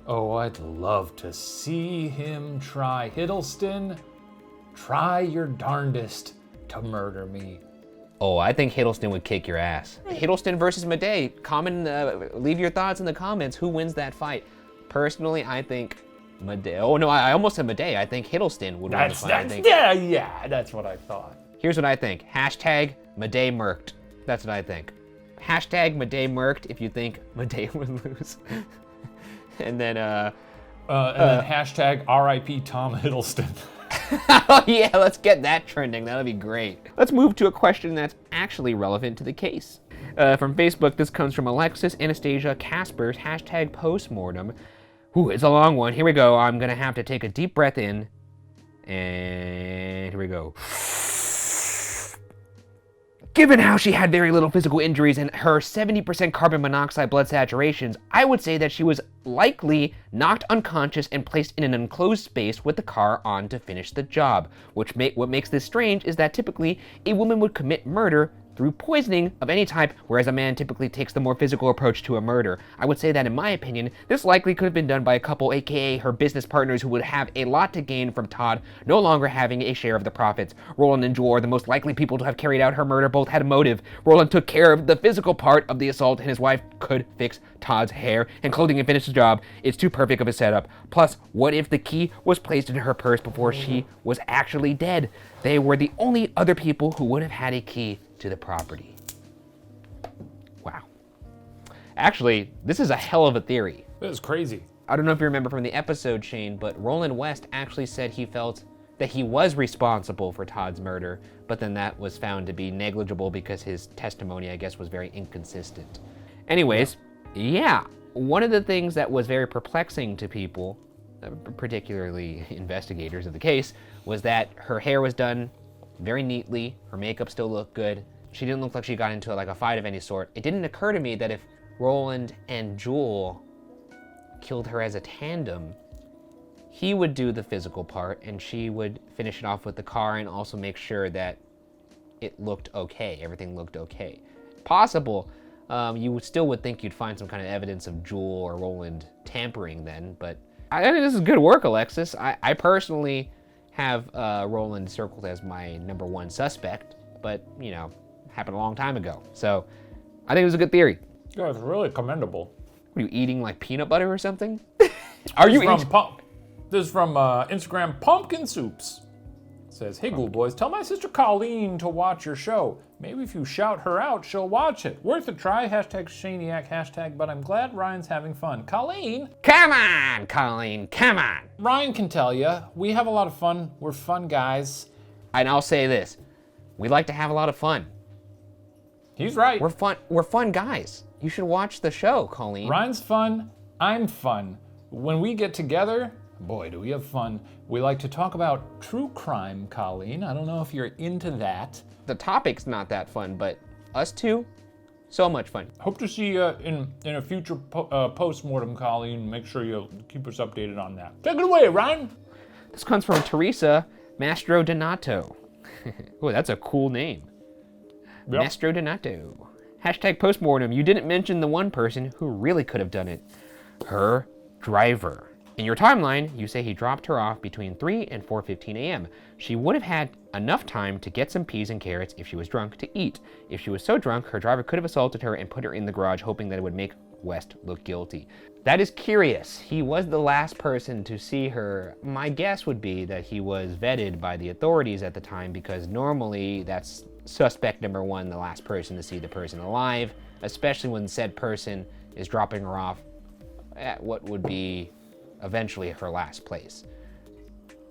Oh, I'd love to see him try. Hiddleston, try your darndest to murder me. Oh, I think Hiddleston would kick your ass. Hiddleston versus Madej. Leave your thoughts in the comments. Who wins that fight? Personally, I think Madej. Oh no, I almost said Madej. I think Hiddleston would win the fight. I think. Yeah, that's what I thought. Here's what I think. Hashtag Madej murked. That's what I think. Hashtag Madej murked if you think Madej would lose. And then hashtag RIP Tom Hiddleston. oh yeah, let's get that trending. That'll be great. Let's move to a question that's actually relevant to the case. From Facebook, this comes from Alexis Anastasia Caspers, hashtag postmortem. Ooh, it's a long one. Here we go. I'm gonna have to take a deep breath in. And here we go. Given how she had very little physical injuries and her 70% carbon monoxide blood saturations, I would say that she was likely knocked unconscious and placed in an enclosed space with the car on to finish the job. What makes this strange is that typically a woman would commit murder through poisoning of any type, whereas a man typically takes the more physical approach to a murder. I would say that in my opinion, this likely could have been done by a couple, aka her business partners, who would have a lot to gain from Todd no longer having a share of the profits. Roland and Jewel are the most likely people to have carried out her murder. Both had a motive. Roland took care of the physical part of the assault, and his wife could fix Todd's hair and clothing and finish the job. It's too perfect of a setup. Plus, what if the key was placed in her purse before she was actually dead? They were the only other people who would have had a key to the property. Wow. Actually, this is a hell of a theory. That is crazy. I don't know if you remember from the episode, Shane, but Roland West actually said he felt that he was responsible for Todd's murder, but then that was found to be negligible because his testimony, I guess, was very inconsistent. Anyways, yeah, one of the things that was very perplexing to people, particularly investigators of the case, was that her hair was done very neatly, her makeup still looked good. She didn't look like she got into like a fight of any sort. It didn't occur to me that if Roland and Jewel killed her as a tandem, he would do the physical part and she would finish it off with the car and also make sure that it looked okay, everything looked okay. Possible, you still would think you'd find some kind of evidence of Jewel or Roland tampering then, but I think this is good work, Alexis. I personally have Roland circled as my number one suspect, but you know, happened a long time ago. So I think it was a good theory. Yeah, it's really commendable. Were you eating like peanut butter or something? Are you eating? This is from Instagram Pumpkin Soups. It says, hey Ghoul Boys, tell my sister Colleen to watch your show. Maybe if you shout her out, she'll watch it. Worth a try, hashtag Shaniac, hashtag, but I'm glad Ryan's having fun. Colleen! Come on, Colleen, come on. Ryan can tell you, we have a lot of fun. We're fun guys. And I'll say this, we like to have a lot of fun. He's right. We're fun guys. You should watch the show, Colleen. Ryan's fun, I'm fun. When we get together, boy, do we have fun. We like to talk about true crime, Colleen. I don't know if you're into that. The topic's not that fun, but us two, so much fun. Hope to see you in a future post-mortem, Colleen. Make sure you keep us updated on that. Take it away, Ryan. This comes from Teresa Mastro Donato. Oh, that's a cool name. Yep. Mastro Donato. Hashtag postmortem. You didn't mention the one person who really could have done it. Her driver. In your timeline, you say he dropped her off between 3 and 4:15 a.m. She would have had enough time to get some peas and carrots if she was drunk to eat. If she was so drunk, her driver could have assaulted her and put her in the garage, hoping that it would make West look guilty. That is curious. He was the last person to see her. My guess would be that he was vetted by the authorities at the time, because normally that's suspect number one, the last person to see the person alive, especially when said person is dropping her off at what would be eventually her last place.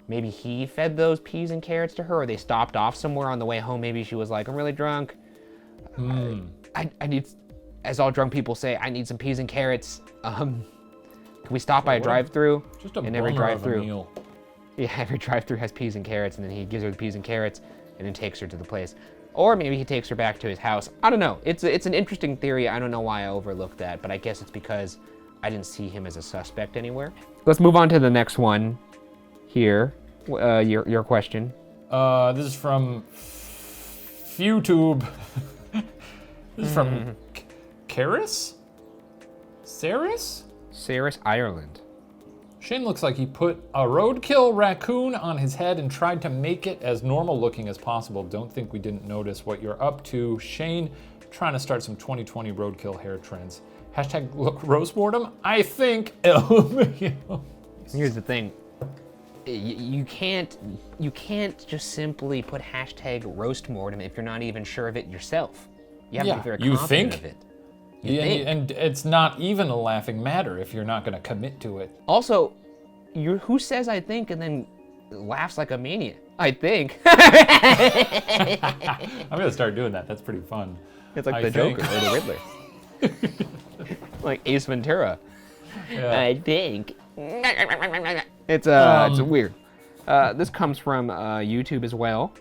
Maybe he fed those peas and carrots to her, or they stopped off somewhere on the way home. Maybe she was like, I'm really drunk. I need, as all drunk people say, I need some peas and carrots. Can we stop by a drive-through? Just a and every bummer of a drive-through. meal. Yeah, every drive-through has peas and carrots, and then he gives her the peas and carrots and then takes her to the place. Or maybe he takes her back to his house. I don't know. It's an interesting theory. I don't know why I overlooked that, but I guess it's because I didn't see him as a suspect anywhere. Let's move on to the next one here. Your question. This is from YouTube. This is from Karis? Saris? Saris, Ireland. Shane looks like he put a roadkill raccoon on his head and tried to make it as normal looking as possible. Don't think we didn't notice what you're up to. Shane, trying to start some 2020 roadkill hair trends. Hashtag look roastmortem. I think LMAO. Here's the thing. You can't just simply put hashtag roastmortem if you're not even sure of it yourself. You have to be very confident of it. You think. And it's not even a laughing matter if you're not going to commit to it. Also, who says I think and then laughs like a maniac? I think. I'm going to start doing that. That's pretty fun. It's like the Joker or the Riddler. Like Ace Ventura. Yeah. I think. It's weird. This comes from YouTube as well.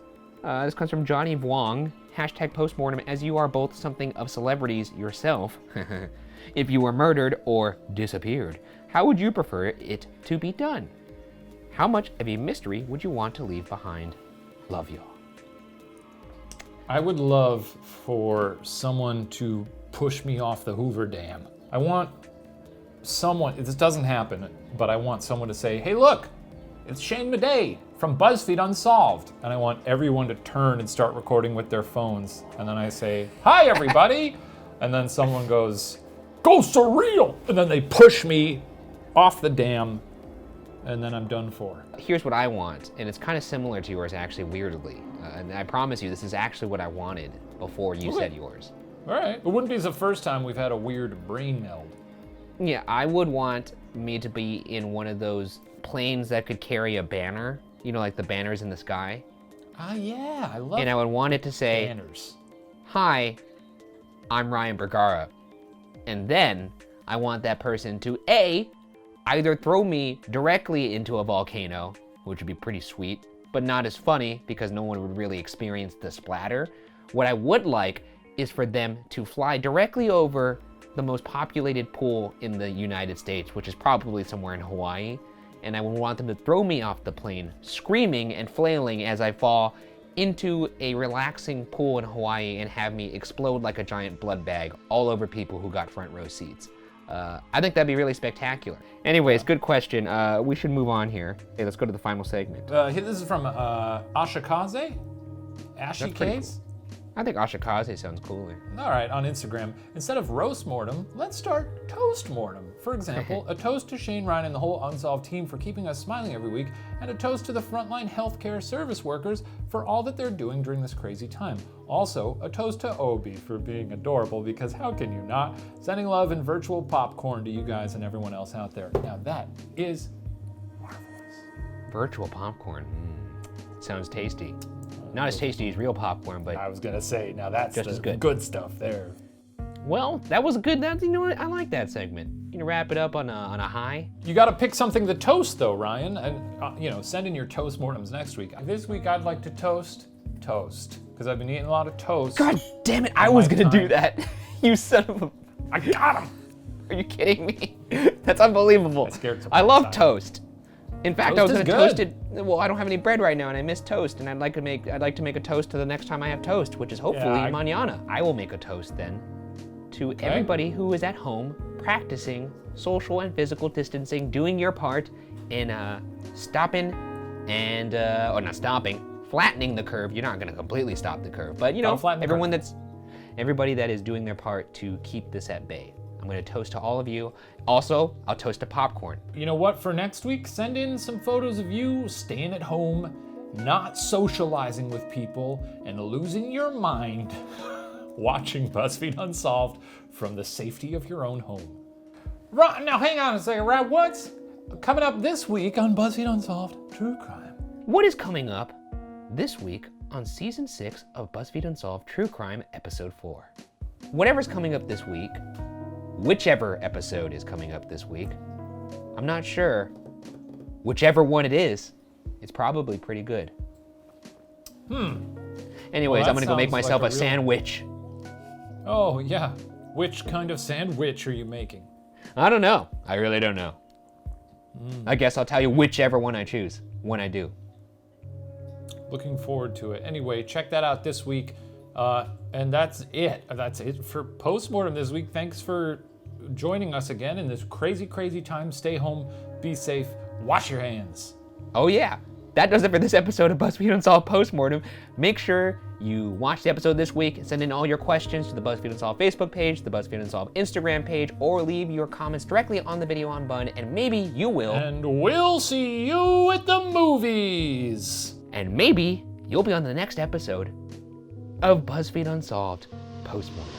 This comes from Johnny Wong. hashtag postmortem, as you are both something of celebrities yourself. If you were murdered or disappeared, how would you prefer it to be done? How much of a mystery would you want to leave behind? Love y'all. I would love for someone to push me off the Hoover Dam. I want someone, this doesn't happen, but I want someone to say, hey look, it's Shane Madej from BuzzFeed Unsolved. And I want everyone to turn and start recording with their phones. And then I say, hi everybody. And then someone goes, go surreal. And then they push me off the dam, and then I'm done for. Here's what I want, and it's kind of similar to yours actually, weirdly. And I promise you, this is actually what I wanted before you said yours. All right, it wouldn't be the first time we've had a weird brain meld. Yeah, I would want me to be in one of those planes that could carry a banner, you know, like the banners in the sky. Ah, yeah, I love And I would want it to say, banners. hi, I'm Ryan Bergara. And then I want that person to A, either throw me directly into a volcano, which would be pretty sweet, but not as funny because no one would really experience the splatter. What I would like is for them to fly directly over the most populated pool in the United States, which is probably somewhere in Hawaii. And I would want them to throw me off the plane, screaming and flailing as I fall into a relaxing pool in Hawaii and have me explode like a giant blood bag all over people who got front row seats. I think that'd be really spectacular. Anyways, good question. We should move on here. Okay, let's go to the final segment. This is from Ashikaze? Ashikaze? I think Ashikaze sounds cooler. All right, on Instagram, instead of roast mortem, let's start toast mortem. For example, a toast to Shane, Ryan, and the whole Unsolved team for keeping us smiling every week, and a toast to the frontline healthcare service workers for all that they're doing during this crazy time. Also, a toast to Obi for being adorable, because how can you not? Sending love and virtual popcorn to you guys and everyone else out there. Now that is marvelous. Virtual popcorn. Sounds tasty. Not as tasty as real popcorn, but I was gonna say, now that's just as good. Good stuff there. Well, that was good. You know what? I like that segment. You know, wrap it up on a high. You gotta pick something to toast though, Ryan, and send in your toast mortems next week. This week I'd like to toast, because I've been eating a lot of toast. God damn it, I was gonna do that. You son of a... I got him. Are you kidding me? That's unbelievable. I love toast. In fact, I was gonna toast it. Well, I don't have any bread right now, and I miss toast, and I'd like to make a toast to the next time I have toast, which is hopefully mañana. I will make a toast then to everybody who is at home practicing social and physical distancing, doing your part in stopping and or not stopping, flattening the curve. You're not gonna completely stop the curve, but you know, everybody that is doing their part to keep this at bay. I'm gonna toast to all of you. Also, I'll toast to popcorn. You know what, for next week, send in some photos of you staying at home, not socializing with people, and losing your mind watching BuzzFeed Unsolved from the safety of your own home. Right, now hang on a second, Ryan, what's coming up this week on BuzzFeed Unsolved True Crime? What is coming up this week on Season 6 of BuzzFeed Unsolved True Crime Episode 4? Whatever's coming up this week, whichever episode is coming up this week, I'm not sure. Whichever one it is, it's probably pretty good. Anyways, Well, I'm gonna go make myself like a sandwich. Oh, yeah. Which kind of sandwich are you making? I don't know. I really don't know. I guess I'll tell you whichever one I choose when I do. Looking forward to it. Anyway, check that out this week. And that's it. That's it for Postmortem this week. Thanks for joining us again in this crazy, crazy time. Stay home, be safe, wash your hands. Oh yeah, that does it for this episode of BuzzFeed Unsolved Postmortem. Make sure you watch the episode this week and send in all your questions to the BuzzFeed Unsolved Facebook page, the BuzzFeed Unsolved Instagram page, or leave your comments directly on the video on Bun, and maybe you will. And we'll see you at the movies. And maybe you'll be on the next episode of BuzzFeed Unsolved Postmortem.